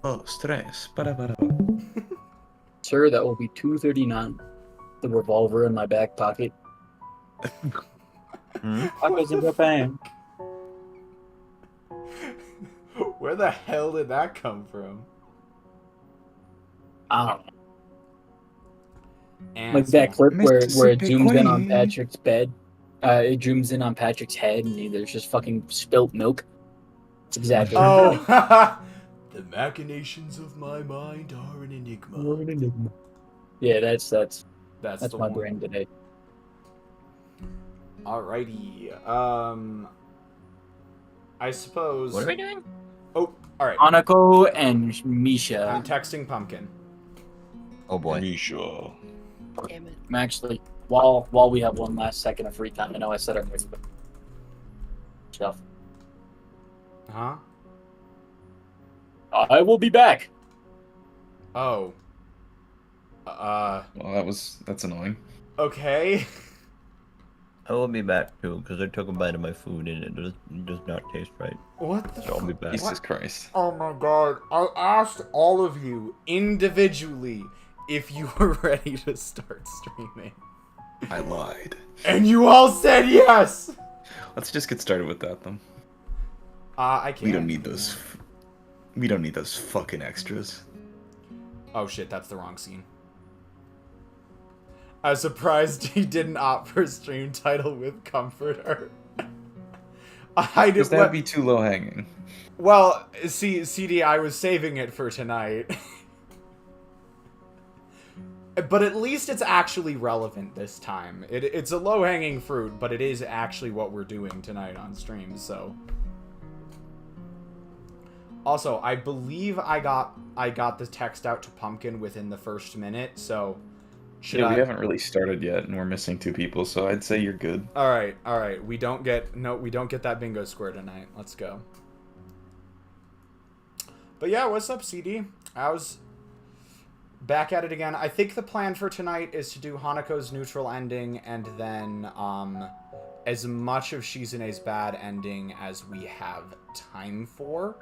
dos, tres, para. Sir, that will be 239. The revolver in my back pocket. Tacos in Japan. Where the hell did that come from? I don't know. And Like that clip where it Mississippi zooms in on Queen. Patrick's bed. It zooms in on Patrick's head and there's just fucking spilt milk. It's exactly oh, the machinations of my mind are an enigma. Yeah, that's That's the my one. brain today. Alrighty. I suppose. What are we doing? Oh, all right. Hanako and Misha. I'm texting Pumpkin. Oh boy. Misha. Damn it. I'm actually while we have one last second of free time. I know I said our stuff. Huh? I will be back. Oh. Well, that's annoying. Okay. I will be back too, because I took a bite of my food and it does not taste right. What the So I'll be back. Jesus Christ. Oh my god. I asked all of you individually if you were ready to start streaming. I lied. And you all said yes! Let's just get started with that, then. I can't. We don't need those. We don't need those fucking extras. Oh shit, that's the wrong scene. I was surprised he didn't opt for a stream title with Comforter. I did. Because that'd be too low hanging. Well, see, CD, I was saving it for tonight. But at least it's actually relevant this time. It's a low-hanging fruit, but it is actually what we're doing tonight on stream, so... Also, I believe I got the text out to Pumpkin within the first minute, so... We haven't really started yet, and we're missing 2 people, so I'd say you're good. Alright. We don't get that bingo square tonight. Let's go. But yeah, what's up, CD? How's... Back at it again. I think the plan for tonight is to do Hanako's neutral ending, and then, as much of Shizune's bad ending as we have time for.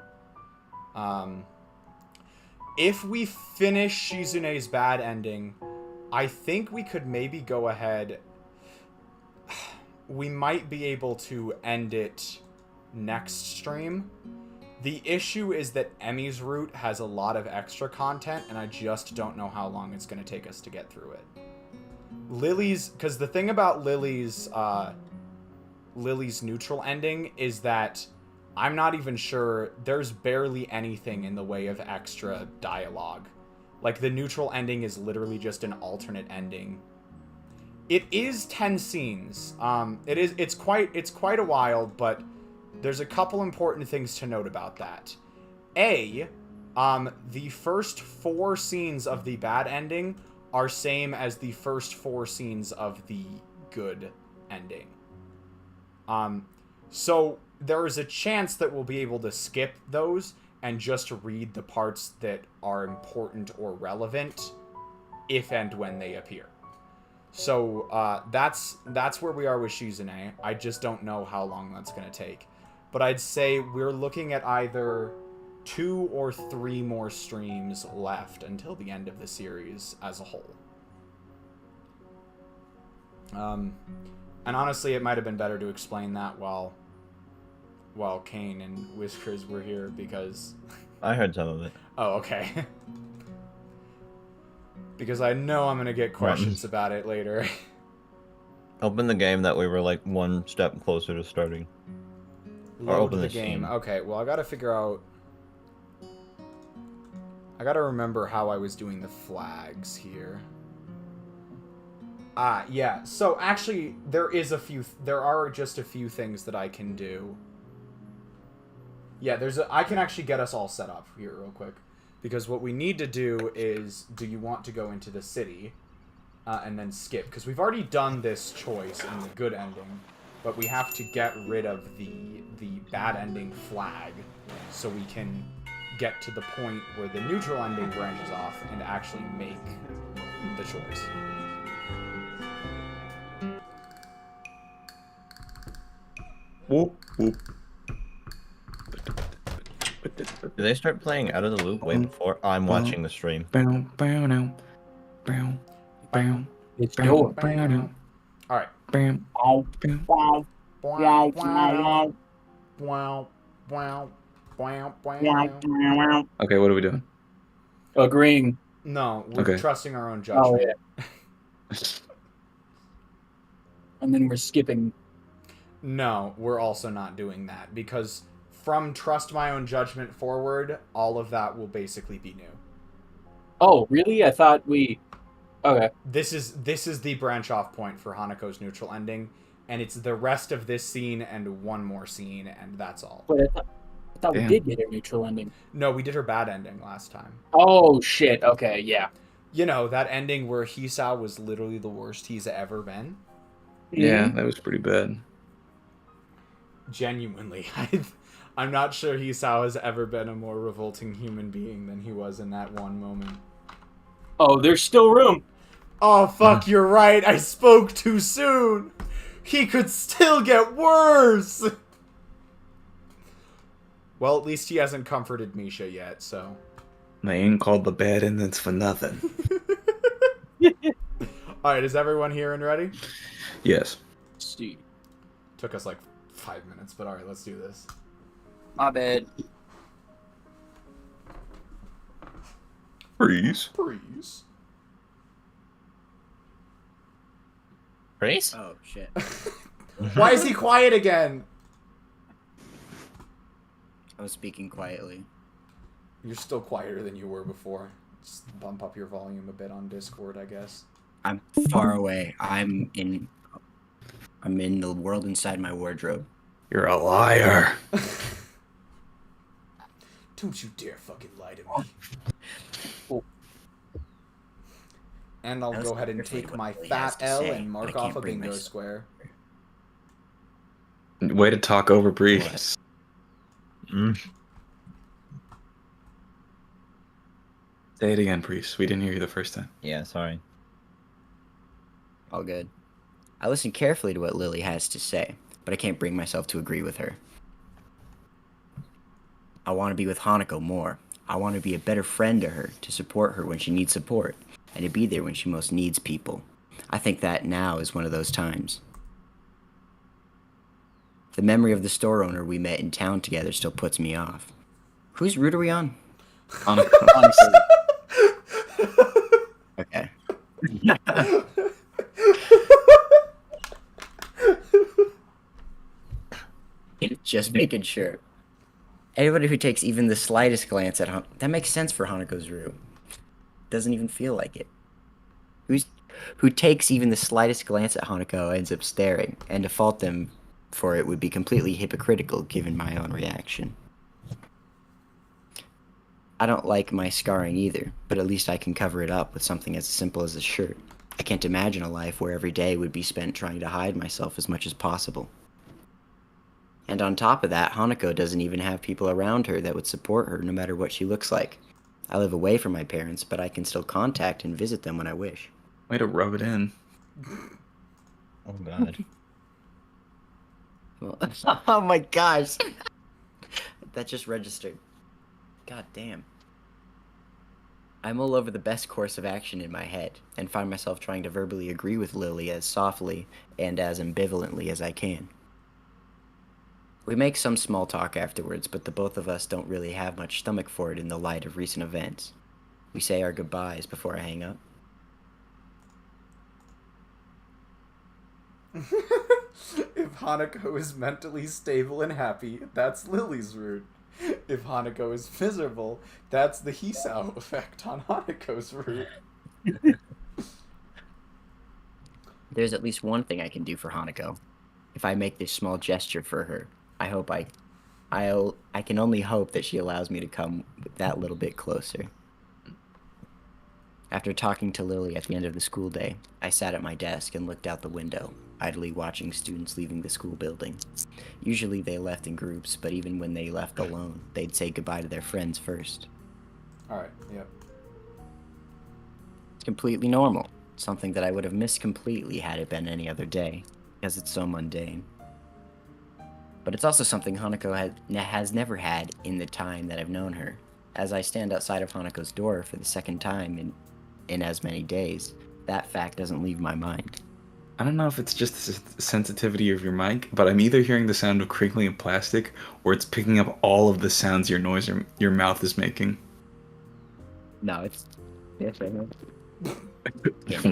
If we finish Shizune's bad ending, I think we could maybe go ahead... We might be able to end it next stream. The issue is that Emmy's route has a lot of extra content, and I just don't know how long it's going to take us to get through it. Lily's... Because the thing about Lily's neutral ending is that I'm not even sure there's barely anything in the way of extra dialogue. Like, the neutral ending is literally just an alternate ending. It is 10 scenes. It's quite a while, but there's a couple important things to note about that. The first 4 scenes of the bad ending are same as the first 4 scenes of the good ending. So there is a chance that we'll be able to skip those and just read the parts that are important or relevant if and when they appear. So that's where we are with Shizune. I just don't know how long that's going to take. But I'd say we're looking at either 2 or 3 more streams left until the end of the series as a whole. And honestly, it might have been better to explain that while Kane and Whiskers were here, because... I heard some of it. Oh, okay. Because I know I'm going to get questions about it later. Open the game that we were like 1 step closer to starting. Or Load open the the game. scene. Okay, well, I gotta figure out... I gotta remember how I was doing the flags here. Yeah. So, actually, there are just a few things that I can do. Yeah, I can actually get us all set up here real quick. Because what we need to do is, do you want to go into the city? And then skip. Because we've already done this choice in the good ending. But we have to get rid of the bad ending flag. So we can get to the point where the neutral ending branches off and actually make the choice. Whoop, whoop. Did they start playing Out of the Loop way before? I'm watching the stream. Bow, bow, now. Bow, bow, It's bow, door. bow, now. All right. Bow, Wow. bow. Wow. Wow, wow, wow, wow, wow, wow. Okay, what are we doing? Agreeing. No, we're Okay. trusting our own Oh, judgment. yeah. And then we're skipping. No, we're also not doing that because from trust my own judgment forward, all of that will basically be new. Oh, really? I thought we... Okay. This is the branch off point for Hanako's neutral ending, and it's the rest of this scene and one more scene, and that's all. But I thought we Damn. did get a neutral ending. No, we did her bad ending last time. Oh, shit. Okay, yeah. You know, that ending where Hisao was literally the worst he's ever been. Yeah, that was pretty bad. Genuinely, I'm not sure Hisao has ever been a more revolting human being than he was in that one moment. Oh, there's still room. Oh, fuck, you're right. I spoke too soon. He could still get worse. Well, at least he hasn't comforted Misha yet, so. They ain't called the bad endings for nothing. Alright, is everyone here and ready? Yes. See. Took us like 5 minutes, but alright, let's do this. My bad. Freeze. Freeze. Grace? Oh shit. Why is he quiet again? I was speaking quietly. You're still quieter than you were before. Just bump up your volume a bit on Discord, I guess. I'm far away. I'm in the world inside my wardrobe. You're a liar. Don't you dare fucking lie to me. And I'll That was go ahead and literally take what my Billy fat has to L say, and but mark I off can't a bring bingo myself- square. Way to talk over Breeze. Say it again, Priest. We didn't hear you the first time. Yeah, sorry. All good. I listen carefully to what Lily has to say, but I can't bring myself to agree with her. I want to be with Hanako more. I want to be a better friend to her, to support her when she needs support, and to be there when she most needs people. I think that now is one of those times. The memory of the store owner we met in town together still puts me off. Whose route are we on? Honestly. Okay. Just making sure. Anybody who takes even the slightest glance at that makes sense for Hanako's route. Doesn't even feel like it. Who takes even the slightest glance at Hanako ends up staring, and to fault them for it would be completely hypocritical given my own reaction. I don't like my scarring either, but at least I can cover it up with something as simple as a shirt. I can't imagine a life where every day would be spent trying to hide myself as much as possible. And on top of that, Hanako doesn't even have people around her that would support her no matter what she looks like. I live away from my parents, but I can still contact and visit them when I wish. Way to rub it in. Oh god. Well, oh my gosh! That just registered. God damn. I mull over the best course of action in my head, and find myself trying to verbally agree with Lily as softly and as ambivalently as I can. We make some small talk afterwards, but the both of us don't really have much stomach for it in the light of recent events. We say our goodbyes before I hang up. If Hanako is mentally stable and happy, that's Lily's route. If Hanako is miserable, that's the Hisao effect on Hanako's route. There's at least one thing I can do for Hanako. If I make this small gesture for her, I can only hope that she allows me to come that little bit closer. After talking to Lily at the end of the school day, I sat at my desk and looked out the window, idly watching students leaving the school building. Usually they left in groups, but even when they left alone, they'd say goodbye to their friends first. Alright, yep. It's completely normal. Something that I would have missed completely had it been any other day, because it's so mundane. But it's also something Hanako has never had in the time that I've known her. As I stand outside of Hanako's door for the second time in as many days, that fact doesn't leave my mind. I don't know if it's just the sensitivity of your mic, but I'm either hearing the sound of crinkling of plastic, or it's picking up all of the sounds your mouth is making. No, it's... Yes, I know.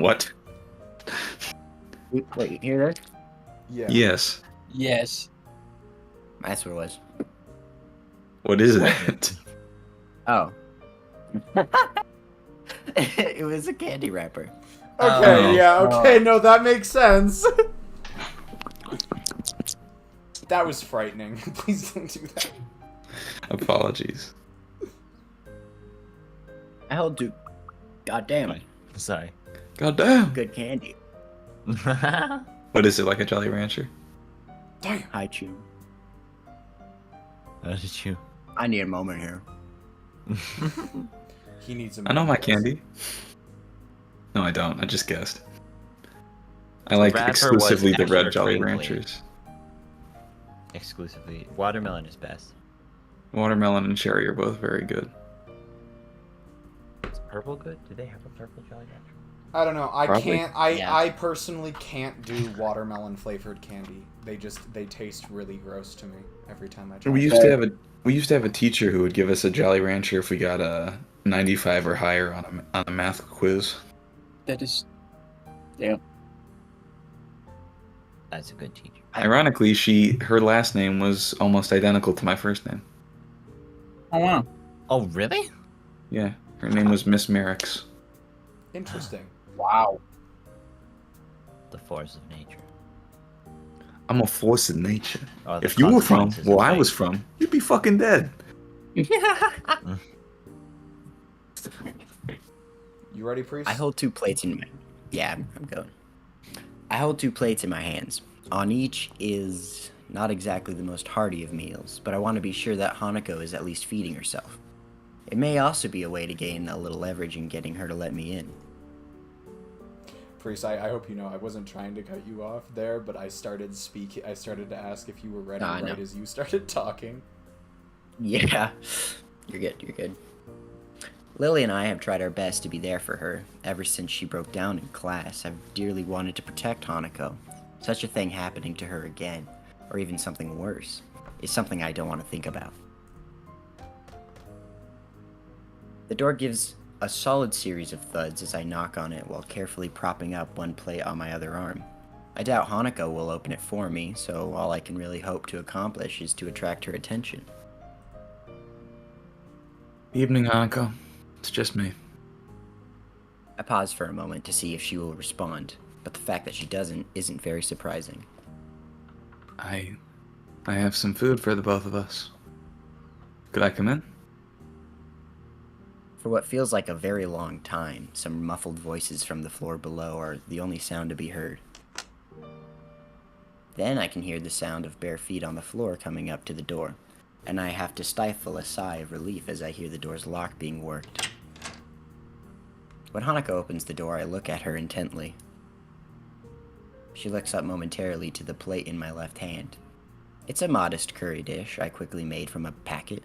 What? Wait, you hear that? Yeah. Yes. Yes. That's what it was. What is it? Oh. It was a candy wrapper. Okay, Oh. yeah, okay, no, that makes sense. That was frightening. Please don't do that. Apologies. I held to... Goddamn, Sorry. God damn. good candy. What is it, like a Jolly Rancher? Damn. Hi, Chew. How did you? I need a moment here. He needs a I know my moment. candy. No, I don't. I just guessed. I like wrapper was exclusively the extra red Jolly crinkly. Ranchers. Exclusively. Watermelon is best. Watermelon and cherry are both very good. Is purple good? Do they have a purple Jolly Rancher? I don't know. I Probably. can't. Yeah. I personally can't do watermelon flavored candy. They taste really gross to me every time I try. We used to have a teacher who would give us a Jolly Rancher if we got a 95 or higher on a math quiz. That is. Yeah. That's a good teacher. Ironically, her last name was almost identical to my first name. Oh wow. Oh, really? Yeah, her name was Miss Merrick's. Interesting. Wow. The force of nature. I'm a force of nature. Or the If you were from consequences of where I fate. was from, you'd be fucking dead. You ready, priest? I hold 2 plates in my... Yeah, I'm going. I hold 2 plates in my hands. On each is not exactly the most hearty of meals, but I want to be sure that Hanako is at least feeding herself. It may also be a way to gain a little leverage in getting her to let me in. Priest, I hope you know I wasn't trying to cut you off there, but I started to ask if you were ready I right know. as you started talking. Yeah, you're good. Lily and I have tried our best to be there for her. Ever since she broke down in class, I've dearly wanted to protect Hanako. Such a thing happening to her again, or even something worse, is something I don't want to think about. The door gives a solid series of thuds as I knock on it while carefully propping up one plate on my other arm. I doubt Hanako will open it for me, so all I can really hope to accomplish is to attract her attention. Evening, Hanako. It's just me. I pause for a moment to see if she will respond, but the fact that she doesn't isn't very surprising. I have some food for the both of us. Could I come in? For what feels like a very long time, some muffled voices from the floor below are the only sound to be heard. Then I can hear the sound of bare feet on the floor coming up to the door, and I have to stifle a sigh of relief as I hear the door's lock being worked. When Hanako opens the door, I look at her intently. She looks up momentarily to the plate in my left hand. It's a modest curry dish I quickly made from a packet.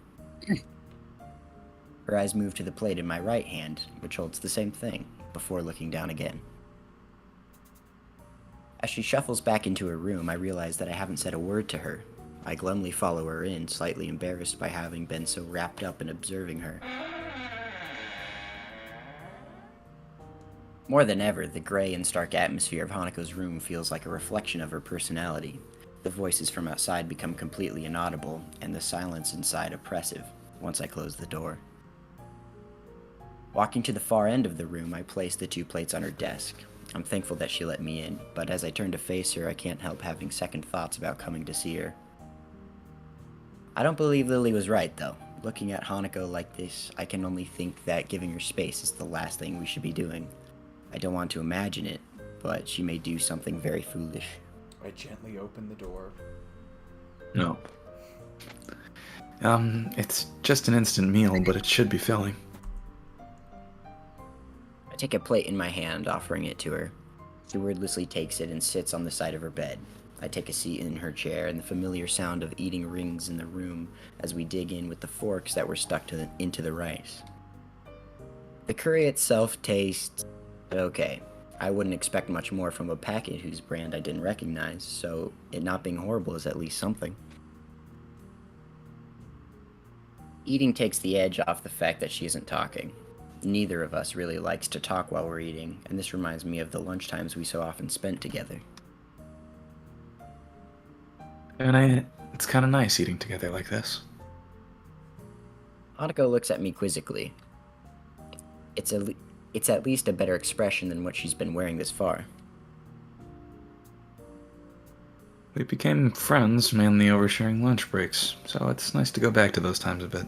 Her eyes move to the plate in my right hand, which holds the same thing, before looking down again. As she shuffles back into her room, I realize that I haven't said a word to her. I glumly follow her in, slightly embarrassed by having been so wrapped up in observing her. More than ever, the gray and stark atmosphere of Hanako's room feels like a reflection of her personality. The voices from outside become completely inaudible, and the silence inside oppressive, once I close the door. Walking to the far end of the room, I place the 2 plates on her desk. I'm thankful that she let me in, but as I turn to face her, I can't help having second thoughts about coming to see her. I don't believe Lily was right, though. Looking at Hanako like this, I can only think that giving her space is the last thing we should be doing. I don't want to imagine it, but she may do something very foolish. I gently open the door. No. It's just an instant meal, but it should be filling. I take a plate in my hand, offering it to her. She wordlessly takes it and sits on the side of her bed. I take a seat in her chair, and the familiar sound of eating rings in the room as we dig in with the forks that were stuck into the rice. The curry itself tastes okay. I wouldn't expect much more from a packet whose brand I didn't recognize, so it not being horrible is at least something. Eating takes the edge off the fact that she isn't talking. Neither of us really likes to talk while we're eating, and this reminds me of the lunchtimes we so often spent together. And it's kind of nice eating together like this. Hanako looks at me quizzically. It's at least a better expression than what she's been wearing this far. We became friends mainly over sharing lunch breaks, so it's nice to go back to those times a bit.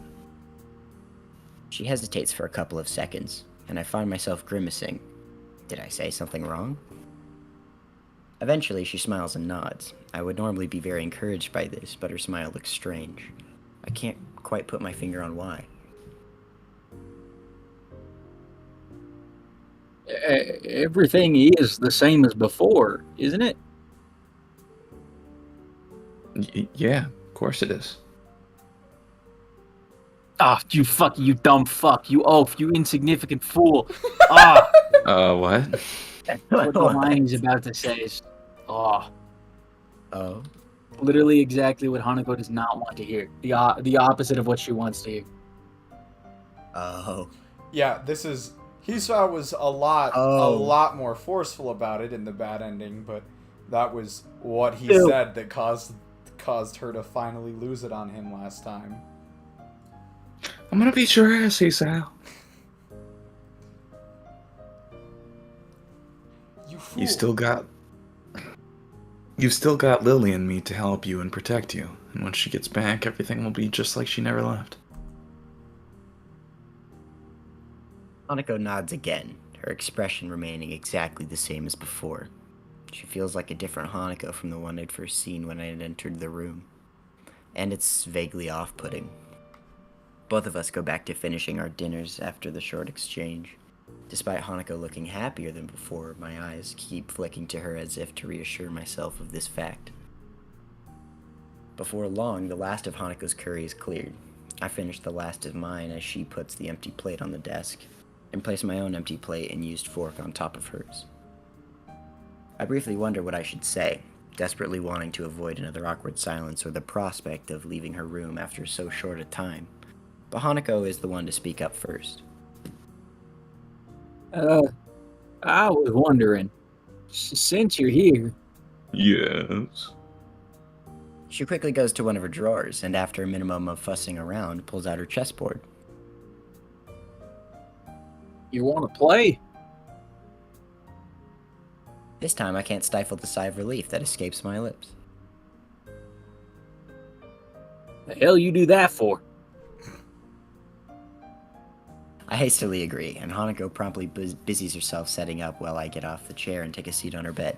She hesitates for a couple of seconds, and I find myself grimacing. Did I say something wrong? Eventually, she smiles and nods. I would normally be very encouraged by this, but her smile looks strange. I can't quite put my finger on why. Everything is the same as before, isn't it? Yeah, of course it is. Ah, you dumb fuck, you oaf, you insignificant fool. Ah, What? what the line he's about to say is, oh, Oh? literally exactly what Hanako does not want to hear. The opposite of what she wants to hear. Oh. Yeah, this is... Hisa was a lot more forceful about it in the bad ending, but that was what he Ew. said that caused her to finally lose it on him last time. I'm gonna beat your ass, Sal. You fool. You've still got Lily and me to help you and protect you, and when she gets back, everything will be just like she never left. Hanako nods again, her expression remaining exactly the same as before. She feels like a different Hanako from the one I'd first seen when I had entered the room. And it's vaguely off-putting. Both of us go back to finishing our dinners after the short exchange. Despite Hanako looking happier than before, my eyes keep flicking to her as if to reassure myself of this fact. Before long, the last of Hanako's curry is cleared. I finish the last of mine as she puts the empty plate on the desk, and place my own empty plate and used fork on top of hers. I briefly wonder what I should say, desperately wanting to avoid another awkward silence or the prospect of leaving her room after so short a time. But Hanako is the one to speak up first. I was wondering, since you're here, Yes. She quickly goes to one of her drawers, and after a minimum of fussing around, pulls out her chessboard. you want to play? This time I can't stifle the sigh of relief that escapes my lips. The hell you do that for? I hastily agree, and Hanako promptly busies herself setting up while I get off the chair and take a seat on her bed.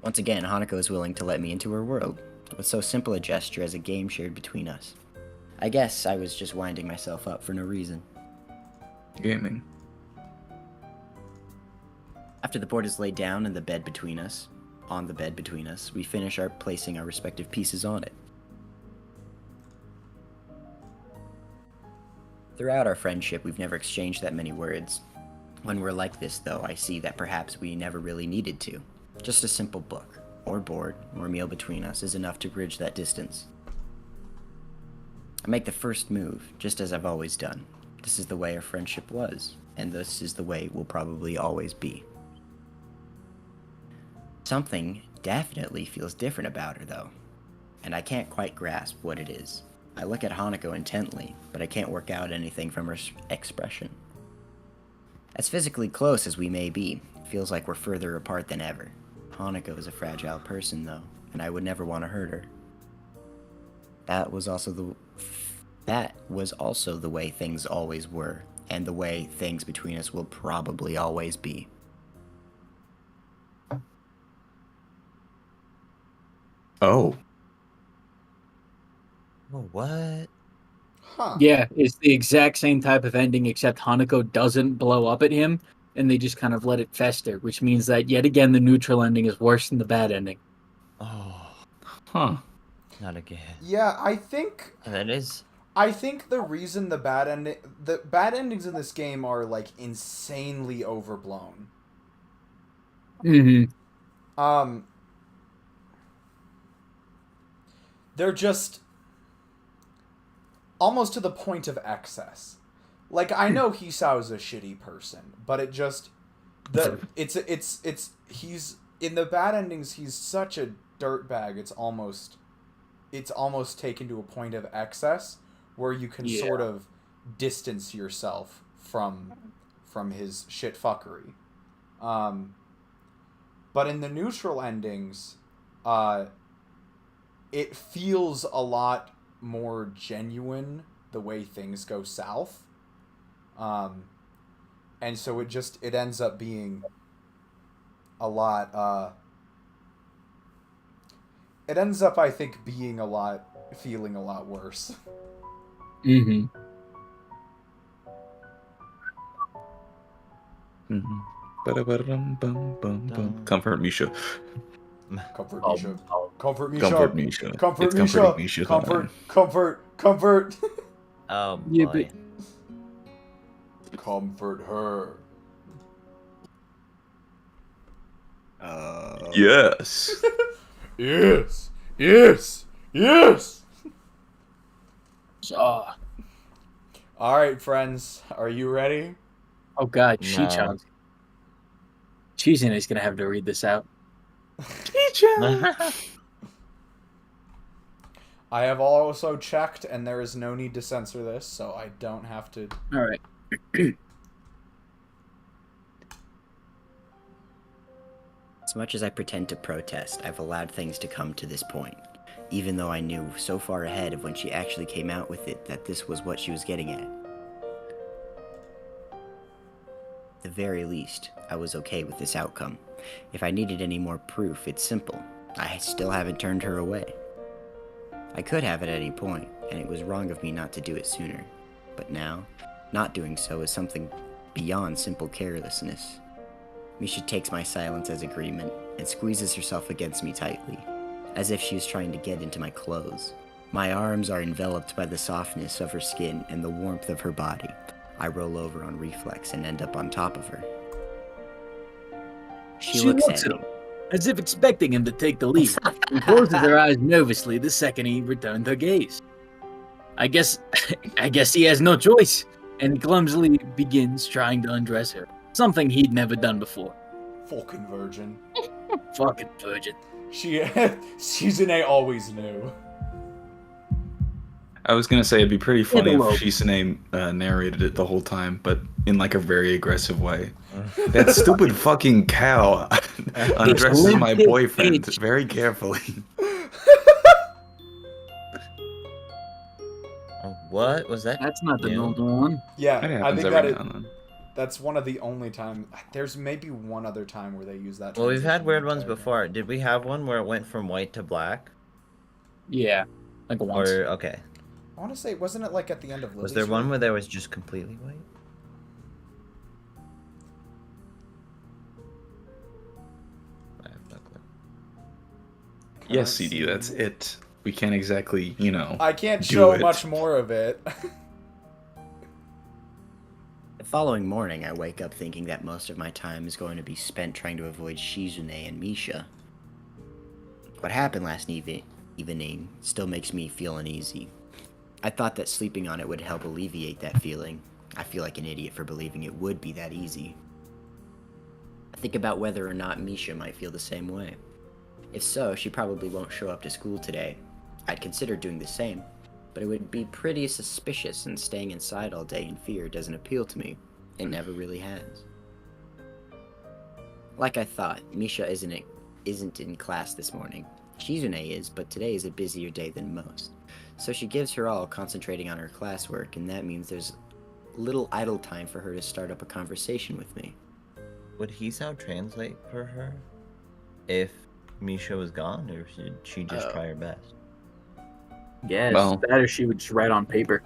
Once again, Hanako is willing to let me into her world, with so simple a gesture as a game shared between us. I guess I was just winding myself up for no reason. Gaming. After the board is laid down and the bed between us, we finish placing our respective pieces on it. Throughout our friendship, we've never exchanged that many words. When we're like this, though, I see that perhaps we never really needed to. Just a simple book, or board, or meal between us is enough to bridge that distance. I make the first move, just as I've always done. This is the way our friendship was, and this is the way it will probably always be. Something definitely feels different about her, though, and I can't quite grasp what it is. I look at Hanako intently, but I can't work out anything from her expression. As physically close as we may be, it feels like we're further apart than ever. Hanako is a fragile person, though, and I would never want to hurt her. That was also the way things always were, and the way things between us will probably always be. Oh. Oh, what? Huh. Yeah, it's the exact same type of ending, except Hanako doesn't blow up at him. and they just kind of let it fester, which means that yet again the neutral ending is worse than the bad ending. Oh, Huh. not again. Yeah, I think That is. the reason the bad endings in this game are like insanely overblown. Mm-hmm. They're just almost to the point of excess. Like, I know Hisao's a shitty person, but it just he's in the bad endings. He's such a dirtbag. It's almost taken to a point of excess where you can sort of distance yourself from his shit fuckery. But in the neutral endings, it feels a lot more genuine the way things go south. And so it ends up being a lot, it ends up, I think, feeling a lot worse. Mm-hmm. Mm-hmm. Comfort Misha. Comfort Oh, Misha. Comfort Misha. Comfort Misha. Comfort It's Misha. comforting Misha. Comfort. Oh Yeah, boy. Comfort her. Yes. Yes. Yes. Yes. Oh, All right, friends. Are you ready? oh God, No. Shichon. Shizune's gonna have to read this out. I have also checked, and there is no need to censor this, so I don't have to. All right. As much as I pretend to protest, I've allowed things to come to this point, even though I knew so far ahead of when she actually came out with it that this was what she was getting at. At the very least, I was okay with this outcome. If I needed any more proof, it's simple. I still haven't turned her away. I could have at any point, and it was wrong of me not to do it sooner. But now, not doing so is something beyond simple carelessness. Misha takes my silence as agreement and squeezes herself against me tightly, as if she was trying to get into my clothes. My arms are enveloped by the softness of her skin and the warmth of her body. I roll over on reflex and end up on top of her. She looks at me. him, as if expecting him to take the lead, and closes her eyes nervously the second he returned her gaze. I guess he has no choice, and he clumsily begins trying to undress her, something he'd never done before. Fucking virgin. Fucking virgin. Shizune always knew. I was gonna say it'd be pretty funny if Hello. Shisune narrated it the whole time, but in like a very aggressive way. That stupid fucking cow undresses my boyfriend very carefully. Oh, what was that? That's not the new? normal one. Yeah, That I happens think every now and then. that's one of the only time. There's maybe one other time where they use that. Well, we've had transition weird in the ones entire before. Did we have one where it went from white to black? Yeah, like once. Or okay, game. I want to say, wasn't it like at the end of Lily's was there one Room? where there was just completely white? I have no clue. Yes, CD, that's it. We can't exactly, I can't do show it. much more of it. The following morning, I wake up thinking that most of my time is going to be spent trying to avoid Shizune and Misha. What happened last evening still makes me feel uneasy. I thought that sleeping on it would help alleviate that feeling. I feel like an idiot for believing it would be that easy. I think about whether or not Misha might feel the same way. If so, she probably won't show up to school today. I'd consider doing the same, but it would be pretty suspicious, and staying inside all day in fear doesn't appeal to me. It never really has. Like I thought, Misha isn't in class this morning. Shizune is, but today is a busier day than most. So she gives her all concentrating on her classwork, and that means there's little idle time for her to start up a conversation with me. Would Hisao translate for her if Misha was gone, or should she just try her best? Yes, Well- that or she would just write on paper.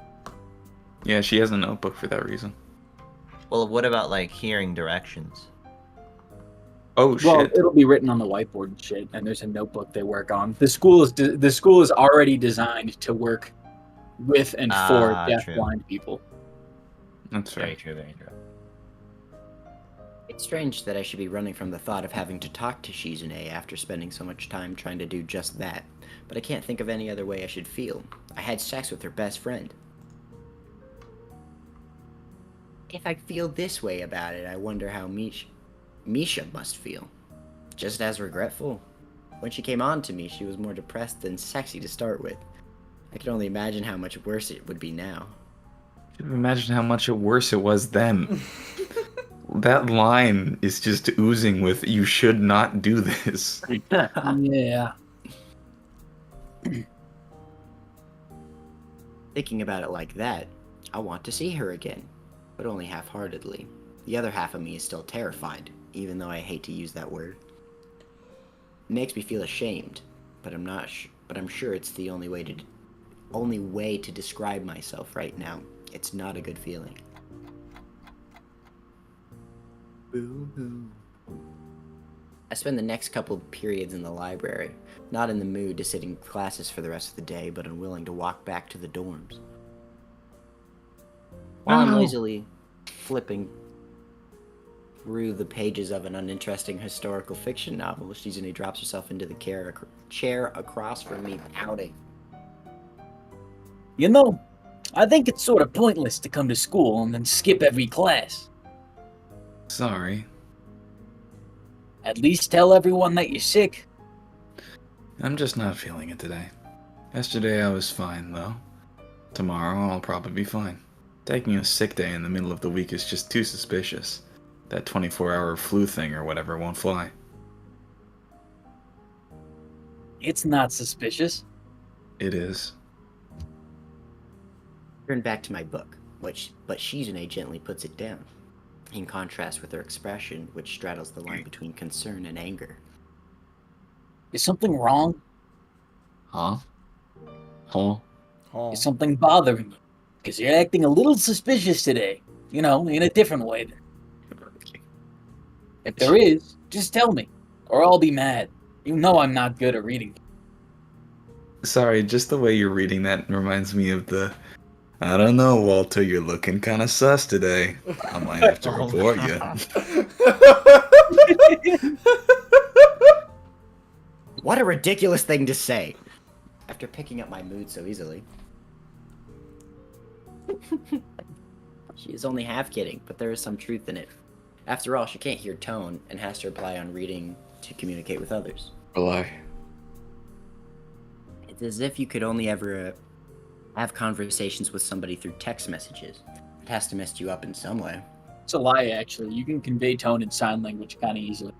Yeah, she has a notebook for that reason. Well, what about like hearing directions? Oh Well, shit. it'll be written on the whiteboard and shit, and there's a notebook they work on. The school is already designed to work with and for True. deafblind people. That's Very right. true, very true. It's strange that I should be running from the thought of having to talk to Shizune after spending so much time trying to do just that, but I can't think of any other way I should feel. I had sex with her best friend. If I feel this way about it, I wonder how Misha must feel. Just as regretful. When she came on to me, she was more depressed than sexy to start with. I can only imagine how much worse it would be now. Imagine how much worse it was then. That line is just oozing with "you should not do this." Yeah. Thinking about it like that, I want to see her again, but only half-heartedly. The other half of me is still terrified, even though I hate to use that word. It makes me feel ashamed, but I'm sure it's the only way to describe myself right now. It's not a good feeling. Boo-hoo. I spend the next couple of periods in the library, not in the mood to sit in classes for the rest of the day, but unwilling to walk back to the dorms. While I'm noisily flipping through the pages of an uninteresting historical fiction novel, Shizune drops herself into the chair across from me, pouting. You know, I think it's sort of pointless to come to school and then skip every class. Sorry. At least tell everyone that you're sick. I'm just not feeling it today. Yesterday I was fine, though. Tomorrow I'll probably be fine. Taking a sick day in the middle of the week is just too suspicious. That 24-hour flu thing or whatever won't fly. It's not suspicious. It is. Turn back to my book, but Shizune gently puts it down, in contrast with her expression, which straddles the line between concern and anger. Is something wrong? Huh? Huh? Oh. Is something bothering you? Because you're acting a little suspicious today. You know, in a different way. If there is, just tell me, or I'll be mad. You know I'm not good at reading. Sorry, just the way you're reading that reminds me of the... I don't know, Walter, you're looking kind of sus today. I might have to report you. What a ridiculous thing to say! After picking up my mood so easily. She is only half kidding, but there is some truth in it. After all, she can't hear tone and has to rely on reading to communicate with others. Rely. It's as if you could only ever have conversations with somebody through text messages. It has to mess you up in some way. It's a lie, actually. You can convey tone in sign language kind of easily.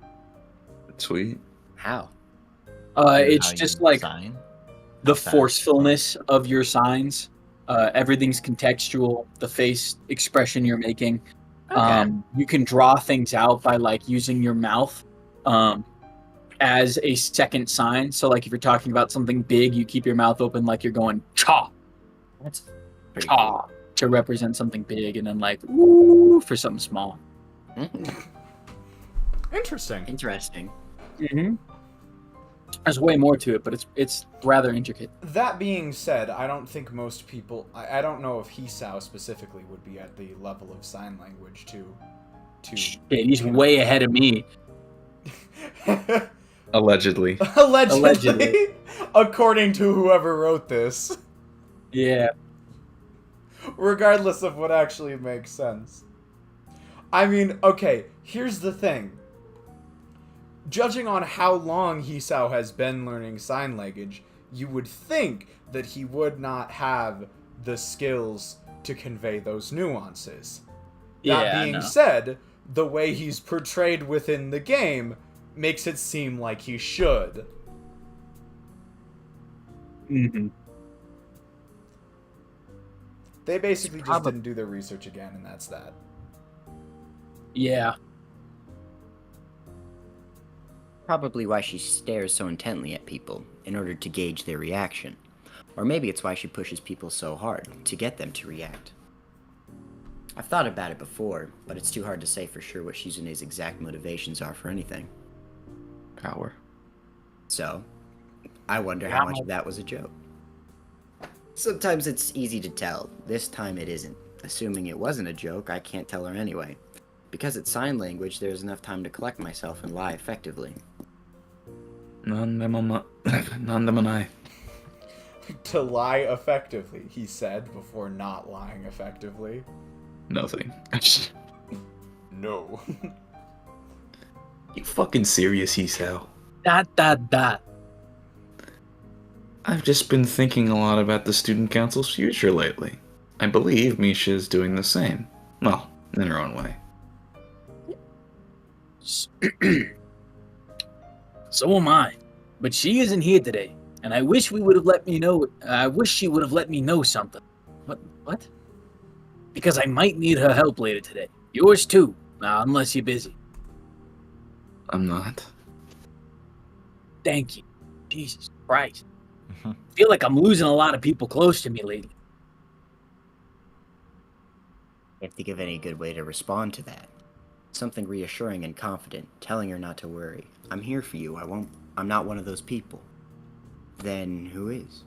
Sweet. How? It's How just you like sign? the Fast. forcefulness of your signs. Everything's contextual. The face expression you're making. Okay. You can draw things out by like using your mouth as a second sign. So like if you're talking about something big, you keep your mouth open like you're going cha That's pretty cool. cha to represent something big, and then like woo for something small. Interesting. Interesting. Mm-hmm. There's way more to it, but it's rather intricate. That being said, I don't think most people... I don't know if Hisao specifically would be at the level of sign language to Shit, he's way ahead of me. Allegedly. Allegedly. According to whoever wrote this. Yeah. Regardless of what actually makes sense. I mean, okay, here's the thing. Judging on how long Hisao has been learning sign language, you would think that he would not have the skills to convey those nuances. That Yeah, being no. said, the way he's portrayed within the game makes it seem like he should. Mm-hmm. They basically just Prob- didn't do their research again, and that's that. Yeah. Probably why she stares so intently at people, in order to gauge their reaction. Or maybe it's why she pushes people so hard, to get them to react. I've thought about it before, but it's too hard to say for sure what Shizune's exact motivations are for anything. Power. So, I wonder how much of that was a joke. Sometimes it's easy to tell. This time it isn't. Assuming it wasn't a joke, I can't tell her anyway. Because it's sign language, there's enough time to collect myself and lie effectively. Nandamanai. To lie effectively, he said before not lying effectively. Nothing. No. You fucking serious, Hisao? Dot. I've just been thinking a lot about the student council's future lately. I believe Misha is doing the same. Well, in her own way. So am I. But she isn't here today, and I wish we would have let me know. I wish she would have let me know something. What? Because I might need her help later today. Yours too, unless you're busy. I'm not. Thank you. Jesus Christ. I feel like I'm losing a lot of people close to me lately. Can't think of any good way to respond to that. Something reassuring and confident, telling her not to worry. I'm here for you. I'm not one of those people. Then who is?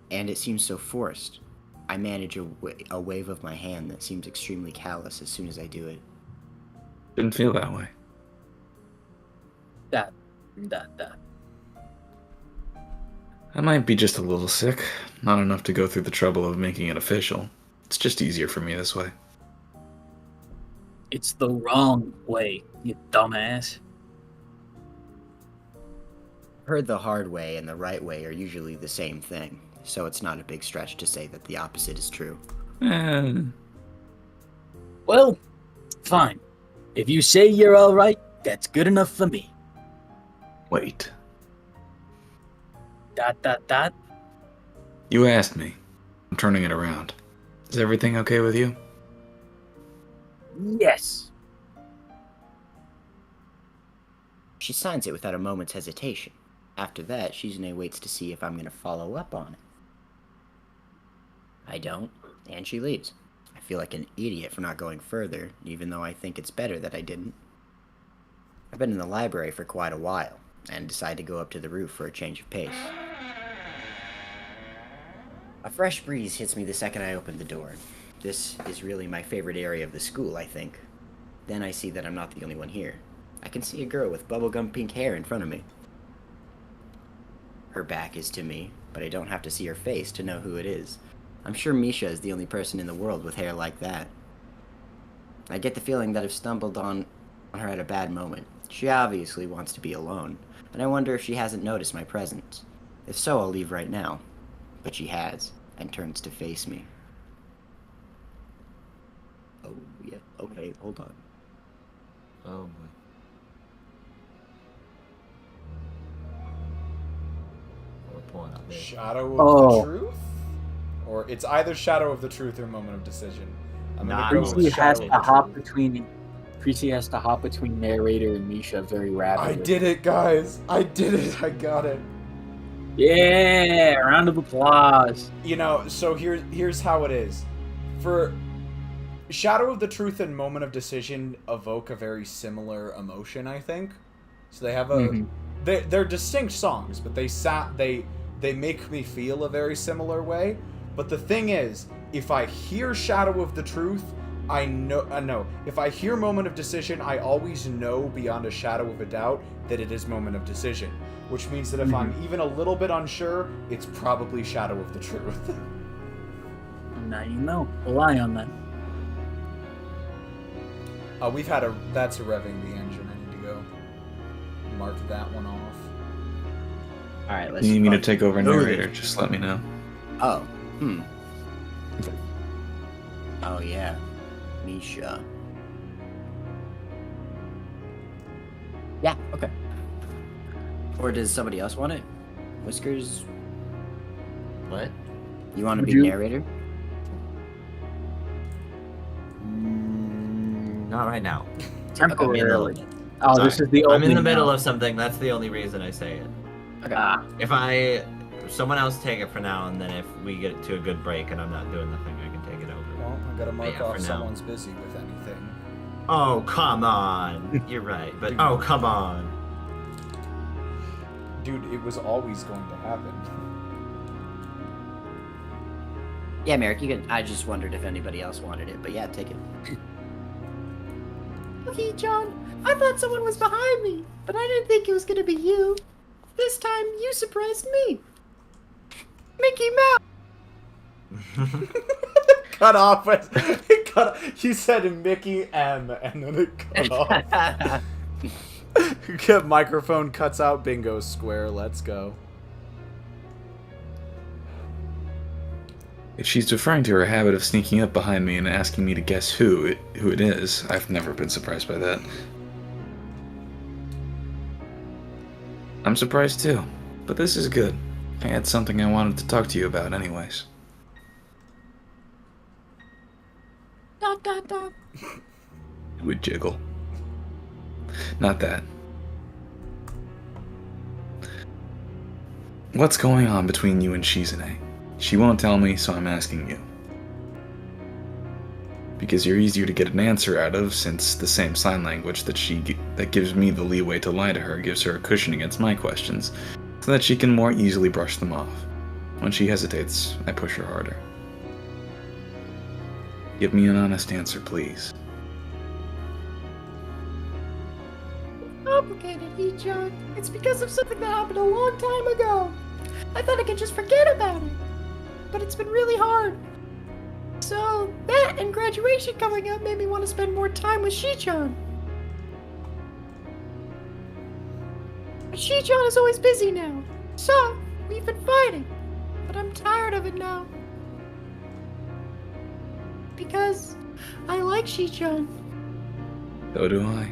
And it seems so forced. I manage a wave of my hand that seems extremely callous as soon as I do it. Didn't feel that way. Dot. I might be just a little sick. Not enough to go through the trouble of making it official. It's just easier for me this way. It's the wrong way, you dumbass. Heard the hard way and the right way are usually the same thing, so it's not a big stretch to say that the opposite is true. Well, fine. If you say you're alright, that's good enough for me. Wait. Dot. You asked me. I'm turning it around. Is everything okay with you? Yes. She signs it without a moment's hesitation. After that, Shizune waits to see if I'm going to follow up on it. I don't, and she leaves. I feel like an idiot for not going further, even though I think it's better that I didn't. I've been in the library for quite a while, and decide to go up to the roof for a change of pace. A fresh breeze hits me the second I open the door. This is really my favorite area of the school, I think. Then I see that I'm not the only one here. I can see a girl with bubblegum pink hair in front of me. Her back is to me, but I don't have to see her face to know who it is. I'm sure Misha is the only person in the world with hair like that. I get the feeling that I've stumbled on her at a bad moment. She obviously wants to be alone, but I wonder if she hasn't noticed my presence. If so, I'll leave right now. But she has, and turns to face me. Oh, yeah, okay, hold on. Oh boy. We're pulling out there. Shadow of Oh. the Truth? Or it's either Shadow of the Truth or Moment of Decision. I'm gonna Nah, go Prissy with Prissy has Shadow to of the hop Truth. between. Prissy has to hop between narrator and Misha very rapidly. I did it, guys! I did it! I got it! Yeah, round of applause. You know, so here's how it is. For Shadow of the Truth and Moment of Decision evoke a very similar emotion, I think. So they have a they're distinct songs, but they make me feel a very similar way. But the thing is, if I hear Shadow of the Truth, I know if I hear Moment of Decision, I always know beyond a shadow of a doubt that it is Moment of Decision. Which means that if I'm even a little bit unsure, it's probably Shadow of the Truth. Now you know. Rely on that. That's a revving the engine. I need to go mark that one off. Alright, let's You need me to fucking take over move it. narrator, just let me know. Oh, Oh, yeah. Misha. Yeah, okay. Or does somebody else want it? Whiskers, What? you want to Would be you? narrator? Not right now. Temporarily. Okay, Oh, Sorry. this is the I'm only in the middle now. of something. That's the only reason I say it. Ah, If someone else take it for now, and then if we get to a good break and I'm not doing the thing, I can take it over. Well, I gotta mark Yeah, off for now. someone's busy with anything. Oh, come on. You're right, but oh, come on. Dude, it was always going to happen. Yeah, Merrick, you can. I just wondered if anybody else wanted it, but yeah, take it. Okay, John. I thought someone was behind me, but I didn't think it was gonna be you. This time, you surprised me. Mickey Mouse. Cut off. It cut. You said Mickey M, and then it cut off. Microphone cuts out. Bingo square. Let's go. If she's referring to her habit of sneaking up behind me and asking me to guess who it is, I've never been surprised by that. I'm surprised too, but this is good. I had something I wanted to talk to you about anyways. Dot dot dot. It would jiggle. Not that. What's going on between you and Shizune? She won't tell me, so I'm asking you. Because you're easier to get an answer out of, since the same sign language that gives me the leeway to lie to her gives her a cushion against my questions, so that she can more easily brush them off. When she hesitates, I push her harder. Give me an honest answer, please. Complicated, John. It's because of something that happened a long time ago. I thought I could just forget about it, but it's been really hard. So, that and graduation coming up made me want to spend more time with Shi-chan. But Shi-chan is always busy now, so we've been fighting. But I'm tired of it now. Because I like Shi-chan. So do I.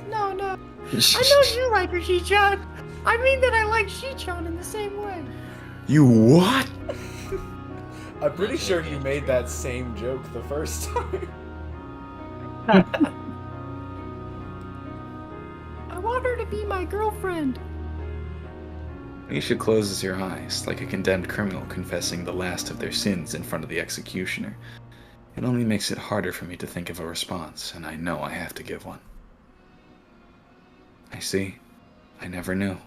No. I know you like her, Shi-chan. I mean that I like Shi-chan in the same way. You what? I'm pretty sure you made that same joke the first time. I want her to be my girlfriend. Misha closes her eyes, like a condemned criminal confessing the last of their sins in front of the executioner. It only makes it harder for me to think of a response, and I know I have to give one. I see. I never knew.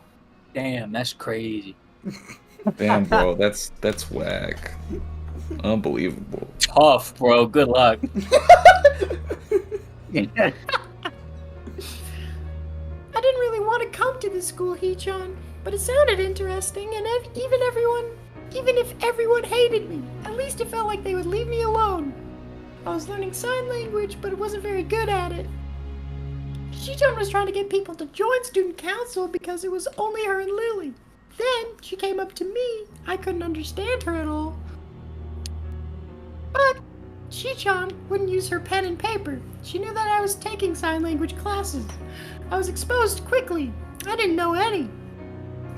Damn, that's crazy. Damn, bro, that's whack. Unbelievable. Tough, bro. Good luck. I didn't really want to come to this school, Hee-chan, but it sounded interesting, and even if everyone hated me, at least it felt like they would leave me alone. I was learning sign language, but I wasn't very good at it. Shi-chan was trying to get people to join student council because it was only her and Lily. Then she came up to me. I couldn't understand her at all. But Shi-chan wouldn't use her pen and paper. She knew that I was taking sign language classes. I was exposed quickly. I didn't know any.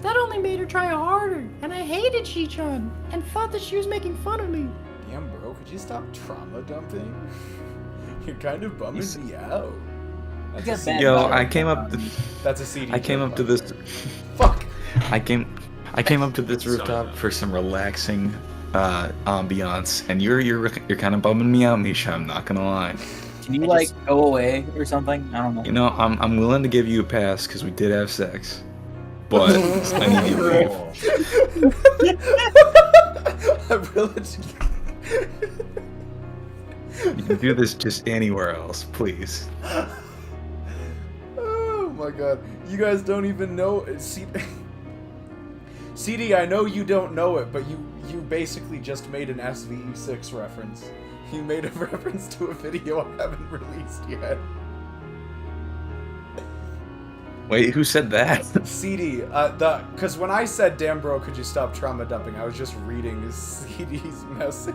That only made her try harder, and I hated Shi-chan and thought that she was making fun of me. Damn, bro, could you stop trauma dumping? You're kind of bumming me out. That's a Yo, I came up. That's a CD. I came up to this. Fuck. I came up to this rooftop for some relaxing ambiance, and you're kind of bumming me out, Misha. I'm not gonna lie. Can you go away or something? I don't know. You know, I'm willing to give you a pass because we did have sex, but I need you to leave. I'm willing to... You can do this just anywhere else, please. Oh my god. You guys don't even know it. CD, I know you don't know it, but you basically just made an SVE6 reference. You made a reference to a video I haven't released yet. Wait, who said that? CD, because when I said, damn bro, could you stop trauma dumping, I was just reading CD's message.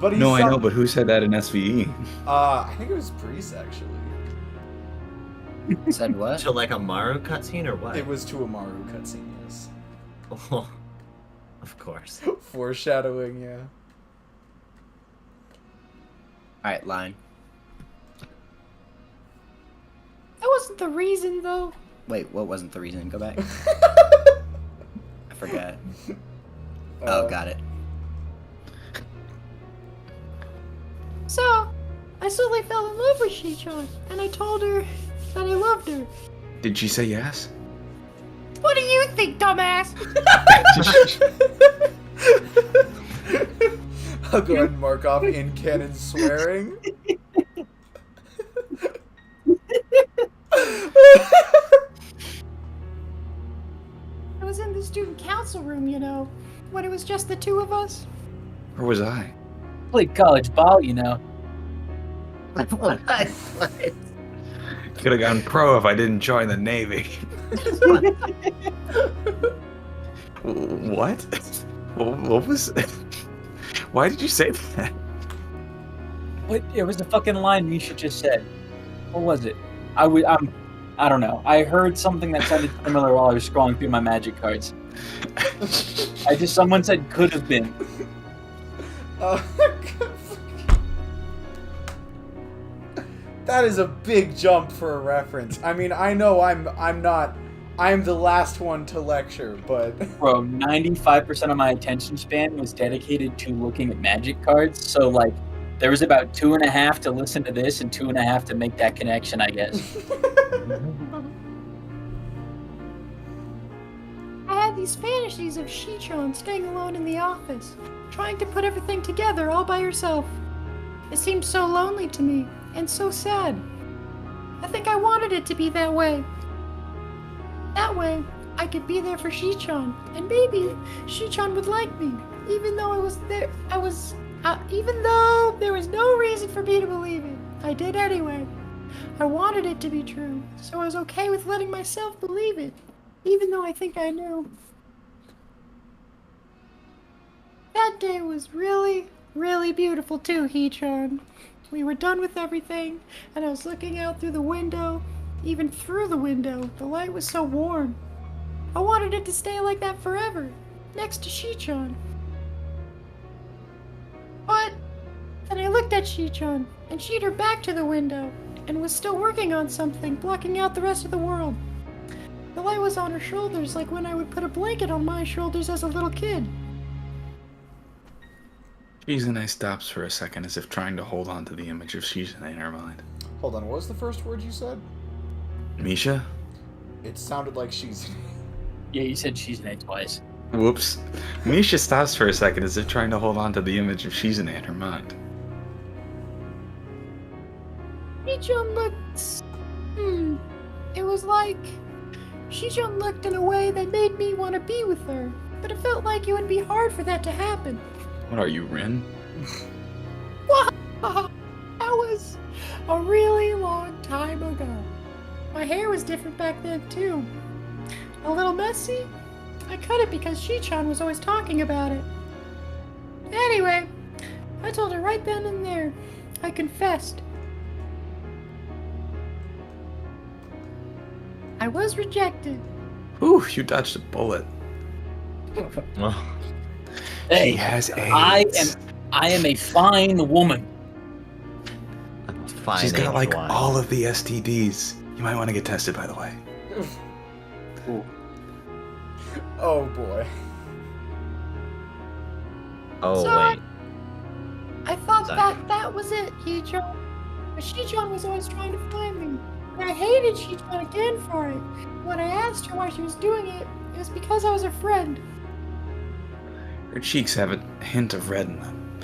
But No, I know, but who said that in SVE? I think it was Breeze, actually. Said what? To like a Maru cutscene or what? It was to a Maru cutscene, yes. Oh, of course. Foreshadowing, yeah. Alright, line. That wasn't the reason, though. Wait, what wasn't the reason? Go back. I forgot. Oh, got it. So, I suddenly fell in love with Shichon, and I told her that I loved her. Did she say yes? What do you think, dumbass? I'll go ahead and mark off in canon swearing. I was in the student council room, you know, when it was just the two of us. Or was I? Played college ball, you know. Could have gone pro if I didn't join the Navy. What? What was... Why did you say that? What? It was the fucking line Misha just said. What was it? I don't know. I heard something that sounded similar while I was scrolling through my magic cards. Someone said could have been. That is a big jump for a reference. I mean, I know I'm the last one to lecture, but Bro, 95% of my attention span was dedicated to looking at magic cards, so like there was about 2.5 to listen to this and 2.5 to make that connection, I guess. I had these fantasies of Shichon staying alone in the office, trying to put everything together all by herself. It seemed so lonely to me, and so sad. I think I wanted it to be that way. That way, I could be there for Shichon, and maybe Shichon would like me, even though even though there was no reason for me to believe it. I did anyway. I wanted it to be true, so I was okay with letting myself believe it, even though I think I knew. That day was really, really beautiful too, Hee-chan. We were done with everything, and I was looking out through the window. Even through the window, the light was so warm. I wanted it to stay like that forever, next to Shichon. But then I looked at Shichon, and she'd her back to the window, and was still working on something, blocking out the rest of the world. The light was on her shoulders, like when I would put a blanket on my shoulders as a little kid. Shizune stops for a second as if trying to hold on to the image of Shizune in her mind. hold on, what was the first word you said? Misha? It sounded like she's. Yeah, you said Shizune twice. Whoops. Misha stops for a second as if trying to hold on to the image of Shizune in her mind. Shichon looked... It was like... Shichon looked in a way that made me want to be with her, but it felt like it would be hard for that to happen. What are you, Rin? What? That was a really long time ago. My hair was different back then, too. A little messy. I cut it because Shichon was always talking about it. Anyway, I told her right then and there. I confessed. I was rejected. Ooh, you dodged a bullet. Hey, She has AIDS. I am a fine woman. Fine. She's got like wine. all of the STDs. You might want to get tested, by the way. Oh boy. Oh So- wait. I thought Sorry. that was it, Shichon. But Shichon was always trying to find me. And I hated Shichon again for it. When I asked her why she was doing it, it was because I was her friend. Her cheeks have a hint of red in them.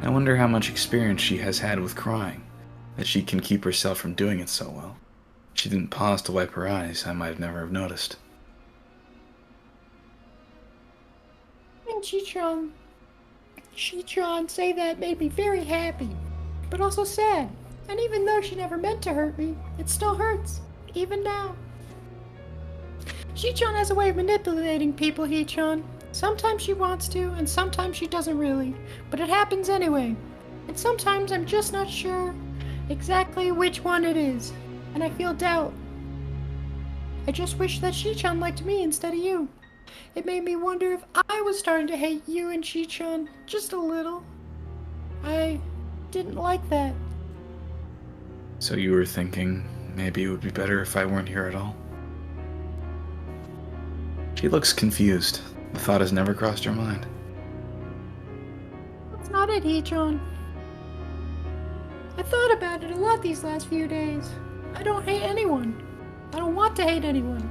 I wonder how much experience she has had with crying, that she can keep herself from doing it so well. If she didn't pause to wipe her eyes, I might never have noticed. And Shichon say that made me very happy, but also sad. And even though she never meant to hurt me, it still hurts, even now. Shichon has a way of manipulating people, Hee-chan. Sometimes she wants to, and sometimes she doesn't really, but it happens anyway. And sometimes I'm just not sure exactly which one it is, and I feel doubt. I just wish that Shichon liked me instead of you. It made me wonder if I was starting to hate you and Shichon just a little. I didn't like that. So you were thinking maybe it would be better if I weren't here at all? She looks confused. The thought has never crossed her mind. That's not it, Hee-chan. I thought about it a lot these last few days. I don't hate anyone. I don't want to hate anyone.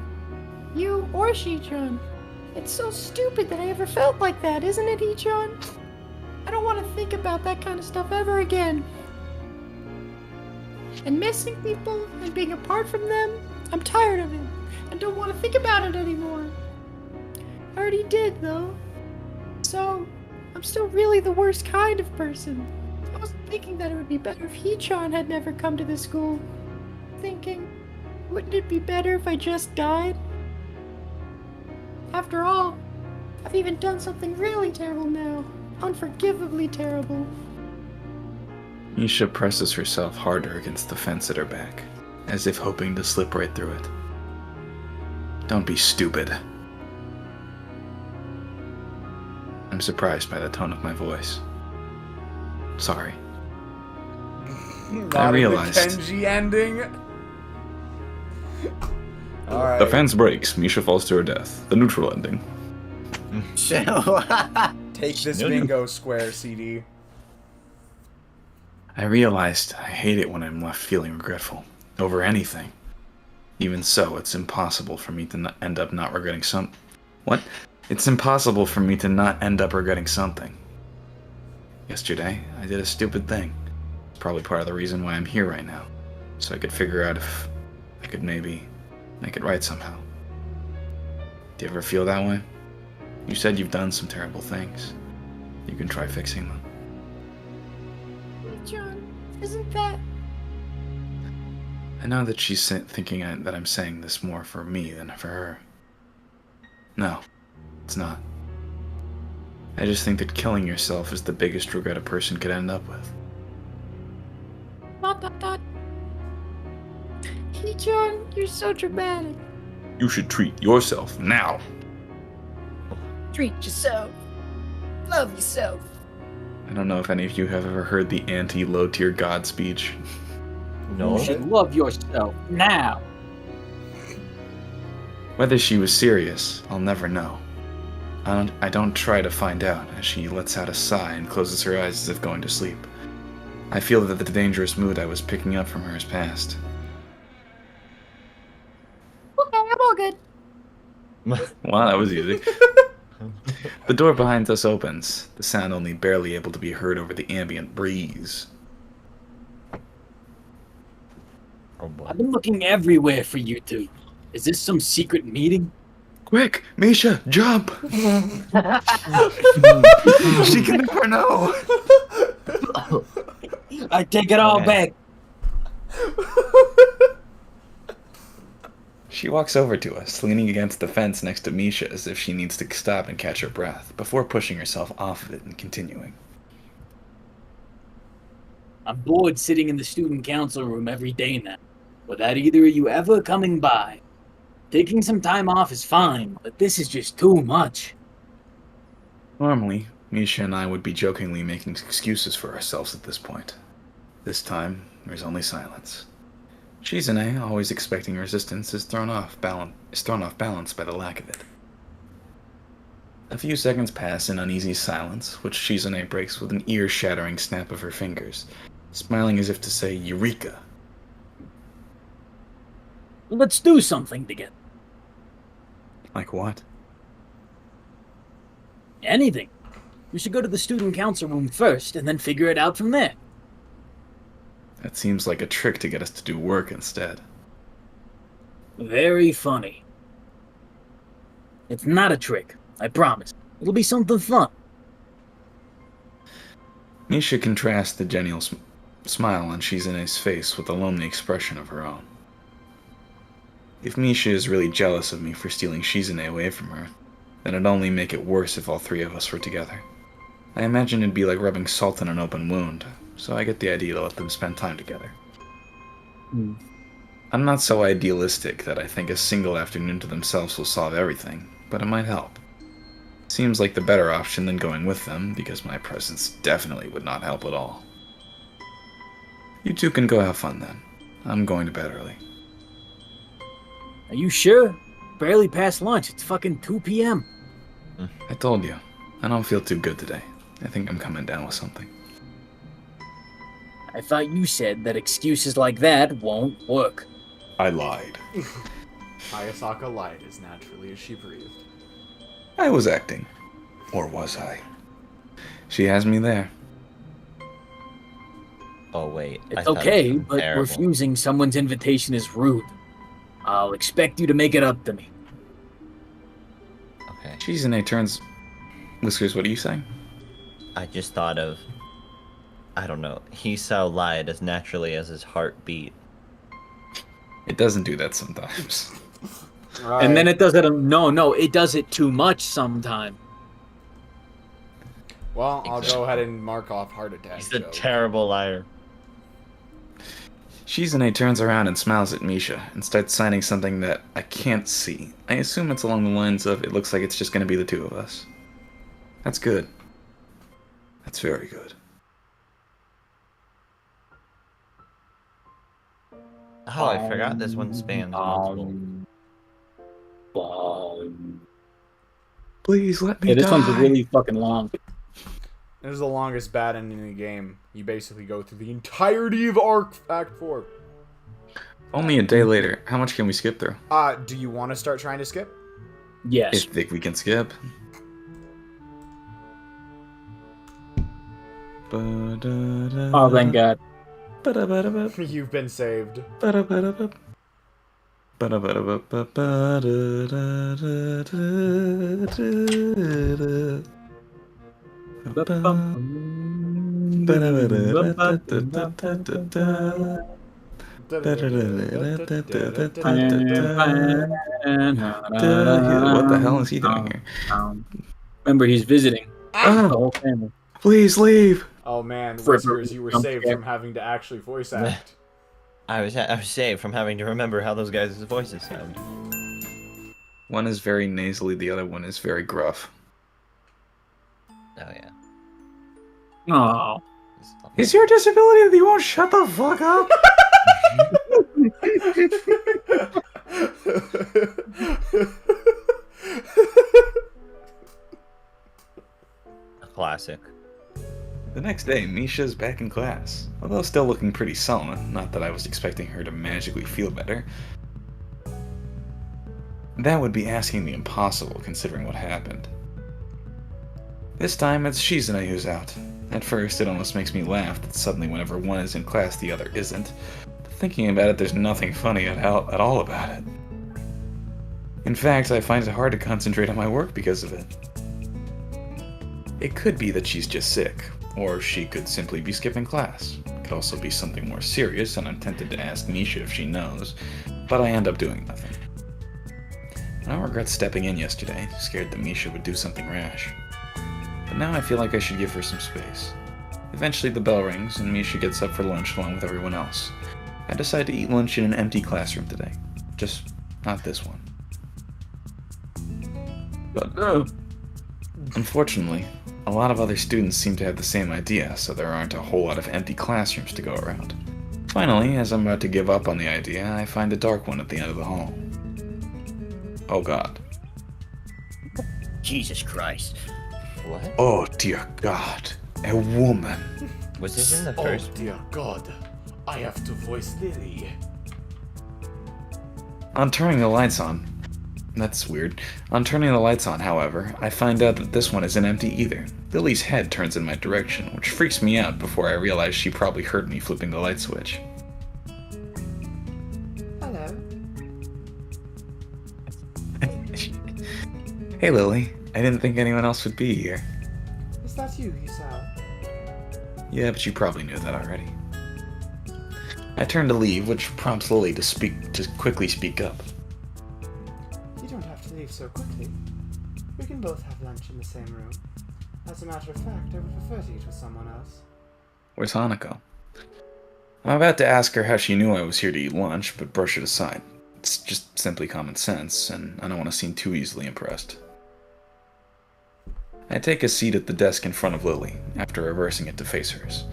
You or Shichun. It's so stupid that I ever felt like that, isn't it, Ichon? I don't want to think about that kind of stuff ever again. And missing people and being apart from them, I'm tired of it. I don't want to think about it anymore. I already did, though. So, I'm still really the worst kind of person. I was thinking that it would be better if Hee-chan had never come to this school. Thinking, wouldn't it be better if I just died? After all, I've even done something really terrible now. Unforgivably terrible. Misha presses herself harder against the fence at her back, as if hoping to slip right through it. Don't be stupid. I'm surprised by the tone of my voice. Sorry. Not realized. the Kenji ending. All right. The fence breaks. Misha falls to her death. The neutral ending. Take this No, bingo square, CD. I realized I hate it when I'm left feeling regretful over anything. Even so, it's impossible for me to end up not regretting something. What? It's impossible for me to not end up regretting something. Yesterday, I did a stupid thing. It's probably part of the reason why I'm here right now. So I could figure out if I could maybe make it right somehow. Do you ever feel that way? You said you've done some terrible things. You can try fixing them. Hee-chan, isn't that... I know that she's thinking that I'm saying this more for me than for her. No, it's not. I just think that killing yourself is the biggest regret a person could end up with. Dot dot dot. Hee-chan, you're so dramatic. You should treat yourself now. Treat yourself. Love yourself. I don't know if any of you have ever heard the anti-low tier god speech. No. You should love yourself now. Whether she was serious, I'll never know. I don't try to find out, as she lets out a sigh and closes her eyes as if going to sleep. I feel that the dangerous mood I was picking up from her has passed. Okay, I'm all good. Wow, that was easy. The door behind us opens, the sound only barely able to be heard over the ambient breeze. Oh boy. I've been looking everywhere for you two. Is this some secret meeting? Quick, Misha, jump! She can never know. I take it all Okay. back. She walks over to us, leaning against the fence next to Misha as if she needs to stop and catch her breath, before pushing herself off of it and continuing. I'm bored sitting in the student council room every day now, without either of you ever coming by. Taking some time off is fine, but this is just too much. Normally, Misha and I would be jokingly making excuses for ourselves at this point. This time, there's only silence. Shizune, always expecting resistance, is thrown off balance by the lack of it. A few seconds pass in uneasy silence, which Shizune breaks with an ear-shattering snap of her fingers, smiling as if to say, Eureka! Let's do something together. Like what? Anything. We should go to the student council room first, and then figure it out from there. That seems like a trick to get us to do work instead. Very funny. It's not a trick, I promise. It'll be something fun. Misha contrasts the genial smile on Shizune's face with a lonely expression of her own. If Misha is really jealous of me for stealing Shizune away from her, then it'd only make it worse if all three of us were together. I imagine it'd be like rubbing salt in an open wound, so I get the idea to let them spend time together. I'm not so idealistic that I think a single afternoon to themselves will solve everything, but it might help. Seems like the better option than going with them, because my presence definitely would not help at all. You two can go have fun then. I'm going to bed early. Are you sure? Barely past lunch. It's fucking 2 p.m. I told you, I don't feel too good today. I think I'm coming down with something. I thought you said that excuses like that won't work. I lied. Hayasaka lied as naturally as she breathed. I was acting. Or was I? She has me there. Oh wait, I It's thought okay, it was but terrible. refusing someone's invitation is rude. I'll expect you to make it up to me. Okay, Shizune turns... Whiskers, what are you saying? I just thought of, I don't know, Hisao lied as naturally as his heart beat. It doesn't do that sometimes. And then it does it. No, it does it too much sometimes. Well, I'll Exactly. go ahead and mark off heart attack. He's a joke. terrible liar. Shizune turns around and smiles at Misha and starts signing something that I can't see. I assume it's along the lines of, it looks like it's just going to be the two of us. That's good. That's very good. Oh, I forgot this one spans multiple. Please let me Yeah, this die. one's really fucking long. This is the longest bat ending in the game. You basically go through the entirety of Act 4. Only a day later. How much can we skip through? Do you want to start trying to skip? Yes. I think we can skip. Oh, thank God. You've been saved. What the hell is he doing here? Remember, he's visiting the Ah, whole family. please leave. Oh man, For- Whiskers, you were jump saved scare. from having to actually voice act. I was saved from having to remember how those guys' voices sound. One is very nasally, the other one is very gruff. Oh yeah. Oh. Is your disability that you won't shut the fuck up? A classic. The next day, Misha's back in class. Although still looking pretty sullen, not that I was expecting her to magically feel better. That would be asking the impossible, considering what happened. This time, it's Shizune who's out. At first, it almost makes me laugh that suddenly whenever one is in class, the other isn't. But thinking about it, there's nothing funny at all about it. In fact, I find it hard to concentrate on my work because of it. It could be that she's just sick, or she could simply be skipping class. It could also be something more serious, and I'm tempted to ask Misha if she knows, but I end up doing nothing. I don't regret stepping in yesterday, scared that Misha would do something rash. But now I feel like I should give her some space. Eventually the bell rings, and Misha gets up for lunch along with everyone else. I decide to eat lunch in an empty classroom today. Just not this one. But unfortunately, a lot of other students seem to have the same idea, so there aren't a whole lot of empty classrooms to go around. Finally, as I'm about to give up on the idea, I find a dark one at the end of the hall. Oh god. Jesus Christ. What? Oh dear god. A woman. Was this in the Oh first? dear God, I have to voice Lily. On turning the lights on... That's weird. On turning the lights on, however, I find out that this one isn't empty either. Lily's head turns in my direction, which freaks me out before I realize she probably heard me flipping the light switch. Hello. Hey Lily, I didn't think anyone else would be here. Is that you, Hisao? Yeah, but you probably knew that already. I turn to leave, which prompts Lily to quickly speak up. You don't have to leave so quickly. We can both have lunch in the same room. As a matter of fact, I would prefer to eat with someone else. Where's Hanako? I'm about to ask her how she knew I was here to eat lunch, but brush it aside. It's just simply common sense, and I don't want to seem too easily impressed. I take a seat at the desk in front of Lily, after reversing it to face hers.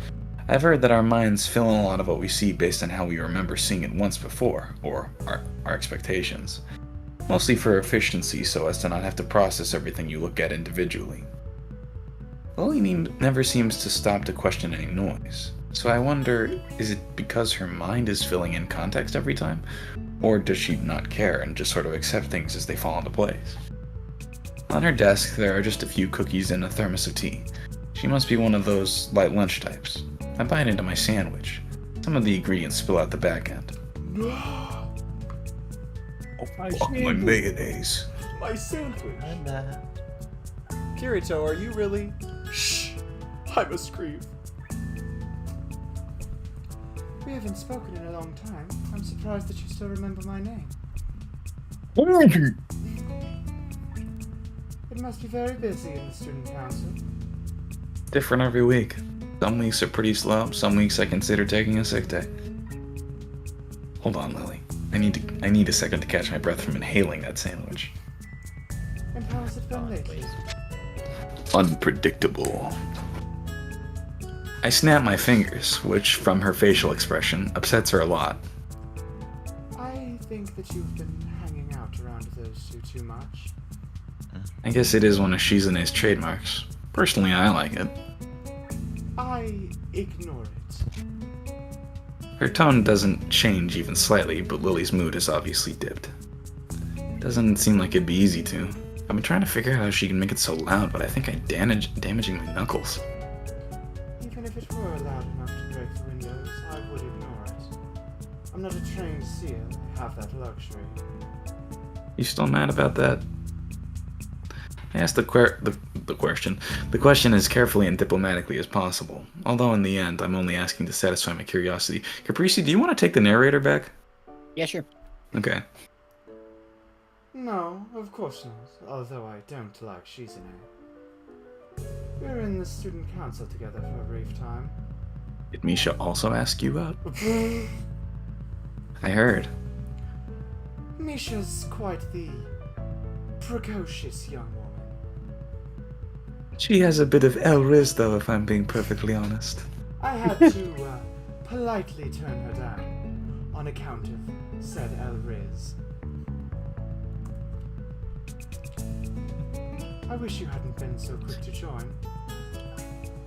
I've heard that our minds fill in a lot of what we see based on how we remember seeing it once before, or our expectations. Mostly for efficiency, so as to not have to process everything you look at individually. Lily never seems to stop to question any noise. So I wonder, is it because her mind is filling in context every time? Or does she not care and just sort of accept things as they fall into place? On her desk, there are just a few cookies and a thermos of tea. She must be one of those light lunch types. I bite into my sandwich. Some of the ingredients spill out the back end. Oh, fuck my mayonnaise. My sandwich. And, Kirito, are you really? Shh. I must grieve. We haven't spoken in a long time. I'm surprised that you still remember my name. It must be very busy in the student council. Different every week. Some weeks are pretty slow, some weeks I consider taking a sick day. Hold on, Lily. I need a second to catch my breath from inhaling that sandwich. And how has it been lately? Unpredictable. I snap my fingers, which, from her facial expression, upsets her a lot. I think that you've been hanging out around those two too much. I guess it is one of Shizune's trademarks. Personally, I like it. I ignore it. Her tone doesn't change even slightly, but Lily's mood has obviously dipped. Doesn't seem like it'd be easy to. I've been trying to figure out how she can make it so loud, but I think I'm damaging my knuckles. Even if it were loud enough to break the windows, I would ignore it. I'm not a trained seer. I have that luxury. You still mad about that? I asked the question. The question as carefully and diplomatically as possible. Although in the end, I'm only asking to satisfy my curiosity. Caprese, do you want to take the narrator back? Yeah, sure. Okay. No, of course not. Although I don't like Shizune. We were in the student council together for a brief time. Did Misha also ask you out? I heard. Misha's quite the precocious young woman. She has a bit of El Riz, though, if I'm being perfectly honest. I had to politely turn her down on account of said El Riz. I wish you hadn't been so quick to join.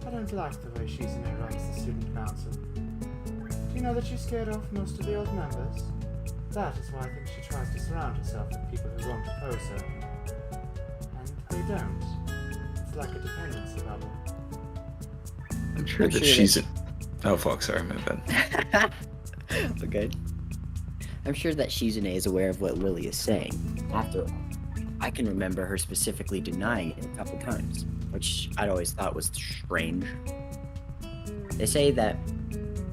I don't like the way Shizune runs the student council. Do you know that she scared off most of the old members? That is why I think she tries to surround herself with people who won't oppose her. And they don't. It's like a dependency bubble. I'm sure that she's in... Oh, fuck, sorry, my bad. Okay. I'm sure that Shizune is aware of what Lily is saying. After all, I can remember her specifically denying it a couple times, which I'd always thought was strange. They say that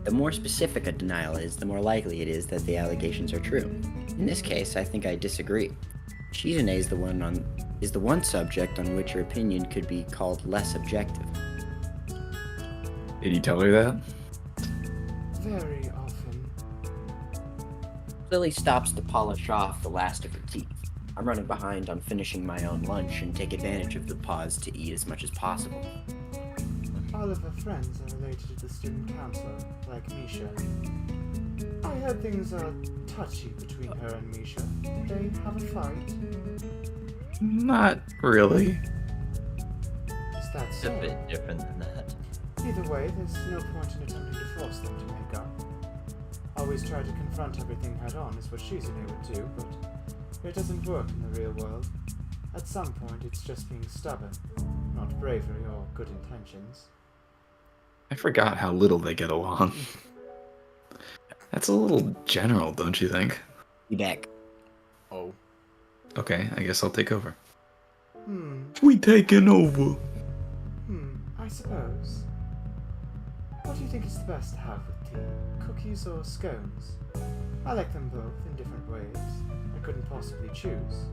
the more specific a denial is, the more likely it is that the allegations are true. In this case, I think I disagree. Shizune is the one subject on which her opinion could be called less objective. Did you tell her that? Very often. Lily stops to polish off the last of her teeth. I'm running behind on finishing my own lunch and take advantage of the pause to eat as much as possible. All of her friends are related to the student council, like Misha. I heard things are touchy between her and Misha. Did they have a fight? Not really. Is that It's so? a bit different than that. Either way, there's no point in attempting to force them to make up. Always try to confront everything head on is what Shizune would do, but it doesn't work in the real world. At some point, it's just being stubborn, not bravery or good intentions. I forgot how little they get along. That's a little general, don't you think? Be back. Oh. Okay, I guess I'll take over. Hmm. We taking over. I suppose. What do you think is the best to have with tea? Cookies or scones? I like them both in different ways. I couldn't possibly choose.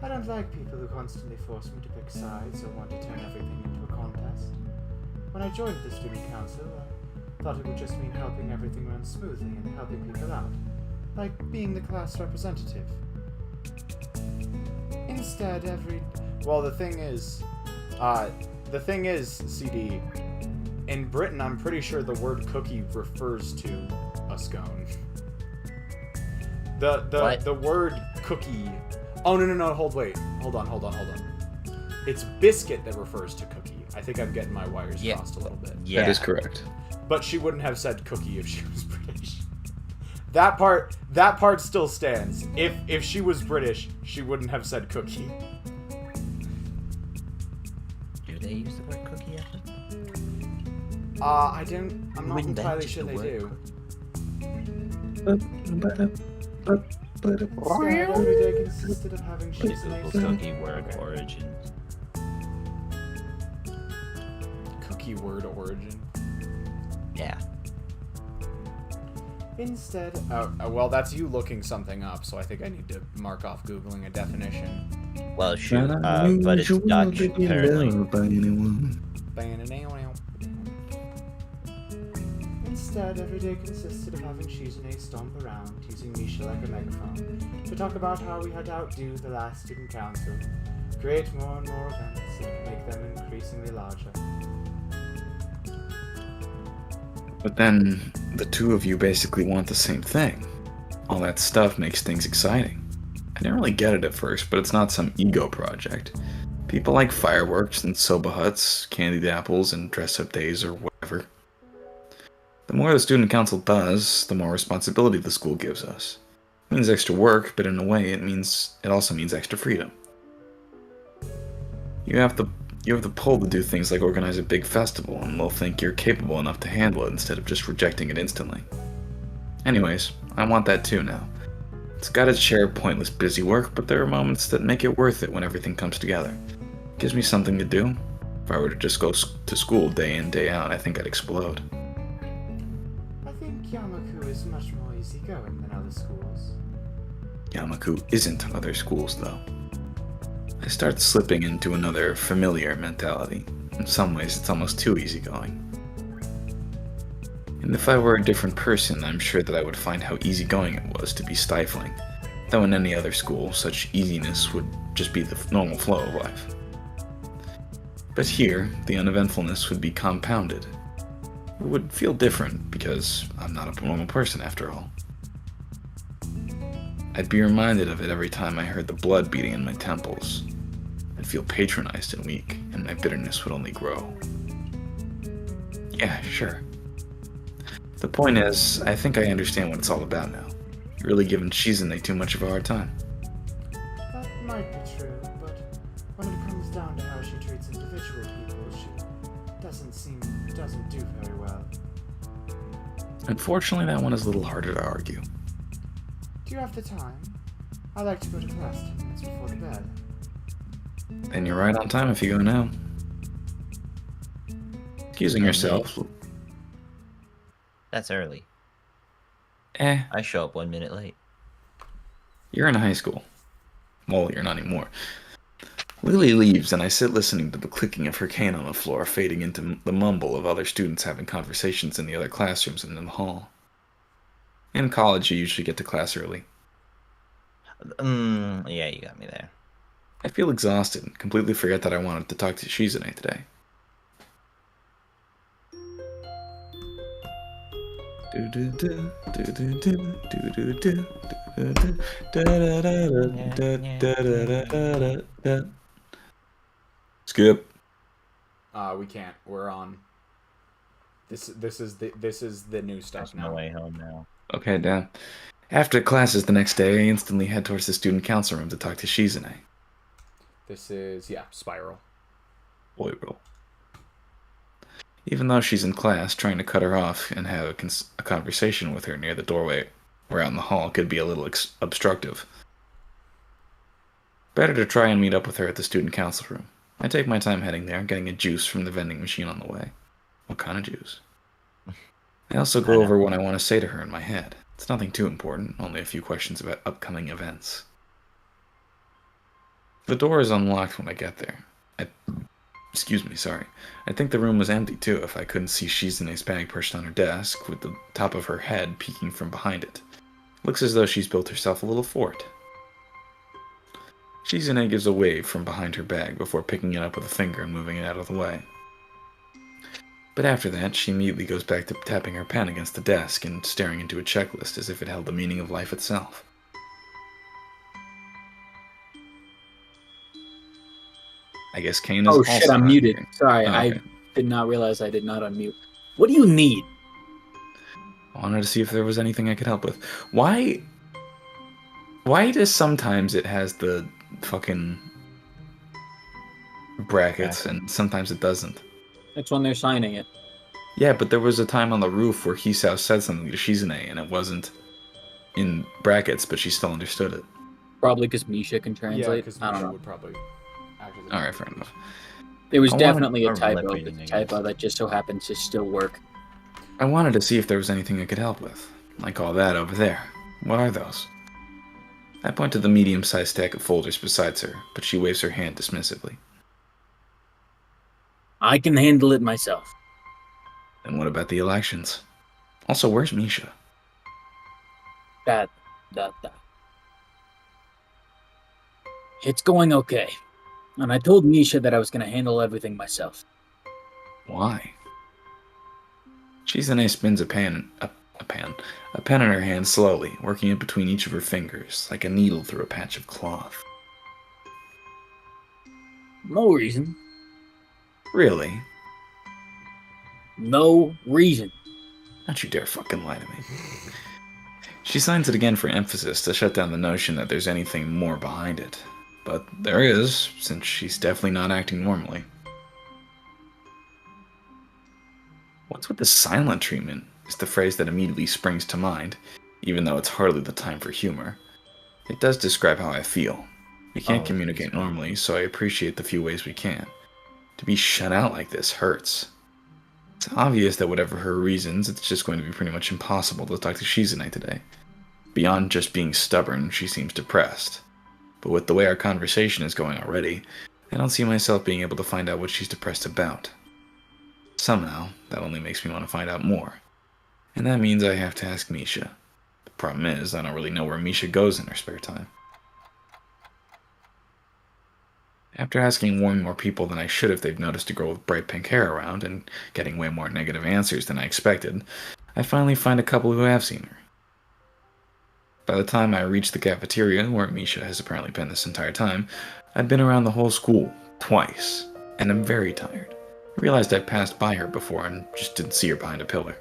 I don't like people who constantly force me to pick sides or want to turn everything into a contest. When I joined the student council, I thought it would just mean helping everything run smoothly and helping people out, like being the class representative. Instead, the thing is, CD, in Britain, I'm pretty sure the word cookie refers to a scone. The word cookie. Oh no, hold on. It's biscuit that refers to cookie. I think I'm getting my wires Yeah. crossed a little bit. Yeah. That is correct. But she wouldn't have said cookie if she was British. That part still stands. If she was British, she wouldn't have said cookie. Do they use the word cookie ever? I'm not Wouldn't that entirely just sure the they word do. Instead, every day consisted of having cheese and eggs. Cookie word Okay. origins. Cookie word origin. Yeah. Instead, well, that's you looking something up, so I think I need to mark off Googling a definition. Well, shoot. But it's Dutch, apparently. Instead, every day consisted of having cheese and eggs stomp around, using Misha like a megaphone, to talk about how we had to outdo the last student council, create more and more events, and make them increasingly larger. But then, the two of you basically want the same thing. All that stuff makes things exciting. I didn't really get it at first, but it's not some ego project. People like fireworks and soba huts, candied apples, and dress-up days or whatever. The more the student council does, the more responsibility the school gives us. It means extra work, but in a way it also means extra freedom. You have the pull to do things like organize a big festival, and they'll think you're capable enough to handle it instead of just rejecting it instantly. Anyways, I want that too now. It's got its share of pointless busy work, but there are moments that make it worth it when everything comes together. It gives me something to do. If I were to just go to school day in, day out, I think I'd explode. I think Yamaku is much more easygoing than other schools. Yamaku isn't other schools, though. I start slipping into another familiar mentality. In some ways, it's almost too easygoing. And if I were a different person, I'm sure that I would find how easygoing it was to be stifling. Though in any other school, such easiness would just be the normal flow of life. But here, the uneventfulness would be compounded. It would feel different, because I'm not a normal person after all. I'd be reminded of it every time I heard the blood beating in my temples. I'd feel patronized and weak, and my bitterness would only grow. Yeah, sure. The point is, I think I understand what it's all about now. You're really giving Shizune too much of a hard time. That might be true, but when it comes down to how she treats individual people, she doesn't do very well. Unfortunately, that one is a little harder to argue. Do you have the time? I like to go to class 10 minutes before the bed. Then you're right on time if you go now. Excusing yourself. That's early. Eh, I show up 1 minute late. you're in high school. Well, you're not anymore. Lily leaves, and I sit listening to the clicking of her cane on the floor, fading into the mumble of other students having conversations in the other classrooms and in the hall. In college, you usually get to class early. Yeah, you got me there. I feel exhausted and completely forget that I wanted to talk to Shizune today. Skip. We can't. We're on. This is the new stuff That's my now. way home now. Okay, Dan. After classes the next day, I instantly head towards the student council room to talk to Shizune. This is Spiral. Boy, bro. Even though she's in class, trying to cut her off and have a conversation with her near the doorway or out in the hall could be a little obstructive. Better to try and meet up with her at the student council room. I take my time heading there, getting a juice from the vending machine on the way. What kind of juice? I also go over what I want to say to her in my head. It's nothing too important, only a few questions about upcoming events. The door is unlocked when I get there. Excuse me, sorry. I think the room was empty too if I couldn't see Shizune's bag perched on her desk with the top of her head peeking from behind it. Looks as though she's built herself a little fort. Shizune gives a wave from behind her bag before picking it up with a finger and moving it out of the way. But after that, she immediately goes back to tapping her pen against the desk and staring into a checklist as if it held the meaning of life itself. I guess Kane is Oh also shit, I'm not muted. here. Sorry, Oh, okay. I did not realize I did not unmute. What do you need? I wanted to see if there was anything I could help with. Why does sometimes it has the fucking brackets and sometimes it doesn't? That's when they're signing it. Yeah, but there was a time on the roof where Hisao said something to Shizune and it wasn't in brackets, but she still understood it. Probably because Misha can Yeah, translate. because I don't Misha know. would probably actually. Alright, fair enough. It was I wanted- definitely a or typo, lip but reading, the I guess. typo that just so happens to still work. I wanted to see if there was anything I could help with. Like all that over there. What are those? I point to the medium-sized stack of folders beside her, but she waves her hand dismissively. I can handle it myself. Then what about the elections? Also, where's Misha? That. It's going okay. And I told Misha that I was going to handle everything myself. Why? Shizune spins a pen in her hand slowly, working it between each of her fingers, like a needle through a patch of cloth. No reason. Really? No reason. Don't you dare fucking lie to me. She signs it again for emphasis to shut down the notion that there's anything more behind it. But there is, since she's definitely not acting normally. What's with the silent treatment is the phrase that immediately springs to mind, even though it's hardly the time for humor. It does describe how I feel. We can't communicate normally, so I appreciate the few ways we can. To be shut out like this hurts. It's obvious that whatever her reasons, it's just going to be pretty much impossible to talk to Shizune today. Beyond just being stubborn, she seems depressed. But with the way our conversation is going already, I don't see myself being able to find out what she's depressed about. Somehow, that only makes me want to find out more. And that means I have to ask Misha. The problem is, I don't really know where Misha goes in her spare time. After asking one more people than I should if they've noticed a girl with bright pink hair around, and getting way more negative answers than I expected, I finally find a couple who have seen her. By the time I reach the cafeteria, where Misha has apparently been this entire time, I'd been around the whole school, twice, and I'm very tired. I realized I'd passed by her before and just didn't see her behind a pillar.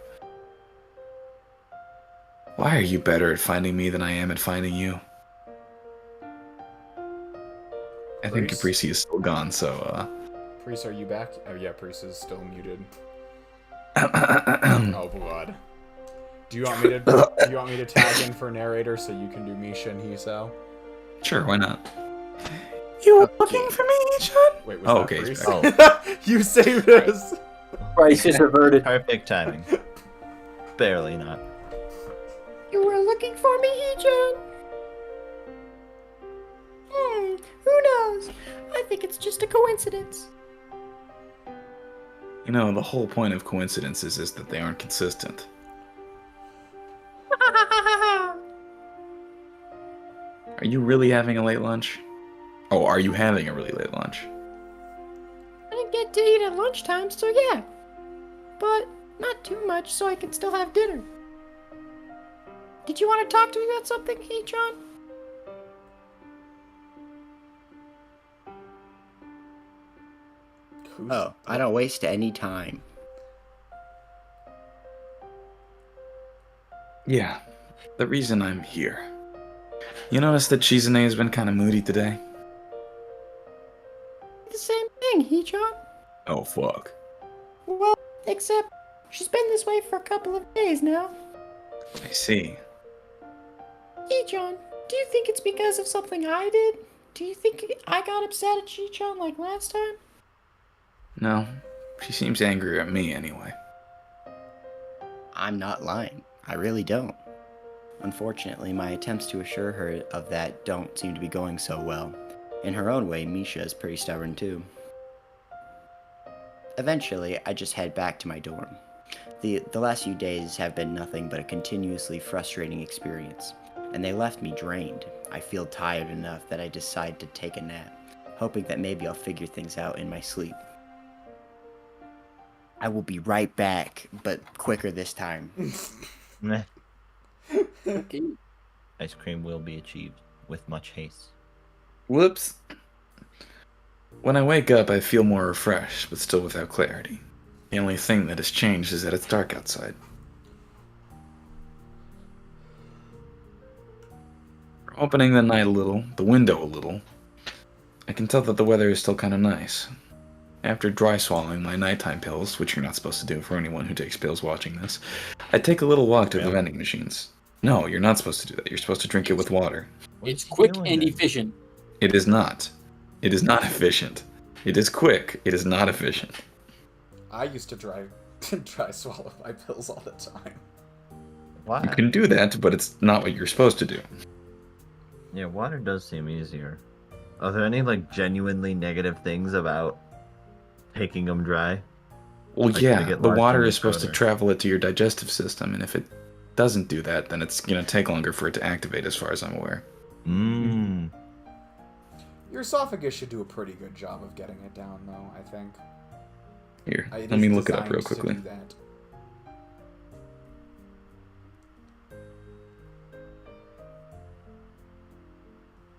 Why are you better at finding me than I am at finding you? I think Priest? Caprese is still gone, so, Priest, are you back? Oh yeah, Priest is still muted. Oh, Oh god. Do you want me to tag in for narrator so you can do Misha and Hisao? sure, why not? You were looking for me, John? Wait, was Oh, that okay, he's Priest? back. You saved us. Crisis averted. Perfect timing. Barely not. You were looking for me, Hee-chan? Who knows? I think it's just a coincidence. You know, the whole point of coincidences is that they aren't consistent. Are you really having a late lunch? Oh, are you having a really late lunch? I didn't get to eat at lunchtime, so yeah. But not too much, so I can still have dinner. Did you want to talk to me about something, Hee-chan? Oh, I don't waste any time. Yeah, the reason I'm here. You notice that Shizune has been kind of moody today? The same thing, Hee-chan. Oh, fuck. Well, except she's been this way for a couple of days now. I see. Hee-chan, do you think it's because of something I did? Do you think I got upset at Hee-chan like last time? No, she seems angrier at me anyway. I'm not lying. I really don't. Unfortunately, my attempts to assure her of that don't seem to be going so well. In her own way, Misha is pretty stubborn too. Eventually, I just head back to my dorm. The last few days have been nothing but a continuously frustrating experience, and they left me drained. I feel tired enough that I decide to take a nap, hoping that maybe I'll figure things out in my sleep. I will be right back, but quicker this time. Meh. Okay. Ice cream will be achieved with much haste. Whoops. When I wake up, I feel more refreshed, but still without clarity. The only thing that has changed is that it's dark outside. Opening the window a little, I can tell that the weather is still kind of nice. After dry swallowing my nighttime pills, which you're not supposed to do for anyone who takes pills watching this, I take a little walk to the vending machines. No, you're not supposed to do that. You're supposed to drink it with water. It's quick and efficient. It is not. It is not efficient. It is quick. It is not efficient. I used to dry swallow my pills all the time. Why? You can do that, but it's not what you're supposed to do. Yeah, water does seem easier. Are there any like genuinely negative things about taking them dry? Well, Like, yeah, they get the lodged water in is your supposed to throat or- travel it to your digestive system, and if it doesn't do that, then it's going to take longer for it to activate, as far as I'm aware. Mmm. Your esophagus should do a pretty good job of getting it down, though, I think. Here, It let is me look it up designed real to quickly. do that.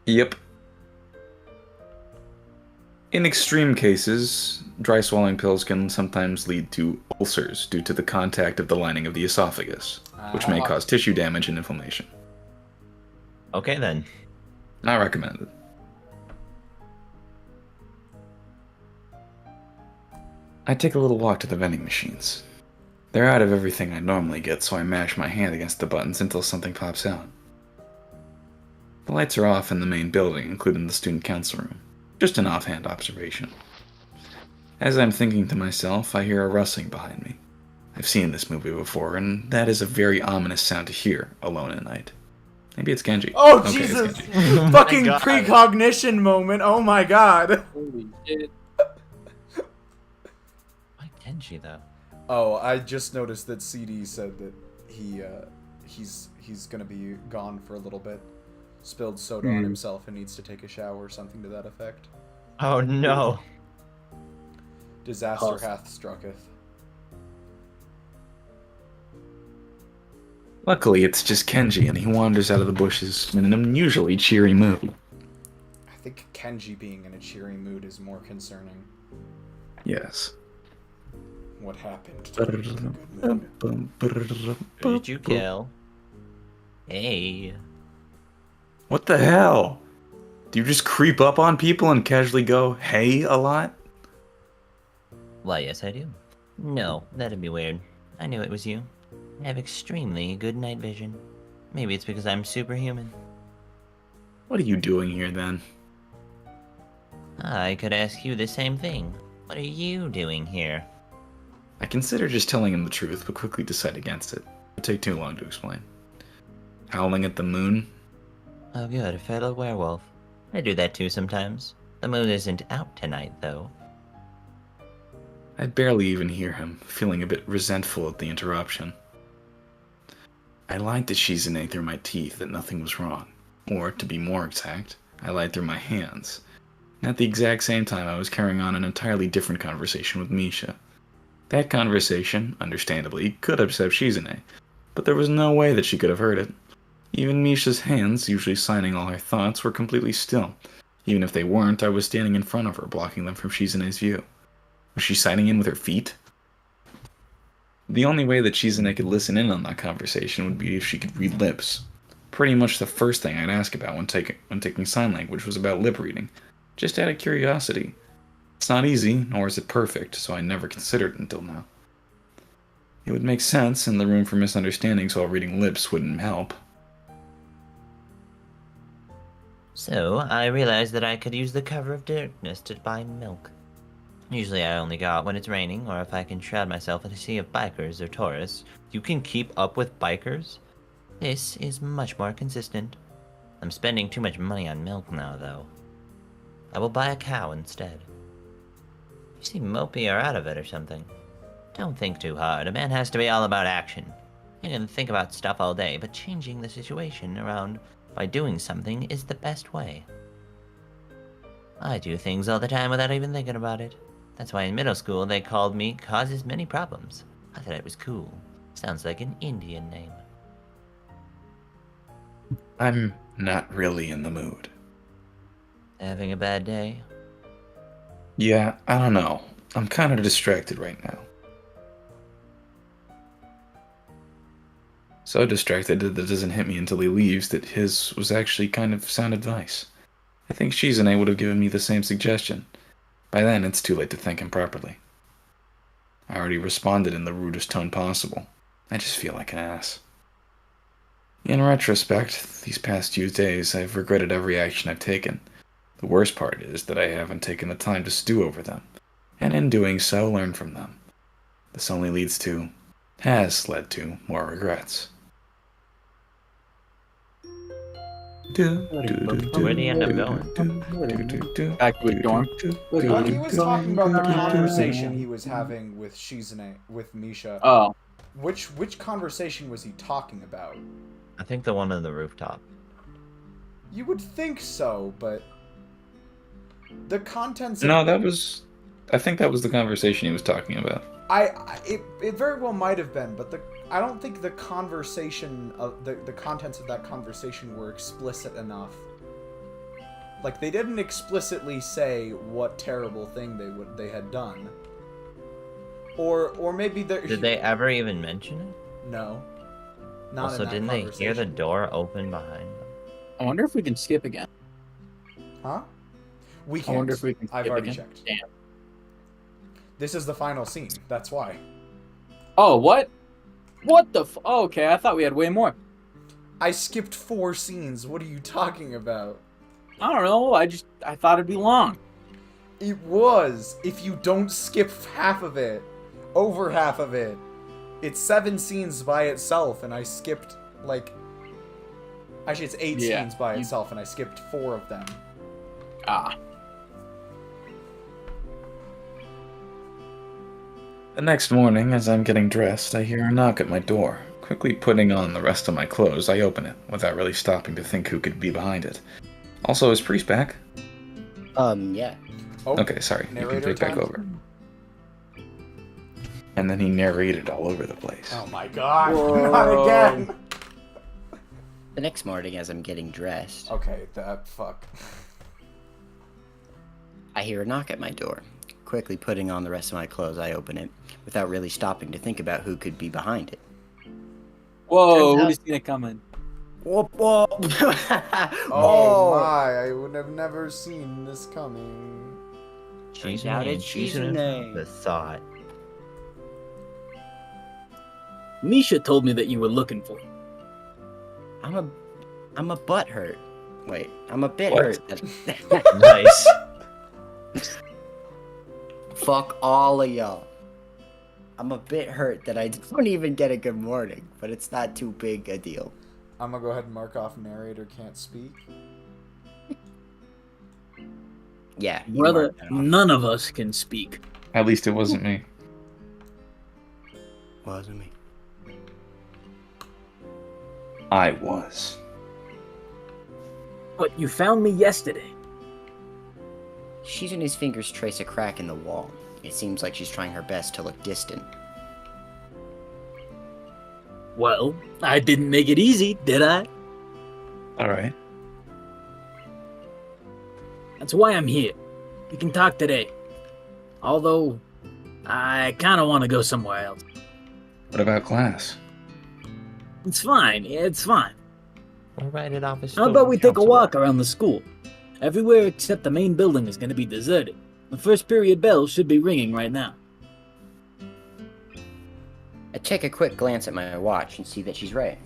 Yep. In extreme cases, dry swallowing pills can sometimes lead to ulcers due to the contact of the lining of the esophagus, which may cause tissue damage and inflammation. Okay then. Not recommended. I take a little walk to the vending machines. They're out of everything I normally get, so I mash my hand against the buttons until something pops out. The lights are off in the main building, including the student council room. Just an offhand observation. As I'm thinking to myself, I hear a rustling behind me. I've seen this movie before, and that is a very ominous sound to hear alone at night. Maybe it's Genji. Oh, Okay, it's Jesus! Genji. Fucking God. precognition moment, oh my god! Holy shit. Why can she though? Oh, I just noticed that CD said that he's gonna be gone for a little bit. Spilled soda on himself and needs to take a shower or something to that effect. Oh no. Disaster Huff. hath strucketh. Luckily, it's just Kenji, and he wanders out of the bushes in an unusually cheery mood. I think Kenji being in a cheery mood is more concerning. Yes. What happened to him in a good mood? Who did you kill? Hey. What the hell? Do you just creep up on people and casually go, hey, a lot? Why, yes, I do. No, that'd be weird. I knew it was you. I have extremely good night vision. Maybe it's because I'm superhuman. What are you doing here, then? I could ask you the same thing. What are you doing here? I consider just telling him the truth, but quickly decide against it. It would take too long to explain. Howling at the moon? Oh good, a fellow werewolf. I do that too sometimes. The moon isn't out tonight, though. I barely even hear him, feeling a bit resentful at the interruption. I lied to Shizune through my teeth that nothing was wrong. Or, to be more exact, I lied through my hands. At the exact same time, I was carrying on an entirely different conversation with Misha. That conversation, understandably, could upset Shizune, but there was no way that she could have heard it. Even Misha's hands, usually signing all her thoughts, were completely still. Even if they weren't, I was standing in front of her, blocking them from Shizune's view. Was she signing in with her feet? The only way that Shizune could listen in on that conversation would be if she could read lips. Pretty much the first thing I'd ask about when taking sign language was about lip reading, just out of curiosity. It's not easy, nor is it perfect, so I never considered it until now. It would make sense, and the room for misunderstandings while reading lips wouldn't help. So, I realized that I could use the cover of darkness to buy milk. Usually I only go out when it's raining, or if I can shroud myself in a sea of bikers or tourists. You can keep up with bikers? This is much more consistent. I'm spending too much money on milk now, though. I will buy a cow instead. You seem mopey or out of it or something. Don't think too hard. A man has to be all about action. You can think about stuff all day, but changing the situation around by doing something is the best way. I do things all the time without even thinking about it. That's why in middle school they called me Causes Many Problems. I thought it was cool. Sounds like an Indian name. I'm not really in the mood. Having a bad day? Yeah, I don't know. I'm kind of distracted right now. So distracted that it doesn't hit me until he leaves that his was actually kind of sound advice. I think Shizune would have given me the same suggestion. By then, it's too late to thank him properly. I already responded in the rudest tone possible. I just feel like an ass. In retrospect, these past few days, I've regretted every action I've taken. The worst part is that I haven't taken the time to stew over them, and in doing so, learn from them. This only has led to more regrets. Where'd he end up going? Back to his dorm. He was talking about the conversation he was having with Shizune, with Misha. Oh, Which conversation was he talking about? I think the one on the rooftop. You would think so, but the contents. No, I think that was the conversation he was talking about. It very well might have been, but I don't think the conversation of the contents of that conversation were explicit enough. Like, they didn't explicitly say what terrible thing they had done. Or maybe Did they ever even mention it? No. Not Also, in that didn't they hear the conversation. door open behind them? I wonder if we can skip again. Huh? We I can't. wonder if we can skip I've already again. checked. Damn. This is the final scene. That's why. Oh, what? What the oh, okay, I thought we had way more. I skipped 4 scenes. What are you talking about? I don't know, I thought it'd be long. It was. If you don't skip half of it, over half of it, it's 7 scenes by itself, and I skipped, like... Actually, it's 8 Yeah, scenes by itself, and I skipped 4 of them. Ah. The next morning, as I'm getting dressed, I hear a knock at my door. Quickly putting on the rest of my clothes, I open it, without really stopping to think who could be behind it. Also, is Priest back? Yeah. Oh, Okay, sorry. You can narrator take back time? over. And then he narrated all over the place. Oh my god, Whoa. not again! The next morning, as I'm getting dressed, Okay, fuck. I hear a knock at my door. Quickly putting on the rest of my clothes, I open it, without really stopping to think about who could be behind it. Whoa, Turns who out- seen it coming? Whoop whoop! Oh my, I would have never seen this coming. Turns out it's Shizune. The thought. Misha told me that you were looking for him. I'm a butthurt. Wait, I'm a bit What? hurt. that- Nice. Fuck all of y'all. I'm a bit hurt that I don't even get a good morning, but it's not too big a deal. I'm gonna go ahead and mark off narrator can't speak. Yeah, you Brother, mark that off. none of us can speak. At least it wasn't me. Wasn't me. I was. But you found me yesterday. Shizune's fingers trace a crack in the wall. It seems like she's trying her best to look distant. Well, I didn't make it easy, did I? Alright. That's why I'm here. We can talk today. Although, I kinda wanna go somewhere else. What about class? It's fine, it's fine. We'll write it off as How about we take a student walk around the school? Everywhere except the main building is gonna be deserted. The first period bell should be ringing right now. I take a quick glance at my watch and see that she's right.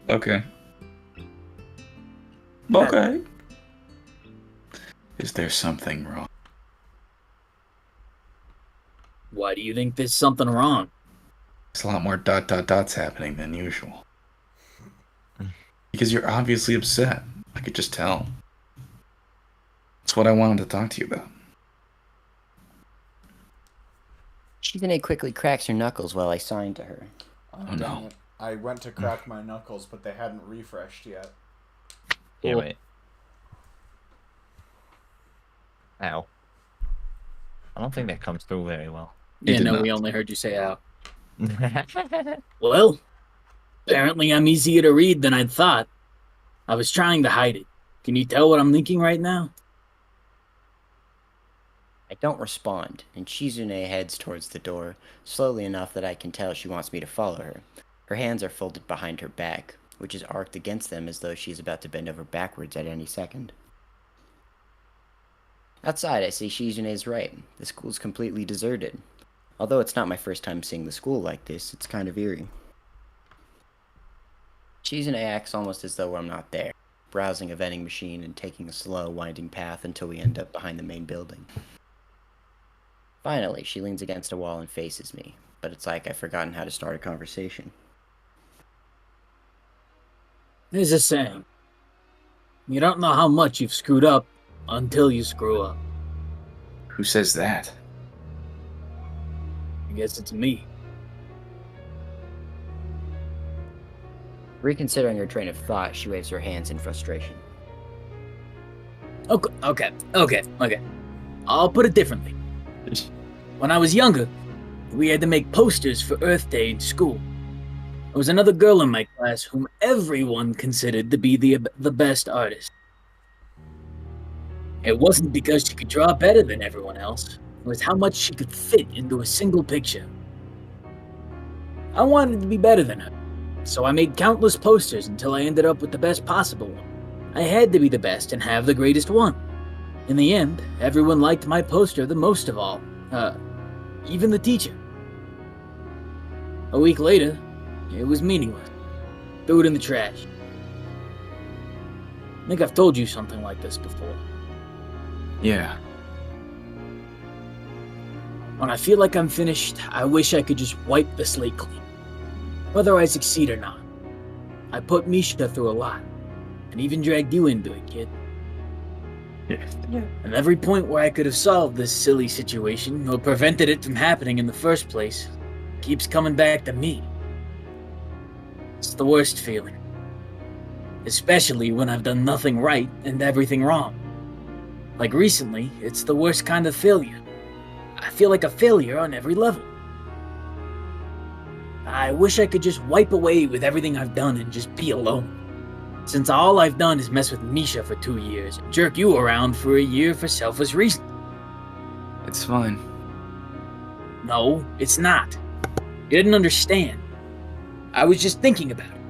Okay. Okay. Is there something wrong? Why do you think there's something wrong? There's a lot more dots happening than usual. Because you're obviously upset. I could just tell. That's what I wanted to talk to you about. Shizune quickly cracks her knuckles while I sign to her. Oh, dang no. it. I went to crack my knuckles, but they hadn't refreshed yet. Yeah, wait. Ow. I don't think that comes through very well. It Yeah, did no, not. we only heard you say ow. Well, apparently I'm easier to read than I'd thought. I was trying to hide it. Can you tell what I'm thinking right now? I don't respond, and Chizune heads towards the door, slowly enough that I can tell she wants me to follow her. Her hands are folded behind her back, which is arched against them as though she is about to bend over backwards at any second. Outside, I see Shizune is right. The school's completely deserted. Although it's not my first time seeing the school like this, it's kind of eerie. Chizune acts almost as though I'm not there, browsing a vending machine and taking a slow, winding path until we end up behind the main building. Finally, she leans against a wall and faces me, but it's like I've forgotten how to start a conversation. There's a saying. You don't know how much you've screwed up until you screw up. Who says that? I guess it's me. Reconsidering her train of thought, she waves her hands in frustration. Okay. I'll put it differently. When I was younger, we had to make posters for Earth Day in school. There was another girl in my class whom everyone considered to be the best artist. It wasn't because she could draw better than everyone else. It was how much she could fit into a single picture. I wanted to be better than her, so I made countless posters until I ended up with the best possible one. I had to be the best and have the greatest one. In the end, everyone liked my poster the most of all. Even the teacher. A week later, it was meaningless. Threw it in the trash. I think I've told you something like this before. Yeah. When I feel like I'm finished, I wish I could just wipe the slate clean. Whether I succeed or not. I put Misha through a lot, and even dragged you into it, kid. Yeah. And every point where I could have solved this silly situation, or prevented it from happening in the first place, keeps coming back to me. It's the worst feeling. Especially when I've done nothing right and everything wrong. Like recently, it's the worst kind of failure. I feel like a failure on every level. I wish I could just wipe away with everything I've done and just be alone. Since all I've done is mess with Misha for 2 years and jerk you around for a year for selfish reasons. It's fine. No, it's not. You didn't understand. I was just thinking about it.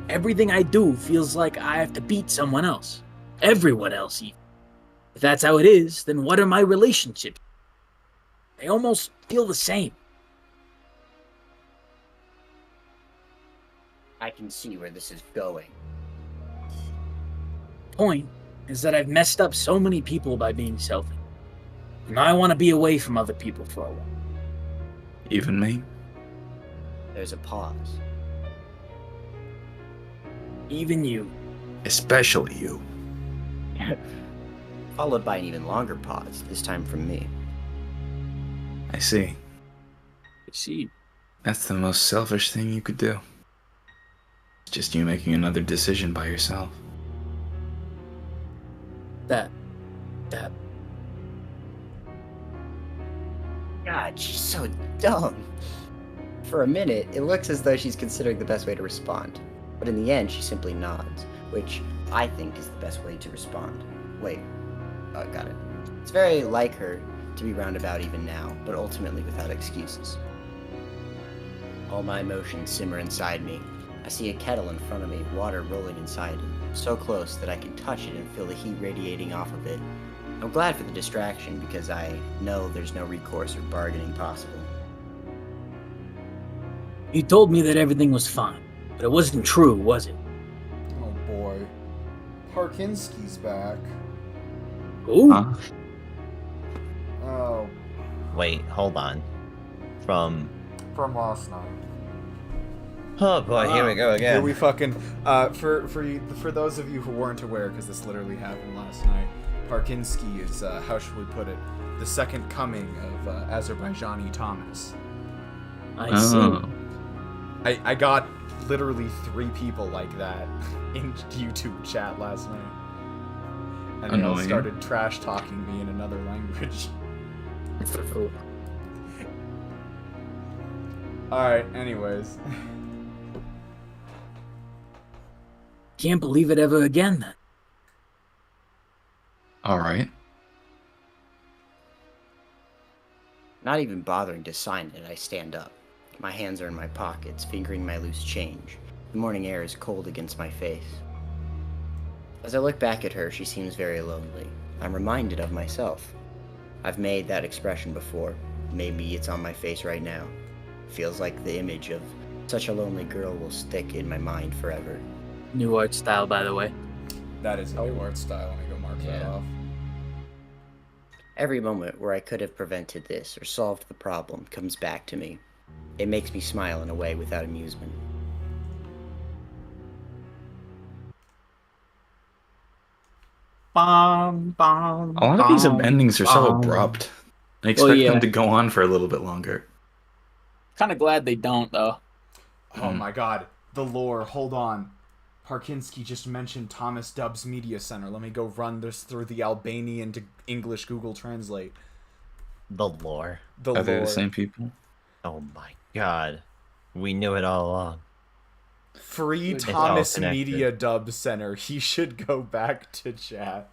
Everything I do feels like I have to beat someone else. Everyone else, even. If that's how it is, then what are my relationships? They almost feel the same. I can see where this is going. Point is that I've messed up so many people by being selfish. And I want to be away from other people for a while. Even me? There's a pause. Even you. Especially you. Followed by an even longer pause, this time from me. I see. See, That's the most selfish thing you could do. It's just you making another decision by yourself. that. God, she's so dumb. For a minute, it looks as though she's considering the best way to respond. But in the end, she simply nods, which I think is the best way to respond. Wait. Oh, got it. It's very like her to be roundabout even now, but ultimately without excuses. All my emotions simmer inside me. I see a kettle in front of me, water rolling inside it, so close that I can touch it and feel the heat radiating off of it. I'm glad for the distraction because I know there's no recourse or bargaining possible. You told me that everything was fine, but it wasn't true, was it? Oh boy. Parkinski's back. Ooh. Huh? Oh, Wait, hold on. From. from last night. Oh boy, here we go again. Here we fucking for those of you who weren't aware, because this literally happened last night. Parkinski is how should we put it, the second coming of Azerbaijani Thomas. I see. I got literally 3 people like that in YouTube chat last night, and they all Annoying. started trash talking me in another language. All right. Anyways. Can't believe it ever again, then. Alright. Not even bothering to sign it, I stand up. My hands are in my pockets, fingering my loose change. The morning air is cold against my face. As I look back at her, she seems very lonely. I'm reminded of myself. I've made that expression before. Maybe it's on my face right now. Feels like the image of such a lonely girl will stick in my mind forever. New art style, by the way. That is a new art style. Let me go mark that off. Every moment where I could have prevented this or solved the problem comes back to me. It makes me smile in a way without amusement. Bom, bom, A lot of these bom, endings are so bom. abrupt. I expect yeah. them to go on for a little bit longer. Kind of glad they don't, though. Oh my god. The lore. Hold on. Parkinski just mentioned Thomas Dubb's Media Center. Let me go run this through the Albanian to English Google Translate. The lore. The Are lore. they the same people? Oh my god. We knew it all along. Free It's Thomas all connected. Media Dub Center. He should go back to chat.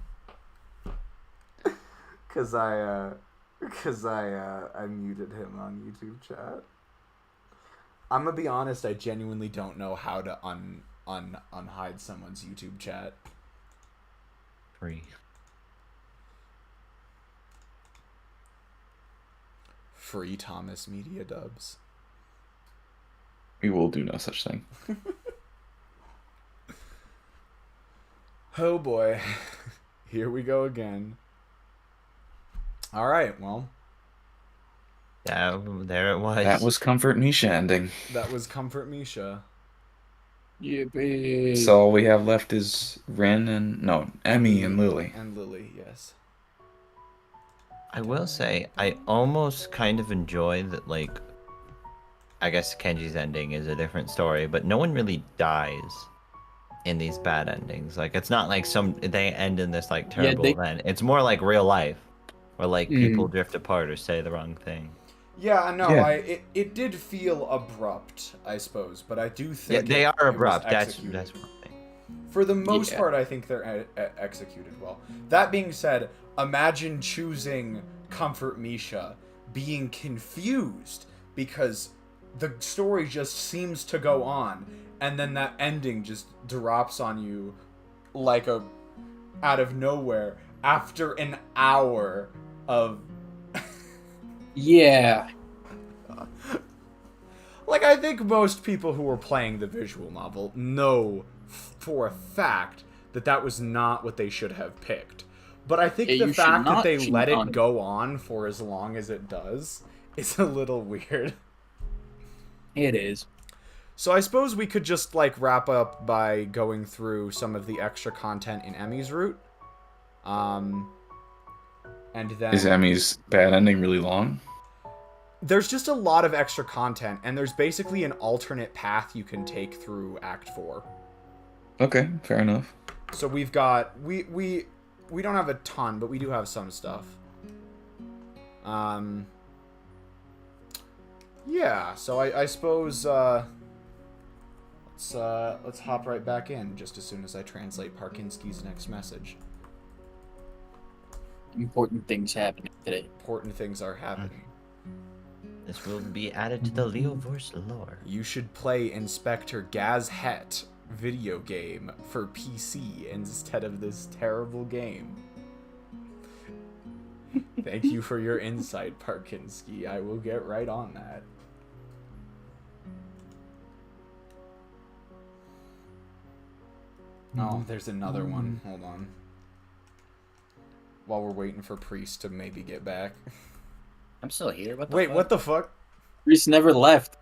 Cause I muted him on YouTube chat. I'm gonna be honest, I genuinely don't know how to unhide someone's YouTube chat. Free. Free Thomas Media Dubs. We will do no such thing. Oh boy. Here we go again. Alright, well. There it was. That was Comfort Misha ending. That was Comfort Misha. Yippee. So all we have left is Emmy and Lily. And Lily, yes. I will say, I almost kind of enjoy that, like, I guess Kenji's ending is a different story, but no one really dies in these bad endings. Like, it's not like they end in this, like, terrible event. It's more like real life, where, like, people drift apart or say the wrong thing. Yeah, no, Yeah. it did feel abrupt, I suppose, but I do think They are it was abrupt. That's executed. one thing. For the most Yeah. part, I think they're executed well. That being said, imagine choosing Comfort Misha, being confused because the story just seems to go on, and then that ending just drops on you like out of nowhere after an hour of Yeah. like, I think most people who are playing the visual novel know for a fact that was not what they should have picked. But I think Yeah, the you should fact that not they cheat let on it it. go on for as long as it does is a little weird. It is. So I suppose we could just, like, wrap up by going through some of the extra content in Emmy's route. And then... Is Emmy's bad ending really long? There's just a lot of extra content, and there's basically an alternate path you can take through Act 4. Okay, fair enough. So we've got... We don't have a ton, but we do have some stuff. Yeah, so I suppose, let's hop right back in just as soon as I translate Parkinski's next message. Important things happening today. Important things are happening. This will be added to the Leoverse lore. You should play Inspector Gazhet video game for PC instead of this terrible game. Thank you for your insight, Parkinski. I will get right on that. Oh, there's another one. Hold on. While we're waiting for Priest to maybe get back. I'm still here. What the Wait, fuck? what the fuck? Reese never left.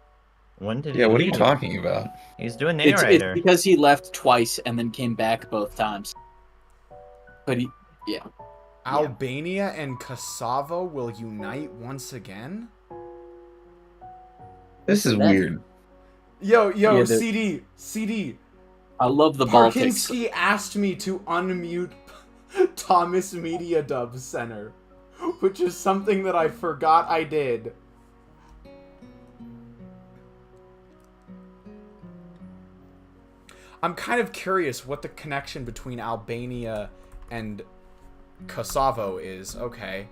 When did Yeah, he what are you leave? talking about? He's doing It's narrator. because he left twice and then came back both times. But Albania and Kosovo will unite once again? This is weird. Yo, Yeah, CD. I love the Baltics. Parkinski asked me to unmute Thomas Media Dub Center, which is something that I forgot I did. I'm kind of curious what the connection between Albania and Kosovo is. Okay.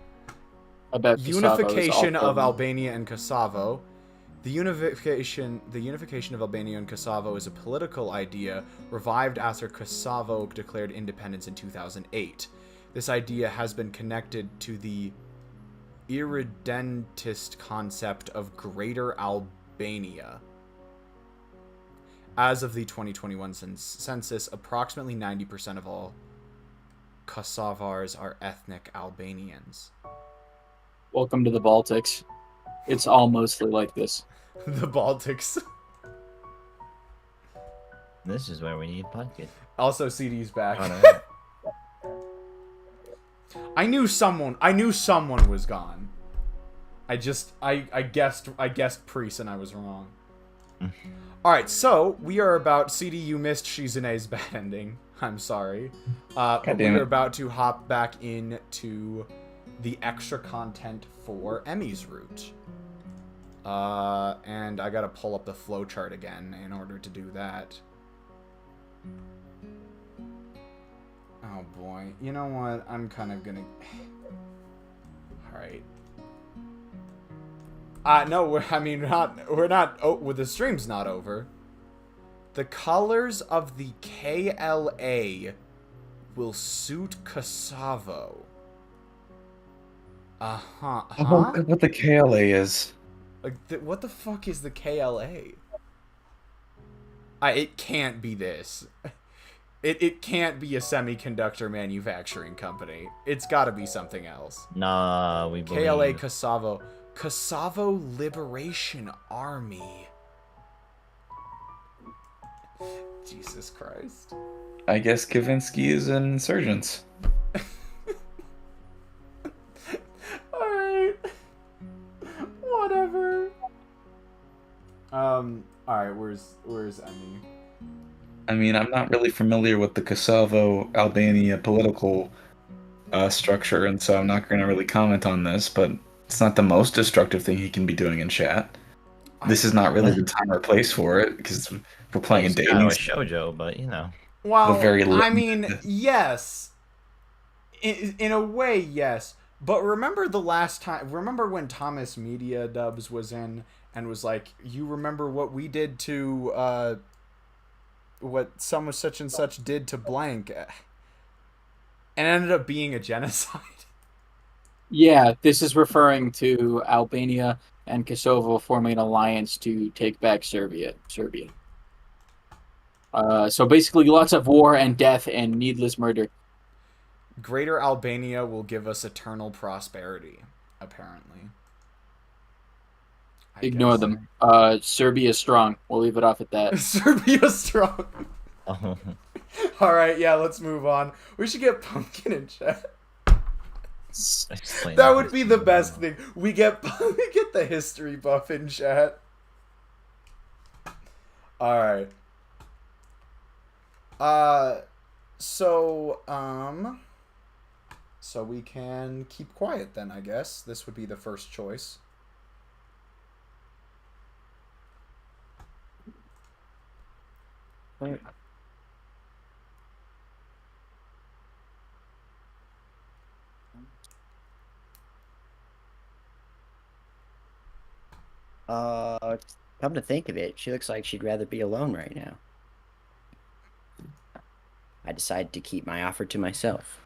about Kosovo is unification also- of Albania and Kosovo. The unification of Albania and Kosovo is a political idea revived after Kosovo declared independence in 2008. This idea has been connected to the irredentist concept of Greater Albania. As of the 2021 census, approximately 90% of all Kosovars are ethnic Albanians. Welcome to the Baltics. It's all mostly like this. The Baltics. This is where we need Pumpkin. Also, CD's back. Oh, no. I knew someone was gone. I guessed Priest and I was wrong. Alright, so we are about CD, you missed Shizune's bad ending. I'm sorry. But we damn are it. about to hop back into the extra content for Emmy's route. And I gotta pull up the flowchart again in order to do that. Oh boy. You know what? I'm kind of gonna... Alright. No, we're not... Oh, well, the stream's not over. The colors of the KLA will suit Kosovo. Uh-huh. I don't know what the KLA is. Like, what the fuck is the KLA? It can't be this. It can't be a semiconductor manufacturing company. It's gotta be something else. Nah, we believe. KLA Kosovo. Kosovo Liberation Army. Jesus Christ. I guess Kavinsky is an insurgent. Alright. Whatever. Alright, where's Emmy? I mean, I'm not really familiar with the Kosovo Albania political structure, and so I'm not going to really comment on this, but it's not the most destructive thing he can be doing in chat. This is not really the time or place for it, because we're playing a It's dating Katawa sim. Shoujo, but you know. Well, very I mean, yes. In a way, yes. But remember the last time... Remember when Thomas Media Dubs was in and was like, you remember what we did to... what some such and such did to blank, and ended up being a genocide. Yeah, this is referring to Albania and Kosovo forming an alliance to take back Serbia. So basically, lots of war and death and needless murder. Greater Albania will give us eternal prosperity, apparently. I Ignore guess. them. Serbia is strong. We'll leave it off at that. Serbia strong. Oh. Alright, yeah, let's move on. We should get Pumpkin in chat. Explain That would this be to the me best now. thing. We get the history buff in chat. Alright. So we can keep quiet then, I guess. This would be the first choice. Come to think of it, she looks like she'd rather be alone right now. I decided to keep my offer to myself.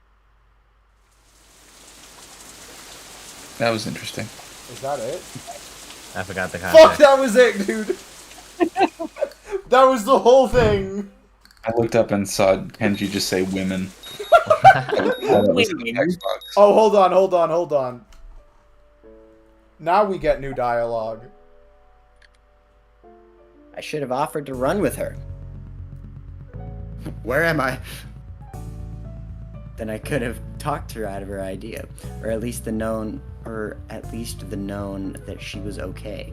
That was interesting. Is that it? I forgot the context. Fuck, that was it, dude! That was the whole thing! I looked up and saw Kenji just say women. That was on the Xbox. Oh, hold on. Now we get new dialogue. I should have offered to run with her. Where am I? Then I could have talked her out of her idea, or at least the known that she was okay.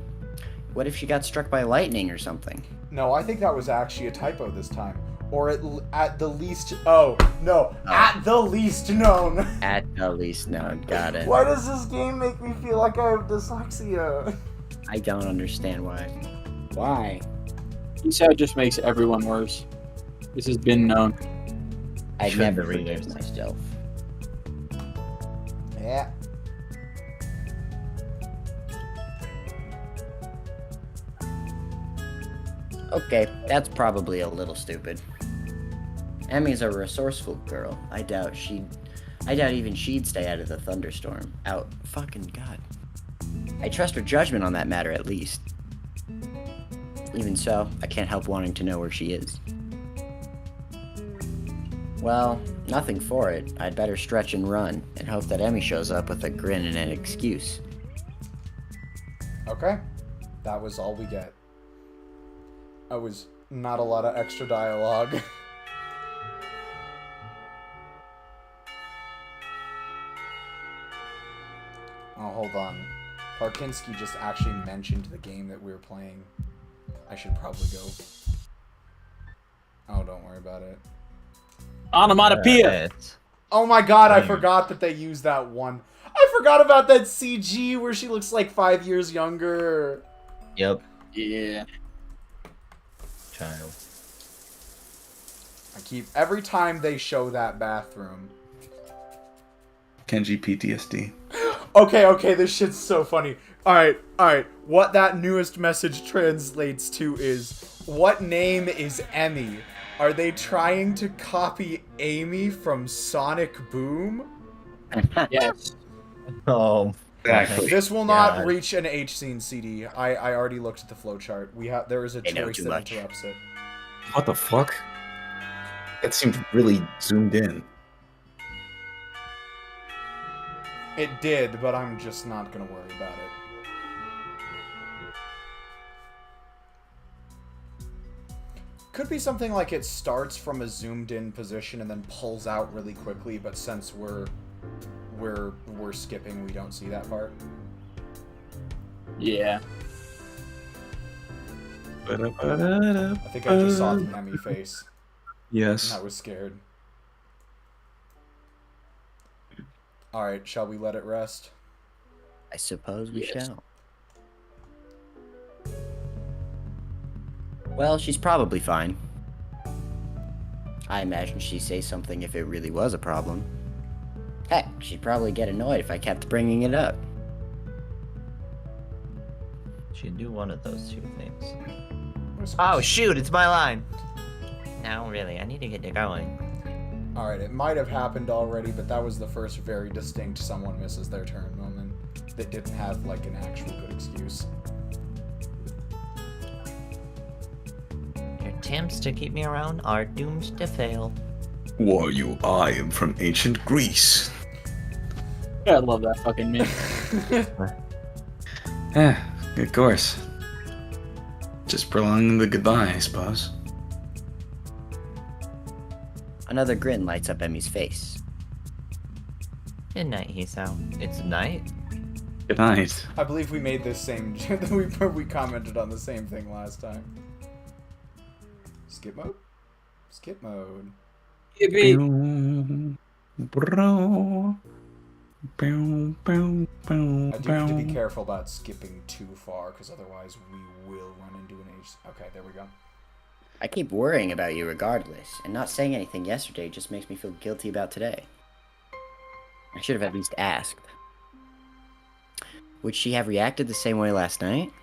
What if she got struck by lightning or something? No, I think that was actually a typo this time. Or at the least... Oh, no. At the least known. At the least known. Got it. Why does this game make me feel like I have dyslexia? I don't understand why. Why? He said just makes everyone worse. This has been known. I'd Should never the readers. forgive myself. Yeah. Okay, that's probably a little stupid. Emmy's a resourceful girl. I doubt even she'd stay out of the thunderstorm. Out. Fucking God. I trust her judgment on that matter, at least. Even so, I can't help wanting to know where she is. Well, nothing for it. I'd better stretch and run, and hope that Emmy shows up with a grin and an excuse. Okay. That was all we get. That was not a lot of extra dialogue. Oh, hold on. Parkinski just actually mentioned the game that we were playing. I should probably go. Oh, don't worry about it. Onomatopoeia. Oh my god, I forgot that they used that one. I forgot about that CG where she looks like 5 years younger. Yep. Yeah. Child. Every time they show that bathroom. Kenji PTSD. Okay, this shit's so funny. Alright. What that newest message translates to is, what name is Emmy? Are they trying to copy Amy from Sonic Boom? Yes. Oh. Exactly. This will not reach an H-Scene CD. I already looked at the flowchart. There is a choice that interrupts it. What the fuck? That seemed really zoomed in. It did, but I'm just not gonna worry about it. Could be something like it starts from a zoomed in position and then pulls out really quickly, but since we're skipping, we don't see that part. Yeah. I think I just saw the Emmy face. Yes. And I was scared. Alright, shall we let it rest? I suppose we shall. Well, she's probably fine. I imagine she'd say something if it really was a problem. Heck, she'd probably get annoyed if I kept bringing it up. She'd do one of those two things. Oh shoot, it's my line. No, really, I need to get going. Alright, it might have happened already, but that was the first very distinct someone misses their turn moment that didn't have, like, an actual good excuse. Your attempts to keep me around are doomed to fail. Why I am from ancient Greece. I love that fucking meme. Of course. Just prolonging the goodbye, I suppose. Another grin lights up Emmy's face. Good night, Hisao. It's night? Good night. I believe we made this same... we commented on the same thing last time. Skip mode? Skip mode. Bro. I do need to be careful about skipping too far, because otherwise we will run into an age... Okay, there we go. I keep worrying about you regardless, and not saying anything yesterday just makes me feel guilty about today. I should have at least asked. Would she have reacted the same way last night?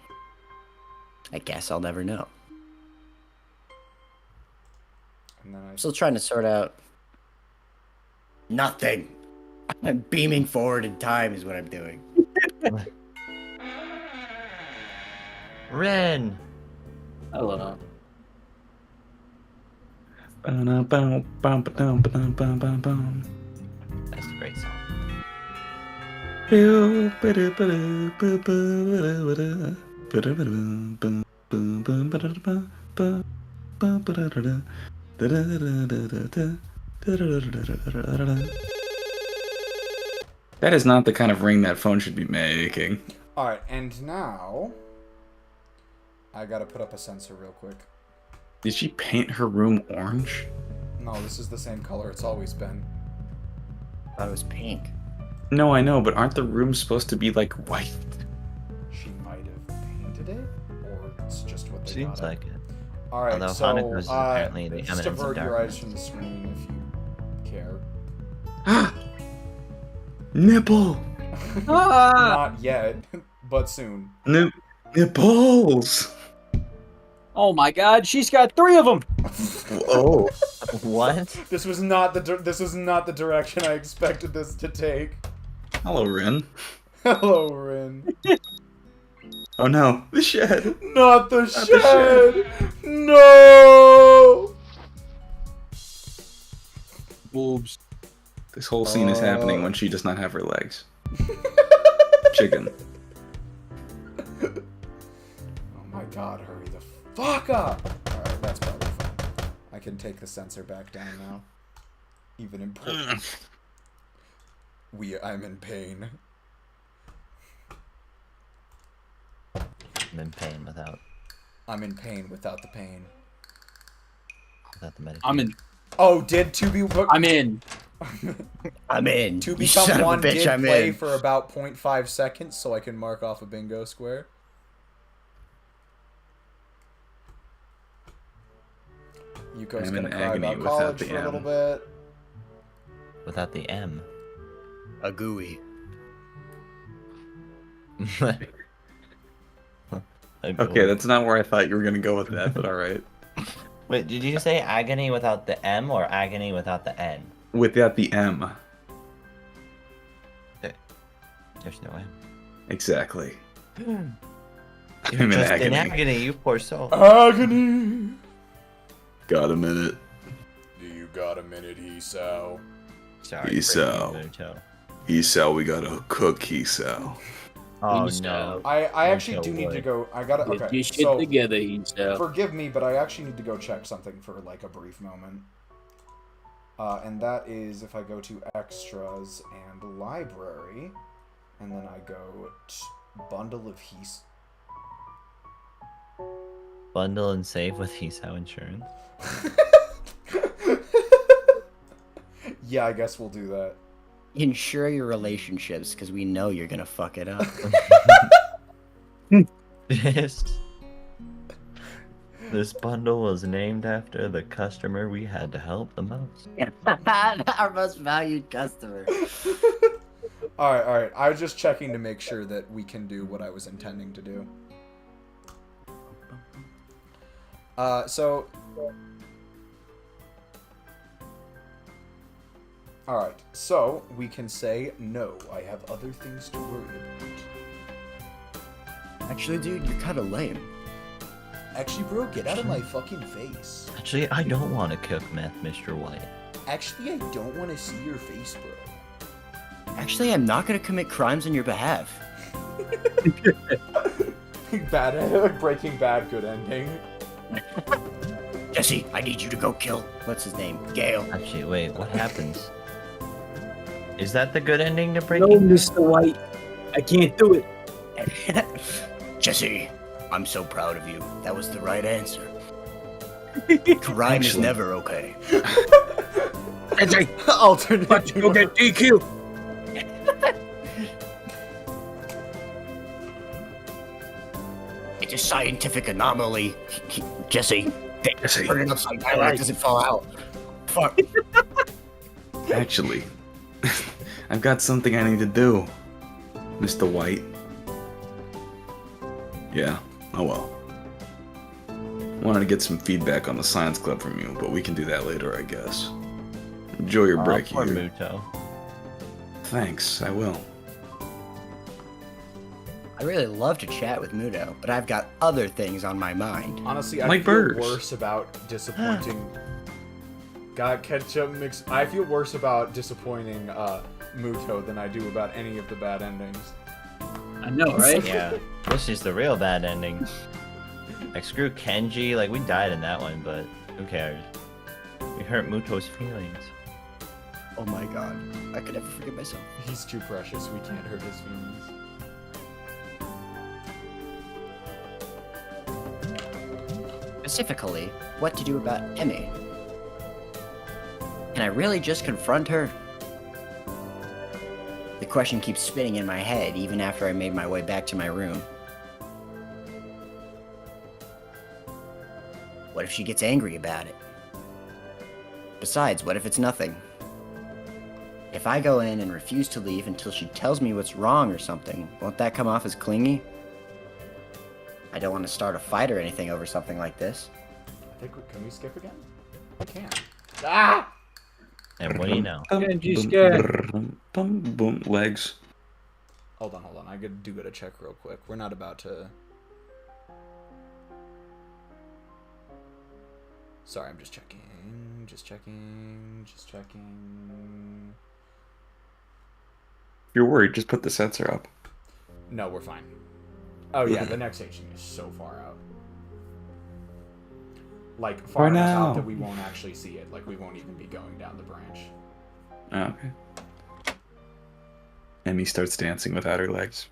I guess I'll never know. And then I'm still trying to sort out... Nothing! I'm beaming forward in time is what I'm doing. Ren! Hello. That's a great song. That is not the kind of ring that phone should be making. Alright, and now... I gotta put up a sensor real quick. Did she paint her room orange? No, this is the same color it's always been. I thought it was pink. No, I know, but aren't the rooms supposed to be, like, white? She might have painted it, or it's just what they Seems got like it. Alright, Although so, Hanukkah is apparently the just eminence of avert your eyes darkness. from the screen if you care. Nipple! Not yet, but soon. Nipples! Oh my god, she's got 3 of them! Oh, what? This was not the direction I expected this to take. Hello, Rin. Hello, Rin. Oh no, the shed. Not the Not shed. No. Boobs. This whole scene is happening when she does not have her legs. Chicken. Oh my god, hurry the fuck up! Alright, that's probably fine. I can take the sensor back down now. Even important. I'm in pain. I'm in pain without I'm in pain without the pain. the medication. I'm in. Oh, did 2B... I'm in. I'm in. To You son Become of a One bitch, did I'm play in. for about 0.5 seconds, so I can mark off a bingo square. Yuko's I'm in gonna cry agony about without college the for a little M. bit. Without the M. A gooey. Okay, that's not where I thought you were gonna go with that, but alright. Wait, did you say agony without the M or agony without the N? Without the M. There's no M. Exactly. You're I'm in just agony. in agony, you poor soul. Agony! Got a minute. Do you got a minute, Hisao? Sorry. Peace breaking out. your toe. Esau, we gotta cook Esau. Oh Peace no. out. I actually no do need to way. go. I gotta. Get Okay, your shit so together, Hisao. forgive me, but I actually need to go check something for like a brief moment. And that is if I go to extras and library, and then I go bundle of Bundle and save with Hisao insurance. Yeah, I guess we'll do that. Ensure your relationships, because we know you're gonna fuck it up. This bundle was named after the customer we had to help the most. Our most valued customer. Alright. I was just checking to make sure that we can do what I was intending to do. Alright, so we can say, no, I have other things to worry about. Actually, dude, you're kind of lame. Actually, bro, get out of my fucking face. Actually, I don't want to cook meth, Mr. White. Actually, I don't want to see your face, bro. Actually, I'm not gonna commit crimes on your behalf. Bad, Breaking Bad, good ending. Jesse, I need you to go kill. What's his name? Gale. Actually, wait, what happens? Is that the good ending to No, Breaking Bad? Mr. White. I can't do it. Jesse, I'm so proud of you. That was the right answer. Crime is Actually- never okay. Jesse, Alternate. go get DQ. It's a scientific anomaly. Jesse, Jesse. turn it upside down. It doesn't fall out. Fuck. Actually, I've got something I need to do, Mr. White. Yeah, oh well. Wanted to get some feedback on the science club from you, but we can do that later, I guess. Enjoy your break, Poor you. Muto. Thanks, I will. I really love to chat with Mudo, but I've got other things on my mind. Honestly, I Like feel burgers. worse about disappointing. God, ketchup mix. I feel worse about disappointing Muto than I do about any of the bad endings. I know, right? Yeah, this is the real bad ending. Like, screw Kenji, like, we died in that one, but who cares? We hurt Muto's feelings. Oh my god. I could never forgive myself. He's too precious. We can't hurt his feelings. Specifically, what to do about Emmy. Can I really just confront her? The question keeps spinning in my head even after I made my way back to my room. What if she gets angry about it? Besides, what if it's nothing? If I go in and refuse to leave until she tells me what's wrong or something, won't that come off as clingy? I don't want to start a fight or anything over something like this. I think can we skip again? I can. Ah! And what do you know? Kenji's Boom, scared. brrrr, boom, boom, legs. Hold on. I do gotta check real quick. We're not about to. Sorry, I'm just checking. Just checking. If you're worried, just put the sensor up. No, we're fine. Oh yeah, the next station is so far out. Like far enough now. out that we won't actually see it. Like we won't even be going down the branch. Oh, okay. Emmy starts dancing without her legs.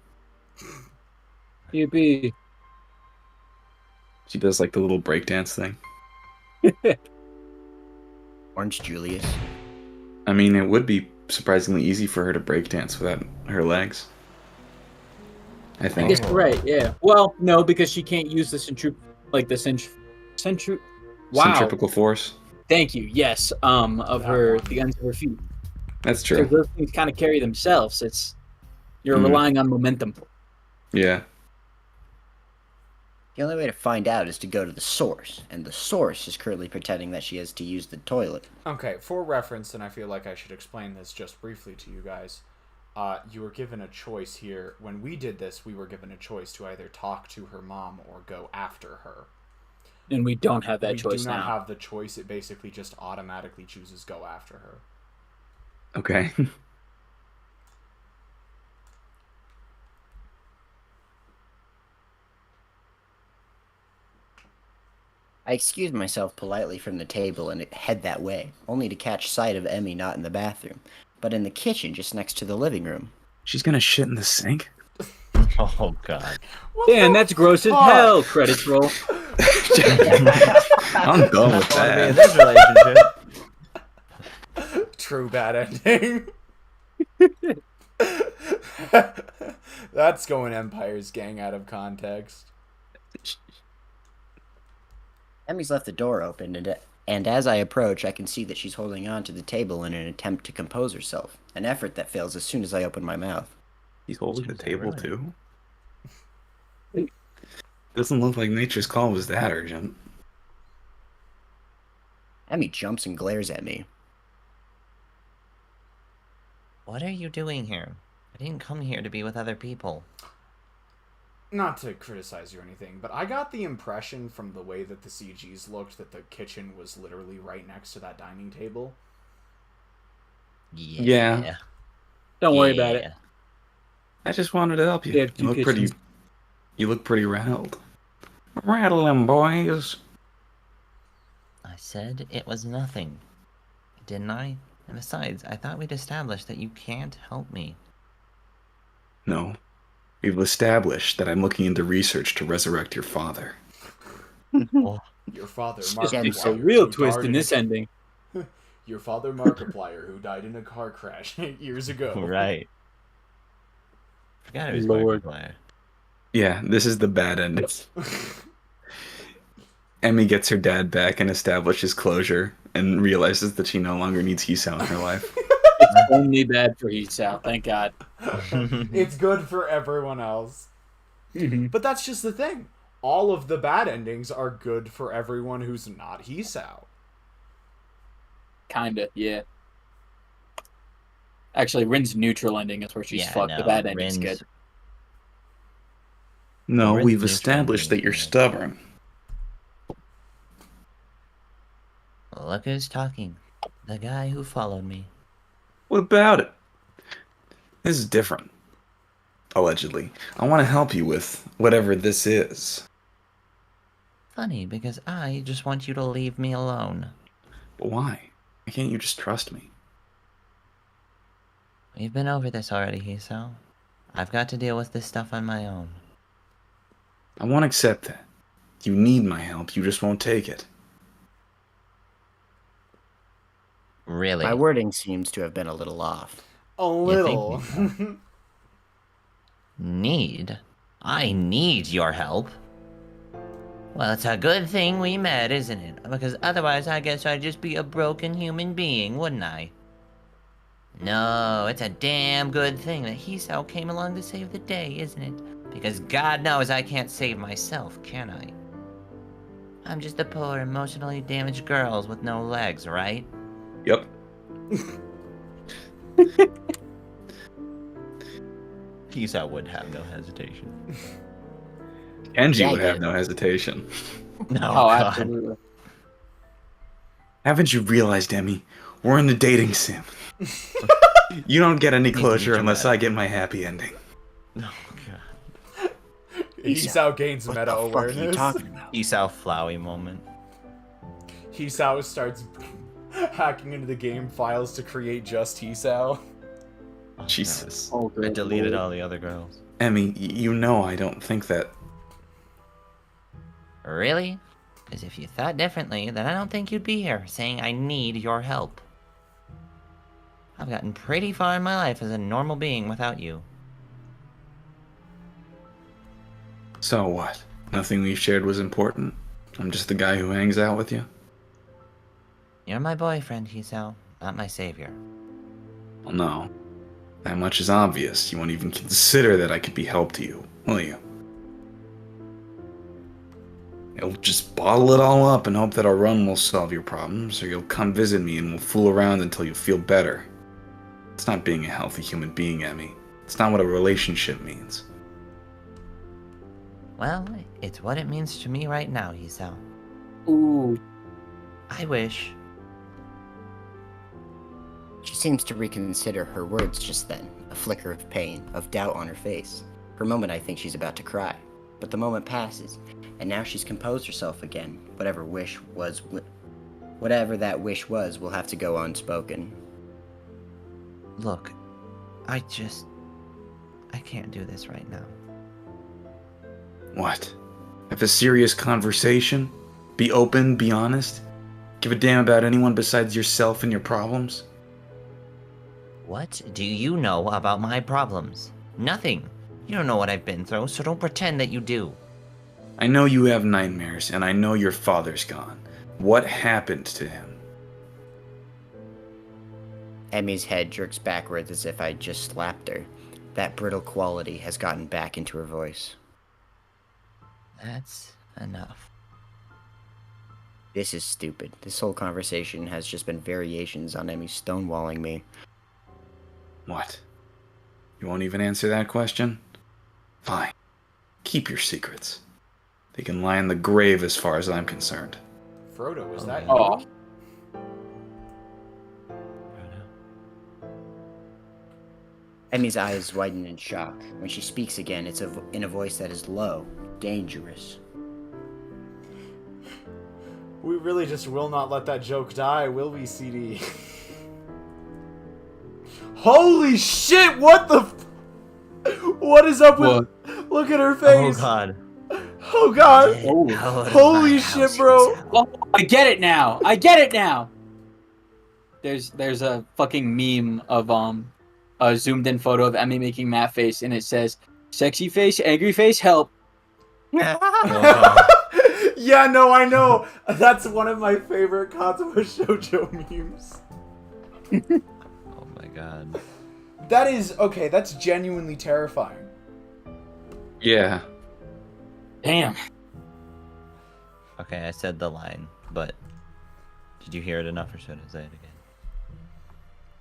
Yippee. She does like the little breakdance thing. Orange Julius. I mean, it would be surprisingly easy for her to breakdance without her legs. I I think. guess you're right, yeah. Well, no, because she can't use the Centripetal force. Thank you. Yes. Of the ends of her feet. That's So true. those things kind of carry themselves. You're Mhm. relying on momentum. Yeah. The only way to find out is to go to the source, and the source is currently pretending that she has to use the toilet. Okay, for reference, and I feel like I should explain this just briefly to you guys. You were given a choice here. When we did this, we were given a choice to either talk to her mom or go after her. And we don't have that we choice do not now. have the choice. It basically just automatically chooses go after her. Okay. I excused myself politely from the table and head that way, only to catch sight of Emmy not in the bathroom, but in the kitchen just next to the living room. She's gonna shit in the sink? Oh god. Dan, that's gross as hell. Credits roll. I'm done with Wanna be in that. this relationship. True bad ending. That's going Empire's gang out of context. Emmy's left the door open, and as I approach, I can see that she's holding on to the table in an attempt to compose herself, an effort that fails as soon as I open my mouth. He's holding the Jesus, table really? too. Doesn't look like nature's call was that urgent. Emmy jumps and glares at me. What are you doing here? I didn't come here to be with other people. Not to criticize you or anything, but I got the impression from the way that the CGs looked that the kitchen was literally right next to that dining table. Yeah. Don't worry about it. I just wanted to help you. They have two You look kitchens. pretty. You look pretty rattled. Rattle them, boys. I said it was nothing. Didn't I? And besides, I thought we'd established that you can't help me. No. We've established that I'm looking into research to resurrect your father. Oh, Your father, Again, Markiplier, it's a real who twist died in this ending. Your father, Markiplier, who died in a car crash 8 years ago. Right. Forgot it was Lord. Markiplier. Yeah, this is the bad ending. Emmy gets her dad back and establishes closure and realizes that she no longer needs Hisao in her life. It's only bad for Hisao, thank God. It's good for everyone else. But that's just the thing. All of the bad endings are good for everyone who's not Hisao. Kinda, yeah. Actually, Rin's neutral ending is where she's Yeah, fucked. The no, bad ending's Rin's- good. No, We're we've neutral established that being you're here. stubborn. Look who's talking. The guy who followed me. What about it? This is different. Allegedly. I want to help you with whatever this is. Funny, because I just want you to leave me alone. But why? Why can't you just trust me? We've been over this already, Hisao. I've got to deal with this stuff on my own. I won't accept that. You need my help, you just won't take it. Really? My wording seems to have been a little off. A little. Need? I need your help. Well, it's a good thing we met, isn't it? Because otherwise I guess I'd just be a broken human being, wouldn't I? No, it's a damn good thing that Hisao came along to save the day, isn't it? Because God knows I can't save myself, can I? I'm just a poor, emotionally damaged girl with no legs, right? Yep. Kisa would have no hesitation. Kenji Yeah, I would get have it. no hesitation. No, Oh, God. absolutely. Haven't you realized, Emmy? We're in the dating sim. You don't get any Needs to be closure unless I dramatic. get my happy ending. Oh, God. Hisao gains What meta the fuck are you awareness. talking about? Kisa Flowey moment. Hisao starts hacking into the game files to create just Hisao. Oh, Jesus. Oh, God. I good deleted lord. all the other girls. Emmy, you know I don't think that. Really? Because if you thought differently, then I don't think you'd be here saying I need your help. I've gotten pretty far in my life as a normal being without you. So what? Nothing we've shared was important? I'm just the guy who hangs out with you? You're my boyfriend, Hisao, not my savior. Well, no. That much is obvious. You won't even consider that I could be help to you, will you? You'll just bottle it all up and hope that our run will solve your problems, or you'll come visit me and we'll fool around until you feel better. It's not being a healthy human being, Emmy. It's not what a relationship means. Well, it's what it means to me right now, Hisao. Ooh. I wish. She seems to reconsider her words just then, a flicker of pain, of doubt on her face. For a moment I think she's about to cry, but the moment passes, and now she's composed herself again. Whatever that wish was will have to go unspoken. Look, I can't do this right now. What? Have a serious conversation? Be open, be honest? Give a damn about anyone besides yourself and your problems? What do you know about my problems? Nothing. You don't know what I've been through, so don't pretend that you do. I know you have nightmares, and I know your father's gone. What happened to him? Emmy's head jerks backwards as if I'd just slapped her. That brittle quality has gotten back into her voice. That's enough. This is stupid. This whole conversation has just been variations on Emmy stonewalling me. What? You won't even answer that question? Fine. Keep your secrets. They can lie in the grave as far as I'm concerned. Frodo, is that Oh. you? Emmy's eyes widen in shock. When she speaks again, it's in a voice that is low, dangerous. We really just will not let that joke die, will we, CD? Holy shit, what the what is up with... Look at her Oh, face. God. Oh, God. Get out of Holy my shit, house, bro. Hisao. Oh, I get it now. I get it now. There's a fucking meme of a zoomed in photo of Emmy making Matt face, and it says, "Sexy face, angry face, help." Oh, Yeah, no, I know. That's one of my favorite Katawa Shoujo memes. oh my God. That is... Okay, that's genuinely terrifying. Yeah. Damn. Okay, I said the line, but did you hear it enough or should I say it again?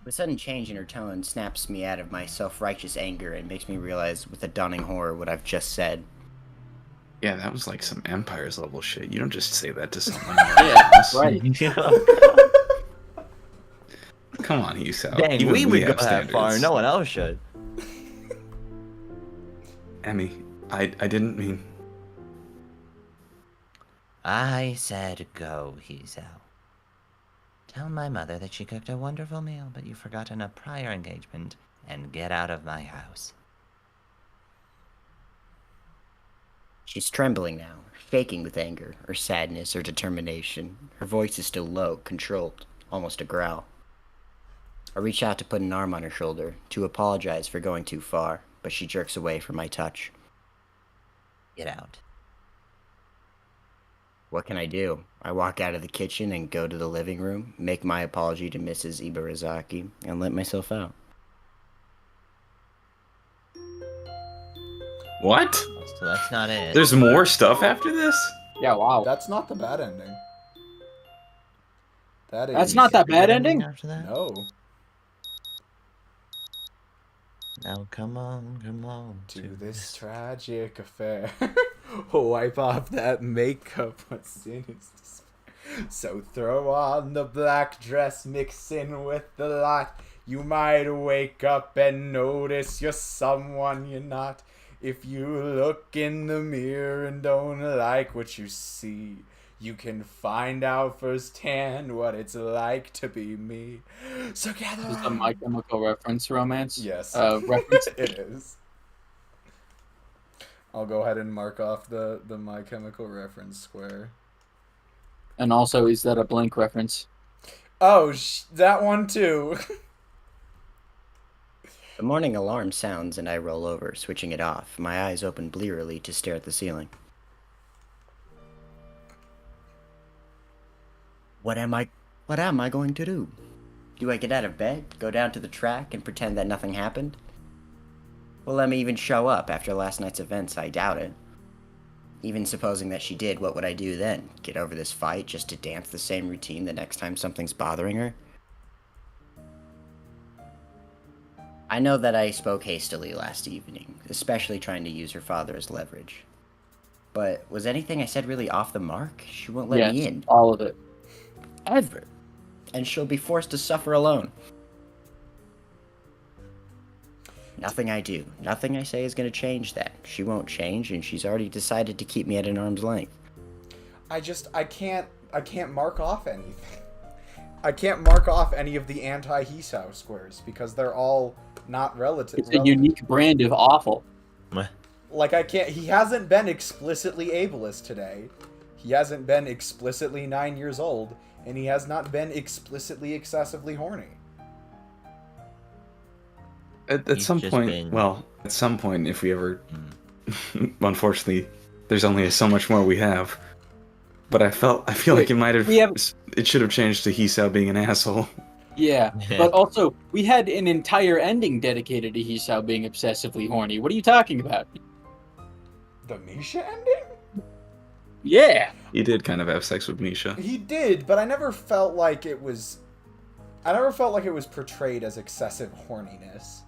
The sudden change in her tone snaps me out of my self-righteous anger and makes me realize with a dawning horror what I've just said. Yeah, that was like some Empires level shit. You don't just say that to someone. Yeah, right. Come on, Hisao. Dang, Even we would go have that far. standards. No one else should. Emmy, I didn't mean... I said go, Hisao. Tell my mother that she cooked a wonderful meal, but you've forgotten a prior engagement, and get out of my house. She's trembling now, shaking with anger, or sadness, or determination. Her voice is still low, controlled, almost a growl. I reach out to put an arm on her shoulder, to apologize for going too far, but she jerks away from my touch. Get out. What can I do? I walk out of the kitchen and go to the living room, make my apology to Mrs. Ibarazaki, and let myself out. What? So that's not it. There's more stuff after this? Yeah, wow. That's not the bad ending. That is. That's not that bad ending? After that? No. Now come on. To this tragic affair. Wipe off that makeup. What sin is despair? So throw on the black dress, mix in with the light. You might wake up and notice you're someone you're not. If you look in the mirror and don't like what you see, you can find out firsthand what it's like to be me. So gather Is this a My Chemical Reference romance? Yes. Reference? It is. I'll go ahead and mark off the My Chemical Reference square. And also, is that a Blink reference? Oh, that one too. The morning alarm sounds and I roll over, switching it off, my eyes open blearily to stare at the ceiling. What am I going to do? Do I get out of bed, go down to the track, and pretend that nothing happened? Will Emma even show up after last night's events? I doubt it. Even supposing that she did, what would I do then? Get over this fight just to dance the same routine the next time something's bothering her? I know that I spoke hastily last evening, especially trying to use her father as leverage. But was anything I said really off the mark? She won't let me in. All of it. Ever. And she'll be forced to suffer alone. Nothing I do, nothing I say is going to change that. She won't change, and she's already decided to keep me at an arm's length. I can't mark off anything. I can't mark off any of the anti-Hisao squares because they're all not relative. It's a unique brand of awful. Like, he hasn't been explicitly ableist today. He hasn't been explicitly 9 years old, and he has not been explicitly excessively horny. At some point, if we ever... Unfortunately, there's only so much more we have. But I feel like it might have... It should have changed to Hisao being an asshole. Yeah, but also, we had an entire ending dedicated to Hisao being obsessively horny. What are you talking about? The Misha ending? Yeah! He did kind of have sex with Misha. He did, but I never felt like it was portrayed as excessive horniness.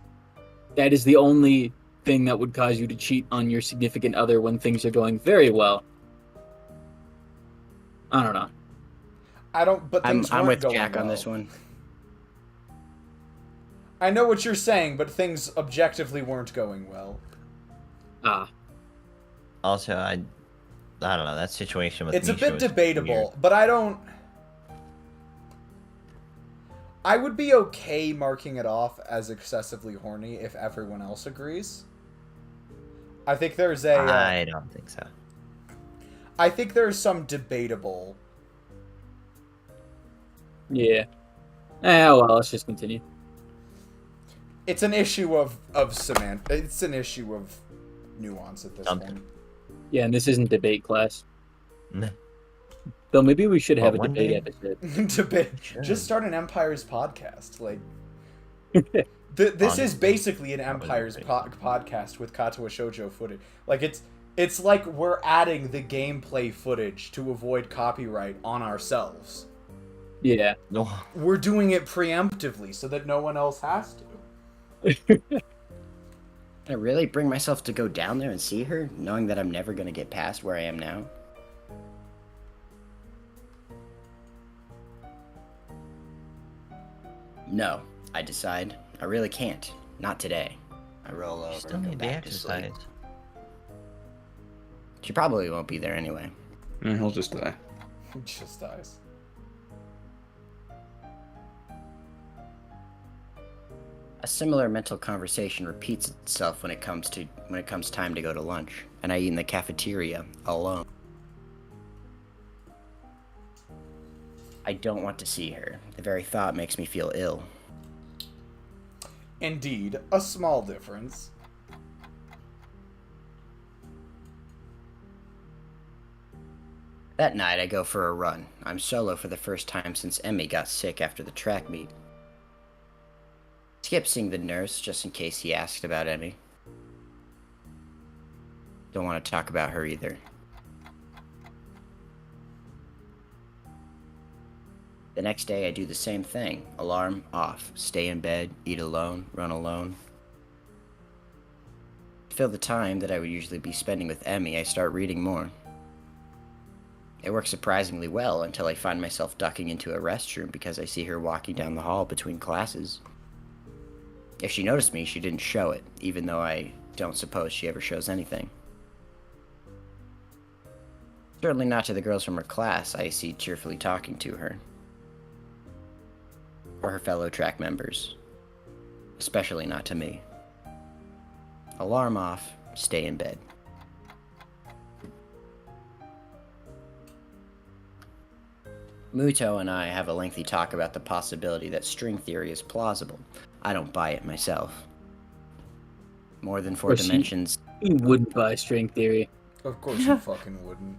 That is the only thing that would cause you to cheat on your significant other when things are going very well. I don't know. I'm with Jack on this one. I know what you're saying, but things objectively weren't going well. Also, I don't know, that situation with It's Misha a bit was debatable, weird. but I would be okay marking it off as excessively horny if everyone else agrees. I think there's I don't think so. I think there's some debatable. Yeah. Well, let's just continue. It's an issue of semantics. It's an issue of nuance at this point. Yeah, and this isn't debate class. Nah. Though maybe we should have a one debate day- episode. Debate. Just start an Empires podcast. Like, this is basically an Empires podcast with Katawa Shoujo footage. Like, it's like we're adding the gameplay footage to avoid copyright on ourselves. Yeah. We're doing it preemptively so that no one else has to. Can I really bring myself to go down there and see her, knowing that I'm never going to get past where I am now? No, I decide. I really can't. Not today. I roll over Still and go need the back to sleep. exercise. She probably won't be there anyway. He'll just die. He just dies. A similar mental conversation repeats itself when it comes time to go to lunch, and I eat in the cafeteria alone. I don't want to see her. The very thought makes me feel ill. Indeed, a small difference. That night, I go for a run. I'm solo for the first time since Emmy got sick after the track meet. Skip seeing the nurse just in case he asked about Emmy. Don't want to talk about her either. The next day, I do the same thing. Alarm off. Stay in bed, eat alone, run alone. To fill the time that I would usually be spending with Emmy, I start reading more. It works surprisingly well until I find myself ducking into a restroom because I see her walking down the hall between classes. If she noticed me, she didn't show it, even though I don't suppose she ever shows anything. Certainly not to the girls from her class I see cheerfully talking to her. Or her fellow track members. Especially not to me. Alarm off, stay in bed. Muto and I have a lengthy talk about the possibility that string theory is plausible. I don't buy it myself. More than 4 dimensions. You wouldn't buy string theory. Of course you fucking wouldn't.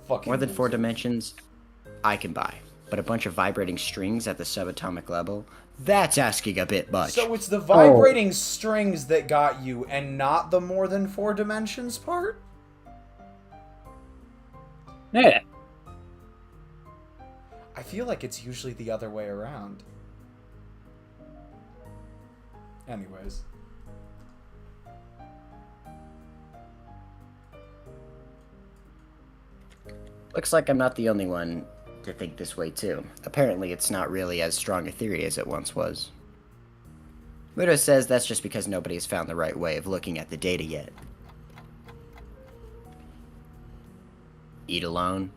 Fucking More than 4 loser. dimensions, I can buy. But a bunch of vibrating strings at the subatomic level, that's asking a bit much. So it's the vibrating strings that got you, and not the more than 4 dimensions part? Yeah. I feel like it's usually the other way around. Anyways. Looks like I'm not the only one to think this way too. Apparently it's not really as strong a theory as it once was. Muto says that's just because nobody has found the right way of looking at the data yet. Eat alone.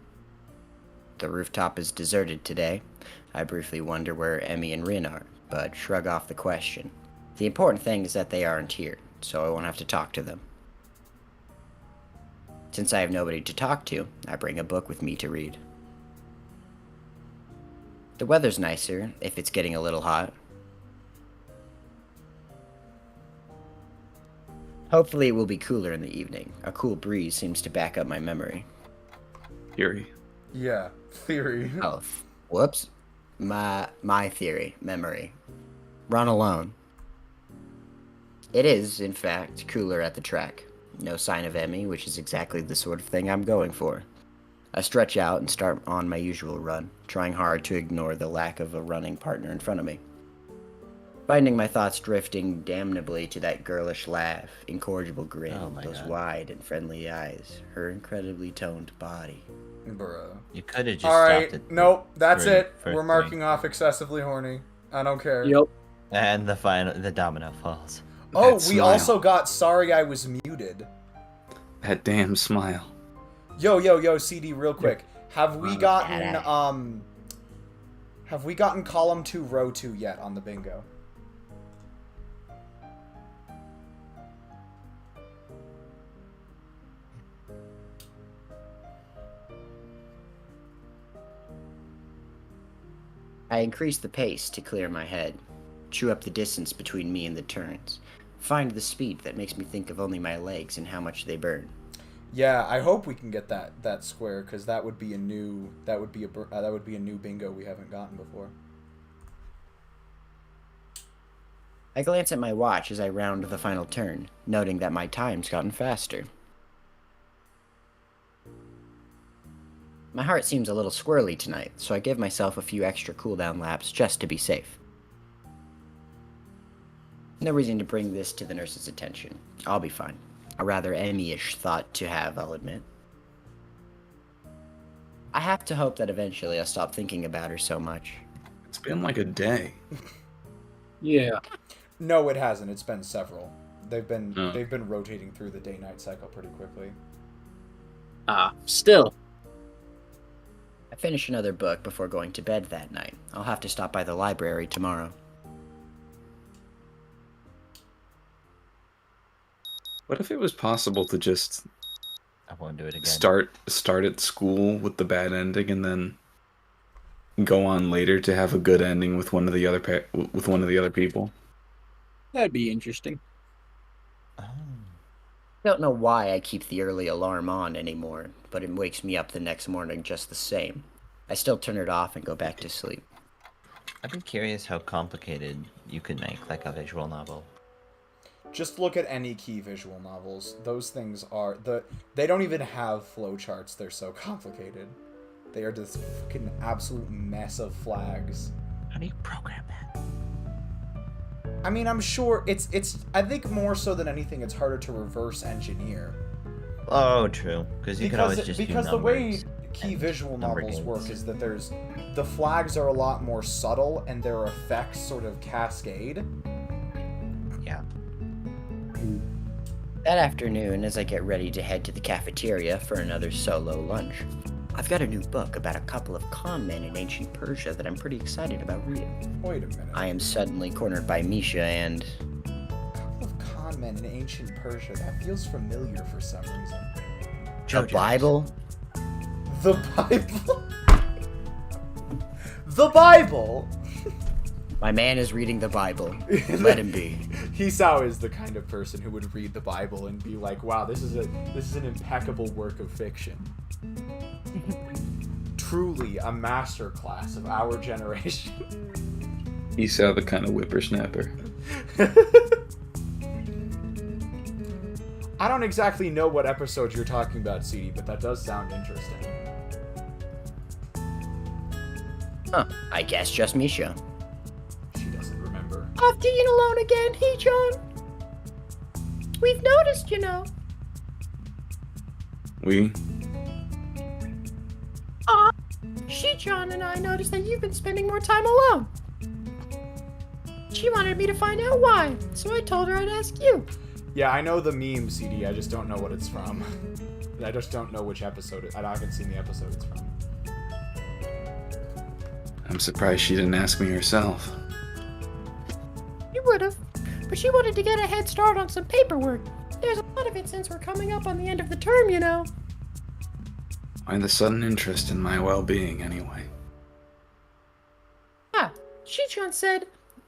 The rooftop is deserted today. I briefly wonder where Emmy and Rin are, but shrug off the question. The important thing is that they aren't here, so I won't have to talk to them. Since I have nobody to talk to, I bring a book with me to read. The weather's nicer, if it's getting a little hot. Hopefully it will be cooler in the evening. A cool breeze seems to back up my memory. Yuri. Yeah, theory. Oh, whoops. My theory, memory. Run alone. It is, in fact, cooler at the track. No sign of Emmy, which is exactly the sort of thing I'm going for. I stretch out and start on my usual run, trying hard to ignore the lack of a running partner in front of me. Finding my thoughts drifting damnably to that girlish laugh, incorrigible grin, Oh my those God. wide and friendly eyes, her incredibly toned body. Bruh. You could have just Alright, stopped it. nope, that's Great, it. first We're marking off excessively horny. I don't care. Yep. And the domino falls. Oh, That we smile. also got sorry I was muted. That damn smile. Yo, CD, real quick. Have we gotten, Dada. have we gotten column 2, row 2 yet on the bingo? I increase the pace to clear my head, chew up the distance between me and the turns, find the speed that makes me think of only my legs and how much they burn. Yeah, I hope we can get that square, because that would be a new new bingo we haven't gotten before. I glance at my watch as I round the final turn, noting that my time's gotten faster. My heart seems a little squirrely tonight, so I give myself a few extra cooldown laps just to be safe. No reason to bring this to the nurse's attention. I'll be fine. A rather Emmy-ish thought to have, I'll admit. I have to hope that eventually I'll stop thinking about her so much. It's been like a day. Yeah. No, it hasn't. It's been several. They've been Oh. rotating through the day-night cycle pretty quickly. Still. I finish another book before going to bed that night. I'll have to stop by the library tomorrow. What if it was possible to just I won't do it again. start at school with the bad ending and then go on later to have a good ending with one of the other people? That'd be interesting. Oh. I don't know why I keep the early alarm on anymore, but it wakes me up the next morning just the same. I still turn it off and go back to sleep. I'd be curious how complicated you could make like a visual novel. Just look at any key visual novels. Those things are they don't even have flowcharts. They're so complicated. They are this fucking absolute mess of flags. How do you program that? I mean, I'm sure it's I think more so than anything it's harder to reverse engineer. Oh, true. Because you can always just do because the way numbers key and visual number novels games. work is that the flags are a lot more subtle and their effects sort of cascade. Yeah. That afternoon, as I get ready to head to the cafeteria for another solo lunch, I've got a new book about a couple of con men in ancient Persia that I'm pretty excited about reading. Wait a minute. I am suddenly cornered by Misha and... A couple of con men in ancient Persia. That feels familiar for some reason. The Bible? The Bible? The Bible? My man is reading the Bible. Let him be. Hisao is the kind of person who would read the Bible and be like, wow, this is an impeccable work of fiction. Truly a masterclass of our generation. Esau, the kind of whippersnapper. I don't exactly know what episode you're talking about, CD, but that does sound interesting. Huh. I guess just Misha. She doesn't remember. Off to eat alone again, He-chan? We've noticed, you know. We? She-chan and I noticed that you've been spending more time alone. She wanted me to find out why, so I told her I'd ask you. Yeah, I know the meme, CD, I just don't know what it's from. I just don't know which episode I haven't seen the episode it's from. I'm surprised she didn't ask me herself. You would've, but she wanted to get a head start on some paperwork. There's a lot of it since we're coming up on the end of the term, you know. Why the sudden interest in my well-being, anyway? Shi-chan said,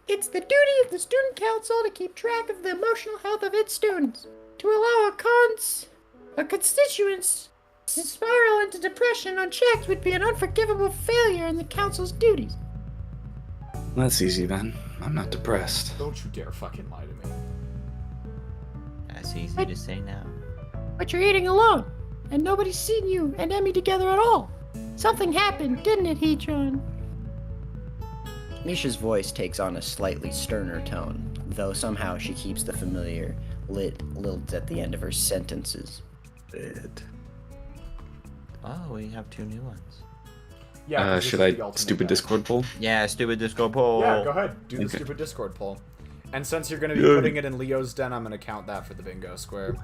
it's the duty of the student council to keep track of the emotional health of its students. To allow a constituents to spiral into depression unchecked would be an unforgivable failure in the council's duties. That's easy then. I'm not depressed. Don't you dare fucking lie to me. That's easy to say now. But you're eating alone, and nobody's seen you and Emmy together at all. Something happened, didn't it, He-chan? Misha's voice takes on a slightly sterner tone, though somehow she keeps the familiar lilt at the end of her sentences. Oh, we have 2 new ones. Yeah. 'cause this Should is the I ultimate stupid guide. Discord poll? Yeah, stupid disco poll. Yeah, go ahead. Do the Okay. stupid Discord poll. And since you're going to be putting it in Leo's den, I'm going to count that for the bingo square.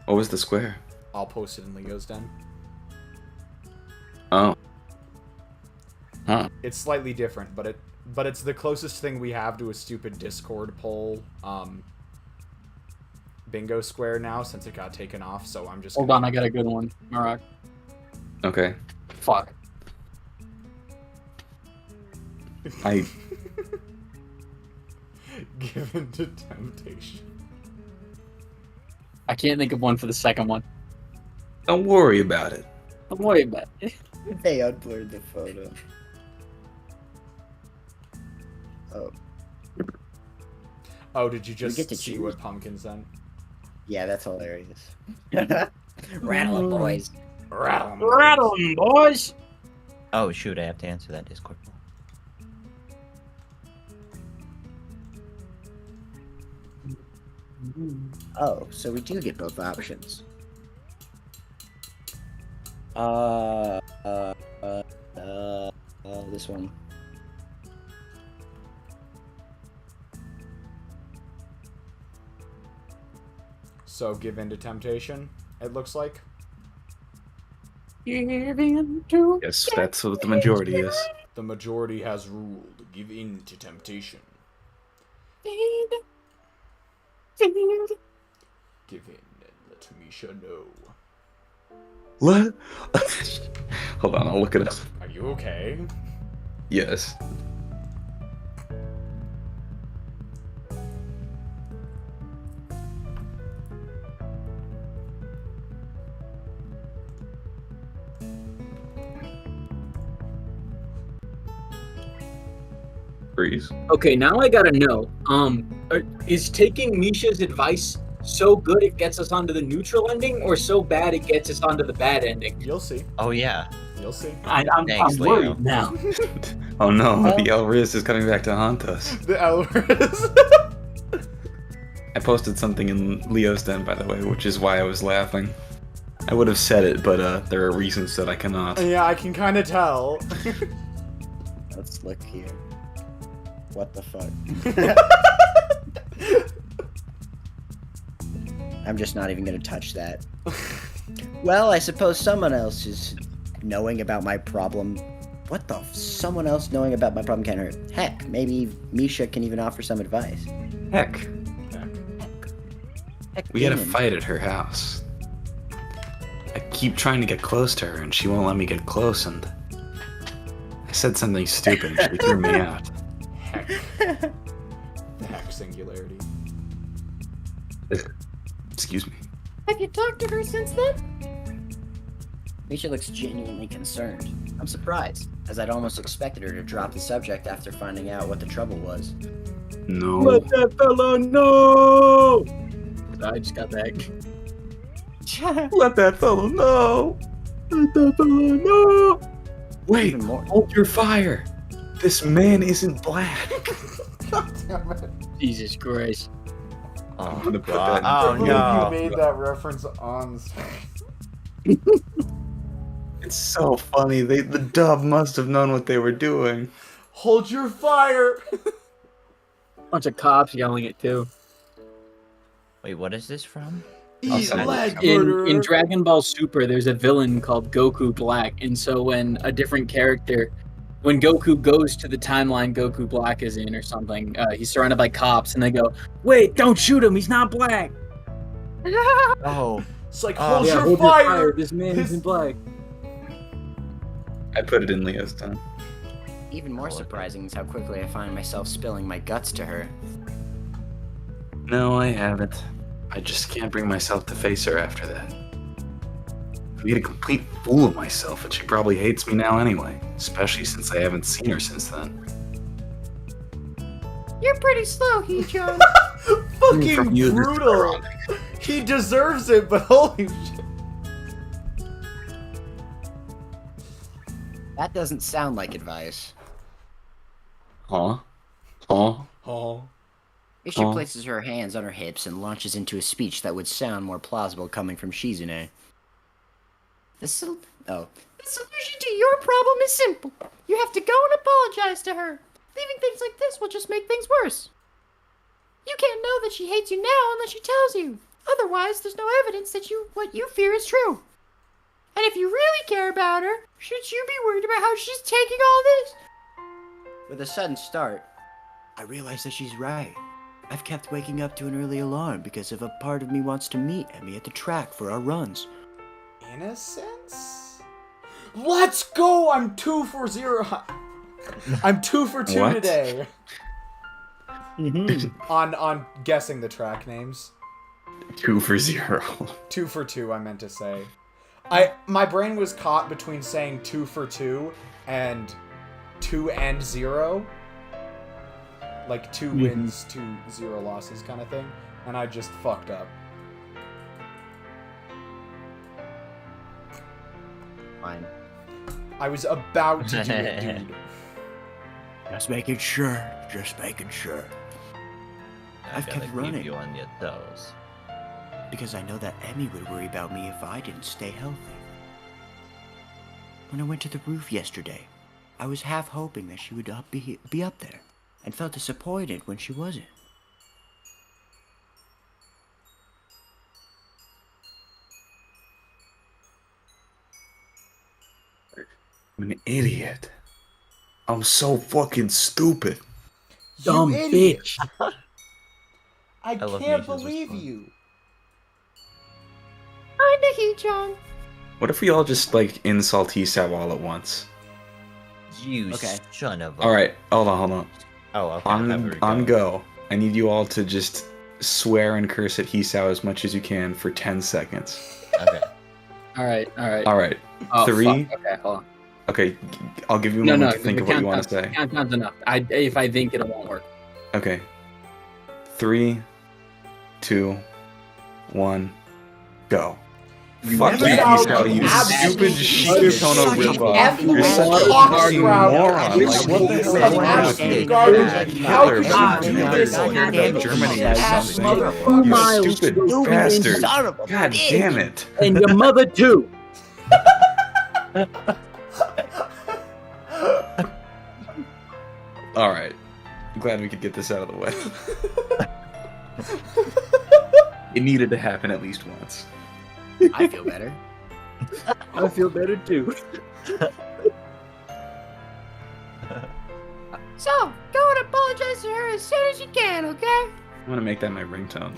What was the square? I'll post it in Leo's den. Oh. Huh. It's slightly different, but it's the closest thing we have to a stupid Discord poll bingo square now since it got taken off, so I'm just Hold on, I got a good one. Marak. Okay. Fuck. I... Given to temptation. I can't think of one for the second one. Don't worry about it. Don't worry about it. They unblurred the photo. Oh. Oh, did you just get to see choose. what pumpkins then? Yeah, that's hilarious. Rattle 'em, boys. Rattle 'em. Rattle 'em, boys! Oh, shoot, I have to answer that Discord poll. Oh, so we do get both options. This one. So give in to temptation, it looks like. Give in to Yes, that's what the majority is. The majority has ruled. Give in to temptation. feed. Feed. Give in and let Misha know. What? Hold on, I'll look it up. Are you okay? Yes. Freeze. Okay, now I gotta know. Is taking Misha's advice so good it gets us onto the neutral ending, or so bad it gets us onto the bad ending? You'll see. Oh yeah. You'll see. I'm Thanks, Leo. worried now. Oh no, the El Riz is coming back to haunt us. The Elris. I posted something in Leo's den, by the way, which is why I was laughing. I would have said it, but there are reasons that I cannot. Yeah, I can kind of tell. Let's look here. What the fuck? I'm just not even gonna touch that. Well, I suppose someone else is knowing about my problem. What the? Someone else knowing about my problem can't hurt. Heck, maybe Misha can even offer some advice. Heck, Heck, we had a demon. fight at her house. I keep trying to get close to her, and she won't let me get close, and I said something stupid, and she threw me out. Heck. The heck singularity. Excuse me. Have you talked to her since then? Misha looks genuinely concerned. I'm surprised, as I'd almost expected her to drop the subject after finding out what the trouble was. No. Let that fella know! I just got back. Let that fellow know. Let that fellow know. Wait, Even more. hold your fire. This man isn't black. God damn it. Jesus Christ. Oh gonna put god. that in Oh You no. made that reference on. It's so funny. The dub must have known what they were doing. Hold your fire. Bunch of cops yelling it too. Wait, what is this from? I'll Eat send it. leg In murderer. Dragon Ball Super, there's a villain called Goku Black, and so when a different character, when Goku goes to the timeline Goku Black is in or something, he's surrounded by cops, and they go, "Wait, don't shoot him! He's not black." Oh. It's like, Oh, hold Yeah, your hold fire. This man His- isn't black. I put it in Leo's time. Even more surprising is how quickly I find myself spilling my guts to her. No, I haven't. I just can't bring myself to face her after that. I made a complete fool of myself, and she probably hates me now anyway, especially since I haven't seen her since then. You're pretty slow, He-chan. Fucking From you, this is brutal. ironic. He deserves it, but holy shit. That doesn't sound like advice. Huh? Huh? Oh. Misha Oh. places her hands on her hips and launches into a speech that would sound more plausible coming from Shizune. The solution to your problem is simple. You have to go and apologize to her. Leaving things like this will just make things worse. You can't know that she hates you now unless she tells you. Otherwise, there's no evidence that what you fear is true. And if you really care about her, should you be worried about how she's taking all this? With a sudden start, I realize that she's right. I've kept waking up to an early alarm because of a part of me wants to meet Emmy at the track for our runs. Innocence? Let's go! I'm 2 for 0. I'm 2 for 2 What? today. On guessing the track names. 2 for 0. 2 for 2, I meant to say. My brain was caught between saying 2 for 2 and 2 and 0. Like 2 wins, 0 losses kind of thing. And I just fucked up. Fine. I was about to do it, dude. Just making sure. Just making sure. I've gotta kept keep running. you on your toes. Because I know that Emmy would worry about me if I didn't stay healthy. When I went to the roof yesterday, I was half hoping that she would be up there, and felt disappointed when she wasn't. I'm an idiot. I'm so fucking stupid. Dumb You idiot. bitch. I love can't Misha's believe response. you. Kinda, He-chan. What if we all just, insult Hisao all at once? You Okay. son of a... Alright, hold on. Oh, okay. have On, her on go. I need you all to just swear and curse at Hisao as much as you can for 10 seconds. Okay. Alright. Alright, Oh, 3. fuck. Okay, hold on. Okay, I'll give you a No, moment no, to think the of what you want to countdown's- say. Countdown's enough. If I think it won't work. Okay. 3, 2, 1, go. You Fuck you, out, Esau, you absolute stupid Shitono ripoff. You're such a F-word fucking crowd. moron. Like, what the hell is wrong with you? Garbage. How Hitler could you do never this? cared about Germany or something. Miles You stupid to go bastard. Son of a God bitch. damn it. And your mother too. Alright. I'm glad we could get this out of the way. It needed to happen at least once. I feel better. I feel better too. So, go and apologize to her as soon as you can, okay? I'm gonna make that my ringtone.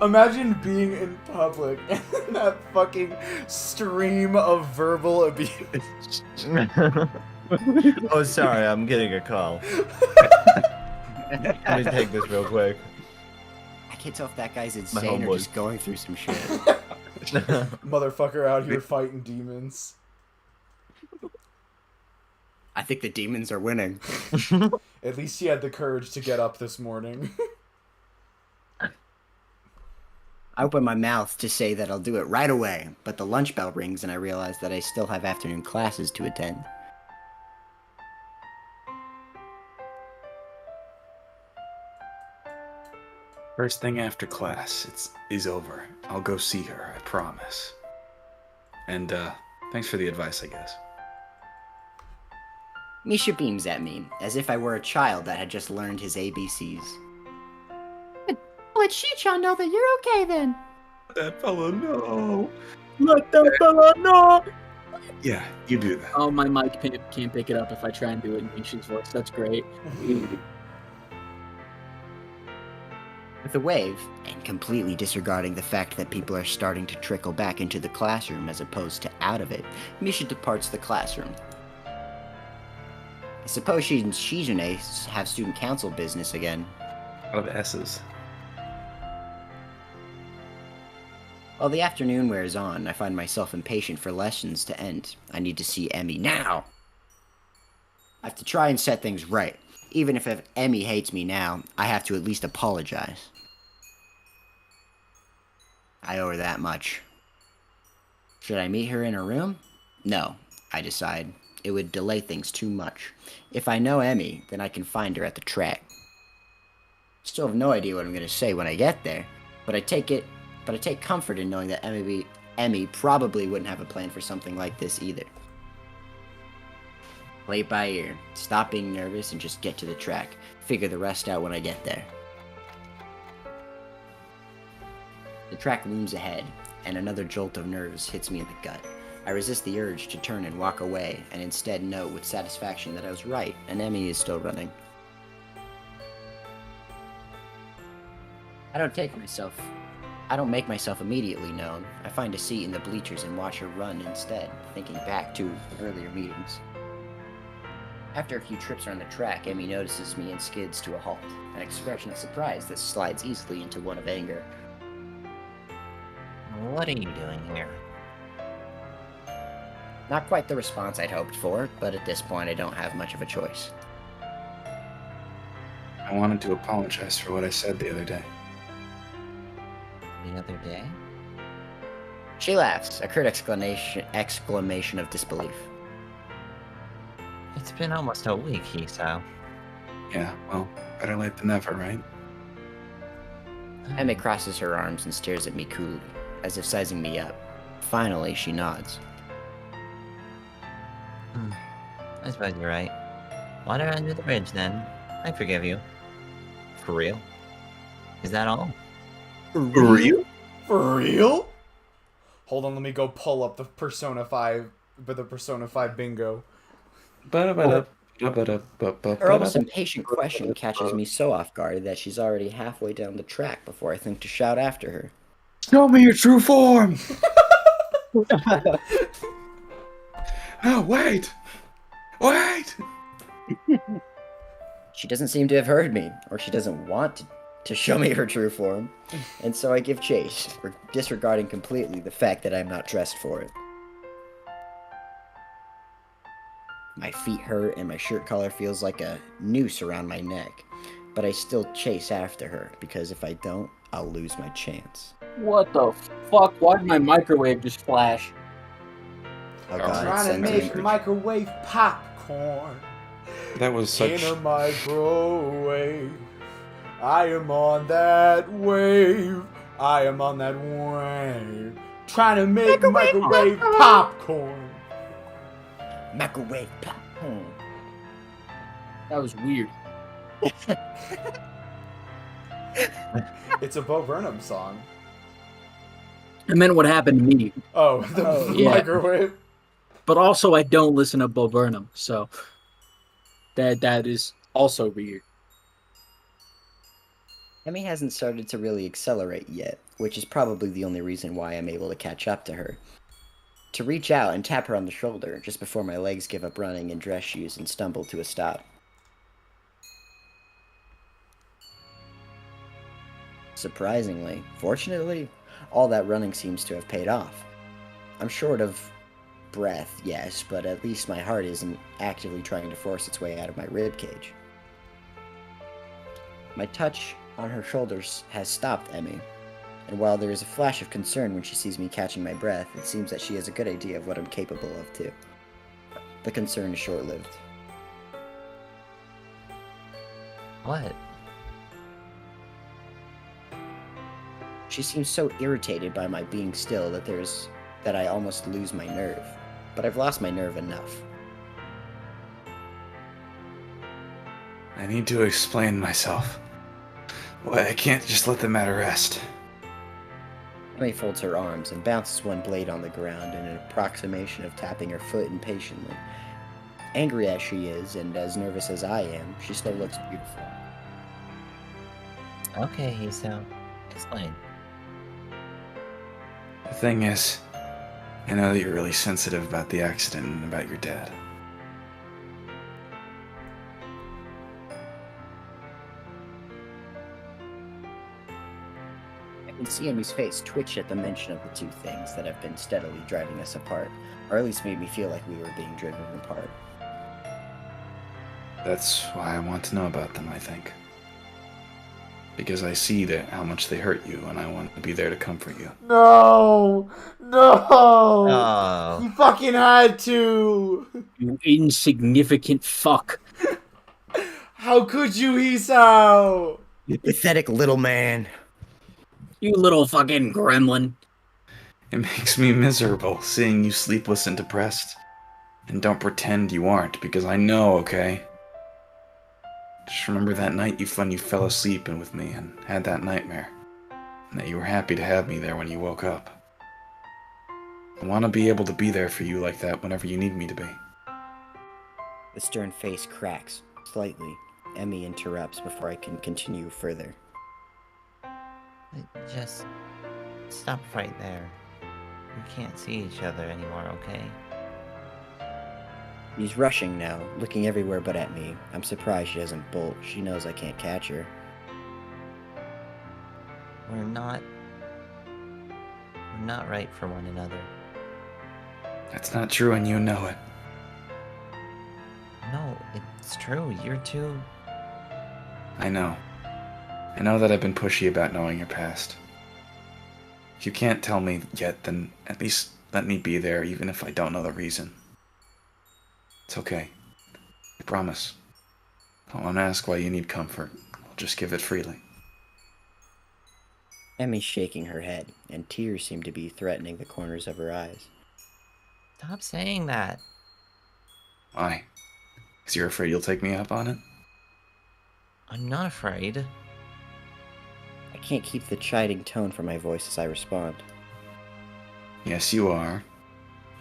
Imagine being in public and that fucking stream of verbal abuse. Oh, sorry, I'm getting a call. Let me take this real quick. I can't tell if that guy's insane or homeboy. just going through some shit. Motherfucker out here fighting demons. I think the demons are winning. At least he had the courage to get up this morning. I open my mouth to say that I'll do it right away, but the lunch bell rings and I realize that I still have afternoon classes to attend. First thing after class, is over. I'll go see her, I promise. And, thanks for the advice, I guess. Misha beams at me, as if I were a child that had just learned his ABCs. Let Shichan know that you're okay then. That fella, no. Let that fella know. Yeah, you do that. Oh, my mic can't pick it up if I try and do it in Misha's voice. That's great. With a wave, and completely disregarding the fact that people are starting to trickle back into the classroom as opposed to out of it, Misha departs the classroom. I suppose she and Shizune have student council business again. A lot of S's. While the afternoon wears on, I find myself impatient for lessons to end. I need to see Emmy now! I have to try and set things right. Even if Emmy hates me now, I have to at least apologize. I owe her that much. Should I meet her in her room? No, I decide. It would delay things too much. If I know Emmy, then I can find her at the track. Still have no idea what I'm going to say when I get there, but I take comfort in knowing that Emmy probably wouldn't have a plan for something like this either. Play it by ear. Stop being nervous and just get to the track. Figure the rest out when I get there. The track looms ahead, and another jolt of nerves hits me in the gut. I resist the urge to turn and walk away, and instead note with satisfaction that I was right, and Emmy is still running. I don't make myself immediately known. I find a seat in the bleachers and watch her run instead, thinking back to earlier meetings. After a few trips around the track, Emmy notices me and skids to a halt, an expression of surprise that slides easily into one of anger. What are you doing here? Not quite the response I'd hoped for, but at this point I don't have much of a choice. I wanted to apologize for what I said the other day. The other day? She laughs, a curt exclamation of disbelief. It's been almost a week, Hiso. Yeah, well, better late than never, right? Emmy crosses her arms and stares at me coolly, as if sizing me up. Finally, she nods. I suppose you're right. Water under the bridge, then. I forgive you. For real? Is that all? For real? For real? Hold on, let me go pull up the Persona 5 bingo. Her almost impatient question catches me so off guard that she's already halfway down the track before I think to shout after her. Show me your true form! No, wait! Wait! She doesn't seem to have heard me, or she doesn't want to show me her true form, and so I give chase, disregarding completely the fact that I'm not dressed for it. My feet hurt and my shirt collar feels like a noose around my neck. But I still chase after her, because if I don't, I'll lose my chance. What the fuck? Why did my microwave just flash? Oh I'm god, Trying to sends make image. microwave popcorn That was in such. a microwave. I am on that wave. I am on that wave. Trying to make microwave popcorn. Microwave popcorn. That was weird. It's a Bo Burnham song. I meant what happened to me. Oh, the yeah. microwave. But also, I don't listen to Bo Burnham, so that is also weird. Emmy hasn't started to really accelerate yet, which is probably the only reason why I'm able to catch up to her. To reach out and tap her on the shoulder just before my legs give up running in dress shoes and stumble to a stop. Surprisingly, fortunately, all that running seems to have paid off. I'm short of breath, yes, but at least my heart isn't actively trying to force its way out of my rib cage. My touch on her shoulders has stopped Emmy, and while there is a flash of concern when she sees me catching my breath, it seems that she has a good idea of what I'm capable of too. The concern is short-lived. What? She seems so irritated by my being still that I almost lose my nerve. But I've lost my nerve enough. I need to explain myself. Why I can't just let the matter rest. Emmy folds her arms and bounces one blade on the ground in an approximation of tapping her foot impatiently. Angry as she is, and as nervous as I am, she still looks beautiful. Okay, Hiso. Explain. The thing is, I know that you're really sensitive about the accident and about your dad. I can see Emmy's face twitch at the mention of the two things that have been steadily driving us apart, or at least made me feel like we were being driven apart. That's why I want to know about them, I think. Because I see that how much they hurt you, and I want to be there to comfort you. No! No! Oh. You fucking had to! You insignificant fuck. How could you, Hisao? You pathetic little man. You little fucking gremlin. It makes me miserable seeing you sleepless and depressed. And don't pretend you aren't, because I know, okay? Just remember that night you fell asleep in with me and had that nightmare. And that you were happy to have me there when you woke up. I want to be able to be there for you like that whenever you need me to be. The stern face cracks, slightly. Emmy interrupts before I can continue further. Just stop right there. We can't see each other anymore, okay? He's rushing now, looking everywhere but at me. I'm surprised she doesn't bolt. She knows I can't catch her. We're not right for one another. That's not true and you know it. No, it's true. You're too... I know. I know that I've been pushy about knowing your past. If you can't tell me yet, then at least let me be there even if I don't know the reason. It's okay. I promise. I won't ask why you need comfort. I'll just give it freely. Emmy's shaking her head, and tears seem to be threatening the corners of her eyes. Stop saying that. Why? 'Cause you're afraid you'll take me up on it? I'm not afraid. I can't keep the chiding tone from my voice as I respond. Yes, you are.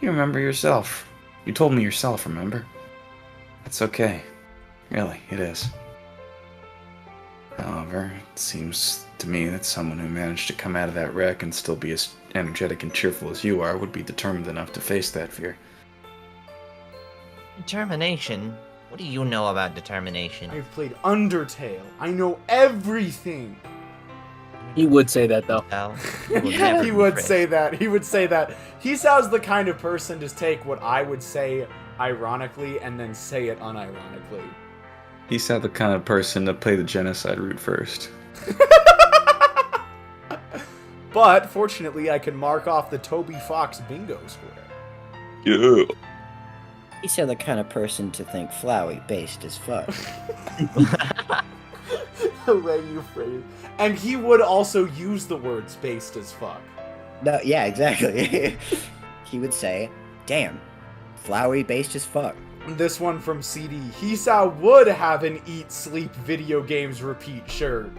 You remember yourself. You told me yourself, remember? That's okay. Really, it is. However, it seems to me that someone who managed to come out of that wreck and still be as energetic and cheerful as you are would be determined enough to face that fear. Determination? What do you know about determination? I've played Undertale. I know everything. He would say that though. Well, He would say that. He would say that. He sounds the kind of person to take what I would say ironically and then say it unironically. He's not the kind of person to play the genocide route first. But fortunately, I can mark off the Toby Fox bingo square. Yeah. He's the kind of person to think Flowey based as fuck. The way you phrase, and he would also use the word "spaced as fuck." No, yeah, exactly. He would say, "Damn, Flowey based as fuck." This one from CD. Hisa would have an eat, sleep, video games, repeat shirt.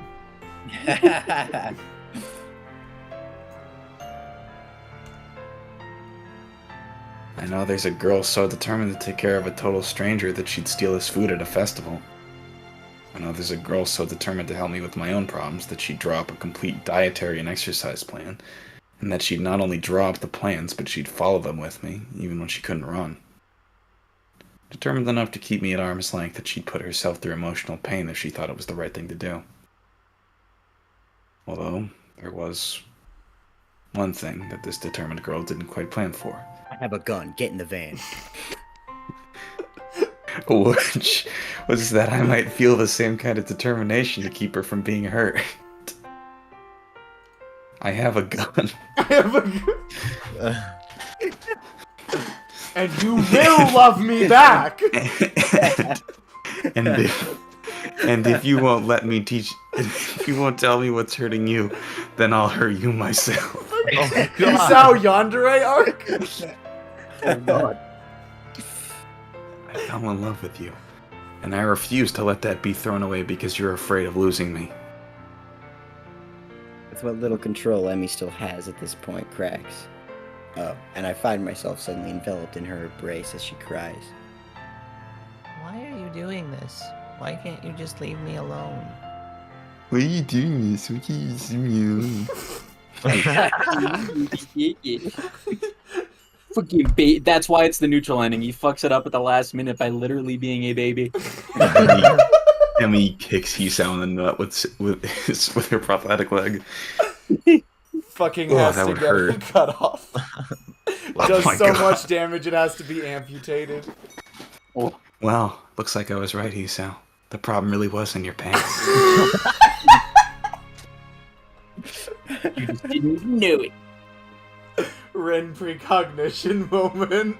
I know there's a girl so determined to take care of a total stranger that she'd steal his food at a festival. I know there's a girl so determined to help me with my own problems that she'd draw up a complete dietary and exercise plan, and that she'd not only draw up the plans, but she'd follow them with me, even when she couldn't run. Determined enough to keep me at arm's length that she'd put herself through emotional pain if she thought it was the right thing to do. Although, there was one thing that this determined girl didn't quite plan for. I have a gun. Get in the van. Which was that I might feel the same kind of determination to keep her from being hurt. I have a gun. I have a gun. And you will love me back. and if you won't let me teach, if you won't tell me what's hurting you, then I'll hurt you myself. Oh, Hisao Yandere arc? Oh god. I fell in love with you, and I refuse to let that be thrown away because you're afraid of losing me. With what little control Emmy still has at this point cracks. Oh, and I find myself suddenly enveloped in her embrace as she cries. Why are you doing this? Why can't you just leave me alone? Why are you doing this? Why can't you see me alone? Fucking that's why it's the neutral ending. He fucks it up at the last minute by literally being a baby. Emmy kicks Hisao in the nut with her prosthetic leg. Fucking Oh, has that to would get hurt. it cut off. Oh Does my so God. much damage it has to be amputated. Oh, Well, looks like I was right, Hisao. The problem really was in your pants. you just didn't know it. Ren precognition moment.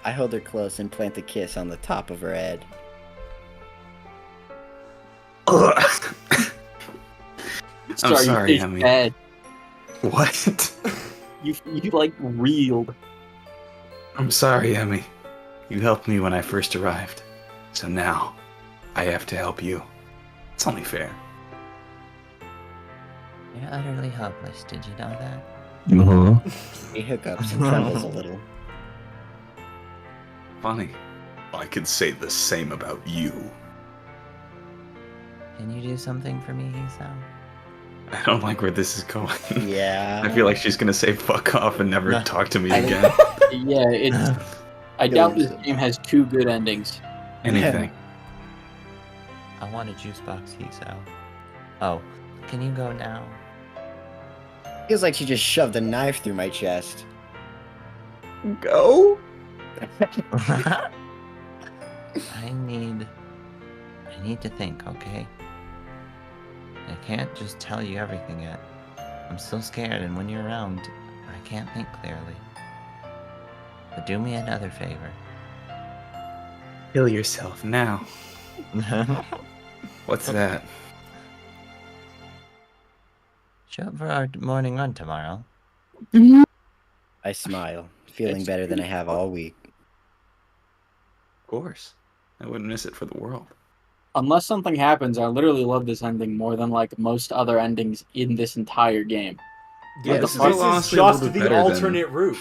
I hold her close and plant a kiss on the top of her head. I'm sorry, you Emmy. bad. What? You like reeled. I'm sorry, Emmy. You helped me when I first arrived. So now, I have to help you. It's only fair. You're utterly helpless, did you know that? He hiccups and trembles a little. Funny. I could say the same about you. Can you do something for me, Hisao? I don't like where this is going. Yeah. I feel like she's gonna say fuck off and never talk to me again. Yeah, it's. I doubt this game has two good endings. Anything. I want a juice box, Hisao. Oh, can you go now? Feels like she just shoved a knife through my chest. Go? I need to think, okay? I can't just tell you everything yet. I'm still scared, and when you're around, I can't think clearly. But do me another favor. Kill yourself now. What's that? Show up for our morning run tomorrow. I smile, feeling better than I have all week. Of course. I wouldn't miss it for the world. Unless something happens, I literally love this ending more than like most other endings in this entire game. Yeah, What this the fuck? is Honestly, a just little bit the better than- alternate route.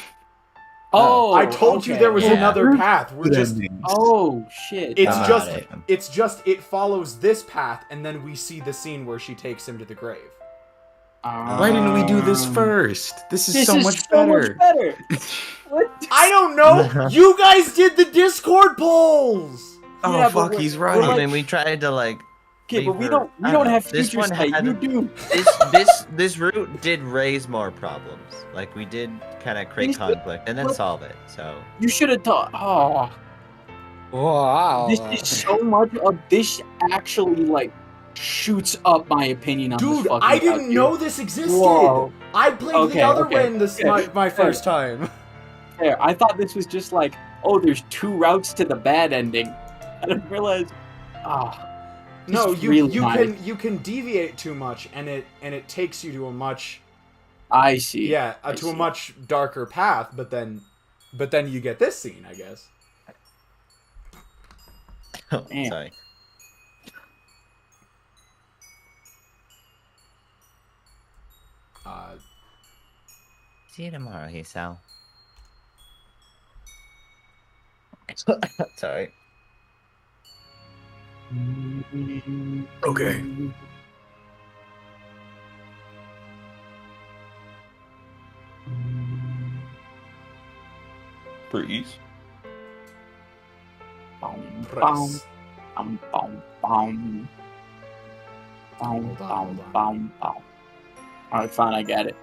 Oh, I told you okay, there was yeah. another path. We're just Oh shit! it's Got just it. it's just it follows this path and then we see the scene where she takes him to the grave. Why didn't we do this first? This is This so is much so better. much better. What? I don't know. You guys did the Discord polls. Oh Yeah, but fuck, we're- he's we're right. I like- mean, we tried to like Okay, but we Lever- don't I don't know. have This future one sight. had- You do. This route did raise more problems. Like we did kind of create These- conflict and then what- solve it. So You should have thought. Oh, Wow. this is so much of this. Actually, like, shoots up my opinion on this Dude, fucking I didn't route, know dude. this existed. Whoa. I played Okay, the other okay, way in this okay. my first time. Fair. I thought this was just like, oh, there's 2 routes to the bad ending. I didn't realize. Ah. No, It's you really you nice. can deviate too much, and it takes you to a much I see. to I a see. much darker path. But then you get this scene, I guess. Damn. sorry. See you tomorrow, Hisao. Sorry. Okay. Freeze. Boom, Press. boom, boom, boom. Boom, Hold on, boom, hold on. boom, boom. Alright, fine, I get it.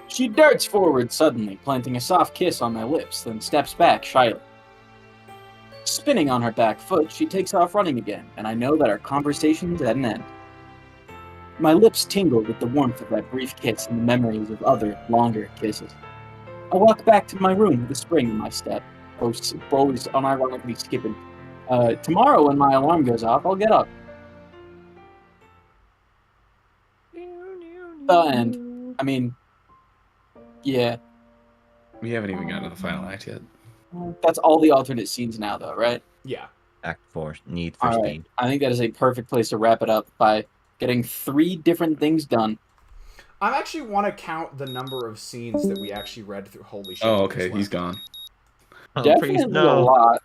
She darts forward suddenly, planting a soft kiss on my lips, then steps back shyly. Spinning on her back foot, she takes off running again, and I know that our conversation's at an end. My lips tingle with the warmth of that brief kiss and the memories of other, longer kisses. I walk back to my room with a spring in my step, always unironically skipping. Tomorrow when my alarm goes off, I'll get up. The end. I mean, yeah. We haven't even gotten to the final act yet. That's all the alternate scenes now, though, right? Yeah. Act 4, Need for All right. Speed. I think that is a perfect place to wrap it up by getting 3 different things done. I actually want to count the number of scenes that we actually read through. Holy shit. Oh, there's okay, left. he's gone. Oh, Definitely please, a no. lot.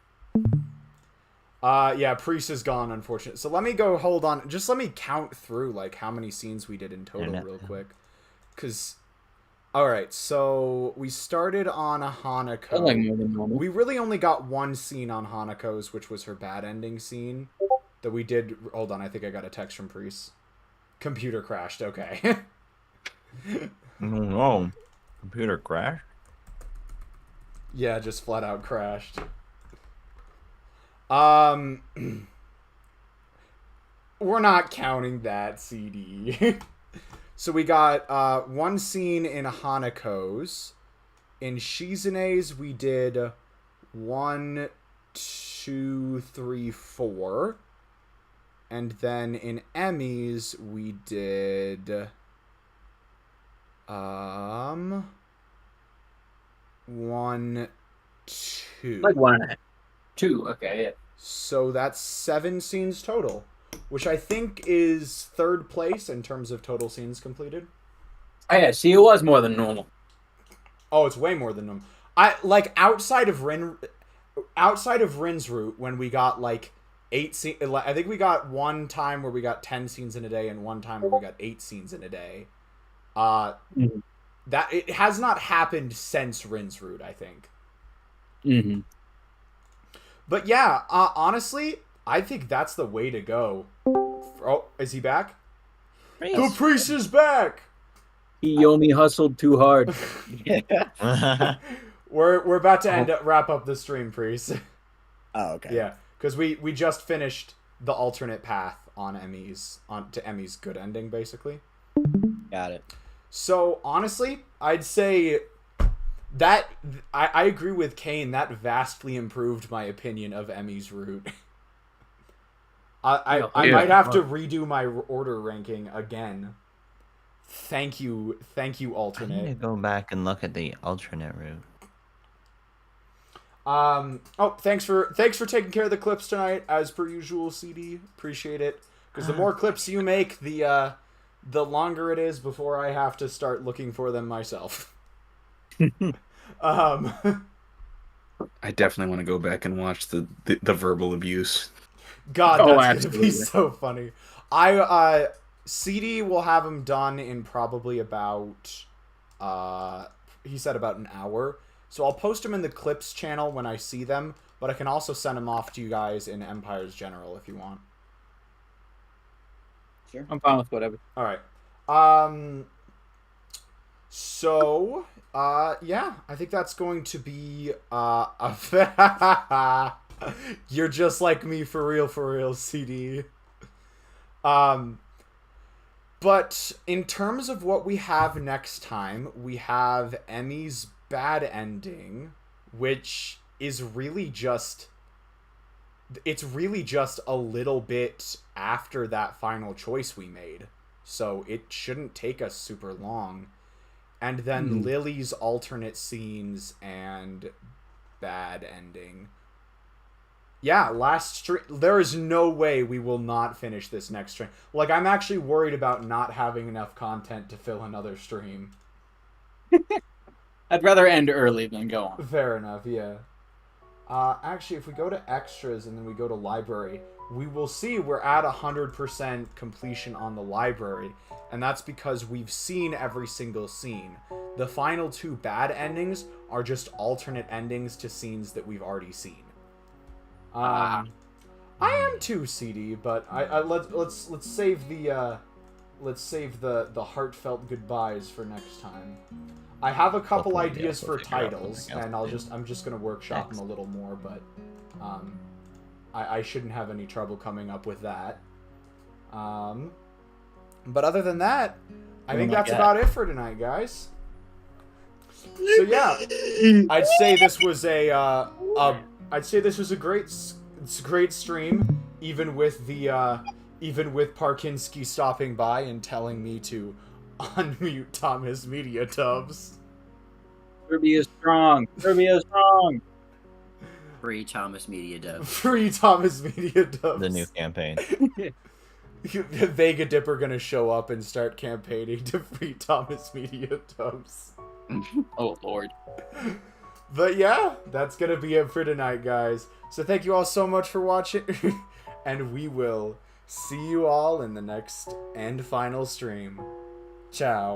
Yeah, Priest is gone, unfortunately. So let me go, hold on. Just let me count through, like, how many scenes we did in total real quick. Because, alright, so we started on a I like Hanako. more than normal. We really only got one scene on Hanako's, which was her bad ending scene. That we did, hold on, I think I got a text from Priest. Computer crashed, okay. Oh no. Computer crash? Yeah, just flat out crashed. We're not counting that CD. So we got one scene in Hanako's. In Shizune's we did 1, 2, 3, 4. And then in Emmy's we did 1, 2. Like 1.5. 2, okay, yeah. So that's 7 scenes total, which I think is 3rd place in terms of total scenes completed. Oh, yeah, see, it was more than normal. Oh, it's way more than them. Outside of Rin's route, when we got like 8 scenes. I think we got one time where we got 10 scenes in a day, and one time where we got 8 scenes in a day. That it has not happened since Rin's route, I think. Mm-hmm. But yeah, honestly, I think that's the way to go. Oh, is he back? The priest is back. He only hustled too hard. We're about to wrap up the stream, priest. Oh, okay. Yeah, because we just finished the alternate path on to Emmy's good ending, basically. Got it. So honestly, I'd say that I agree with Kane. That vastly improved my opinion of Emmy's route. I might have to redo my order ranking again. Thank you, I need to alternate. go back and look at the alternate route. Thanks for taking care of the clips tonight, as per usual, CD. Appreciate it. Because the more clips you make, the longer it is before I have to start looking for them myself. I definitely want to go back and watch the verbal abuse. God, Oh, that's gonna be absolutely. so funny. CD will have them done in probably about he said about an hour. So I'll post them in the clips channel when I see them, but I can also send them off to you guys in Empire's General if you want. Sure. I'm fine with whatever. All right. So, yeah, I think that's going to be You're just like me for real, CD. But in terms of what we have next time, we have Emmy's bad ending, which is really just it's really just a little bit after that final choice we made. So it shouldn't take us super long. And then Lily's alternate scenes and bad ending. Yeah, last stream. There is no way we will not finish this next stream. Like, I'm actually worried about not having enough content to fill another stream. I'd rather end early than go on. Fair enough, yeah. Actually, if we go to extras and then we go to library, we will see we're at 100% completion on the library. And that's because we've seen every single scene. The final 2 bad endings are just alternate endings to scenes that we've already seen. I am too, CD, but let's save the heartfelt goodbyes for next time. I have a couple ideas for titles, and I'm just gonna workshop them a little more, but I shouldn't have any trouble coming up with that. But other than that, I think that's about it for tonight, guys. So yeah, I'd say this was a great stream, even with Parkinski stopping by and telling me to unmute Thomas Media Tubs. Kirby is strong. Kirby is strong. Free Thomas Media Dubs. Free Thomas Media Dubs. The new campaign. Vega Dipper gonna show up and start campaigning to free Thomas Media Dubs. Oh, Lord. But yeah, that's gonna be it for tonight, guys. So thank you all so much for watching, and we will see you all in the next and final stream. Ciao.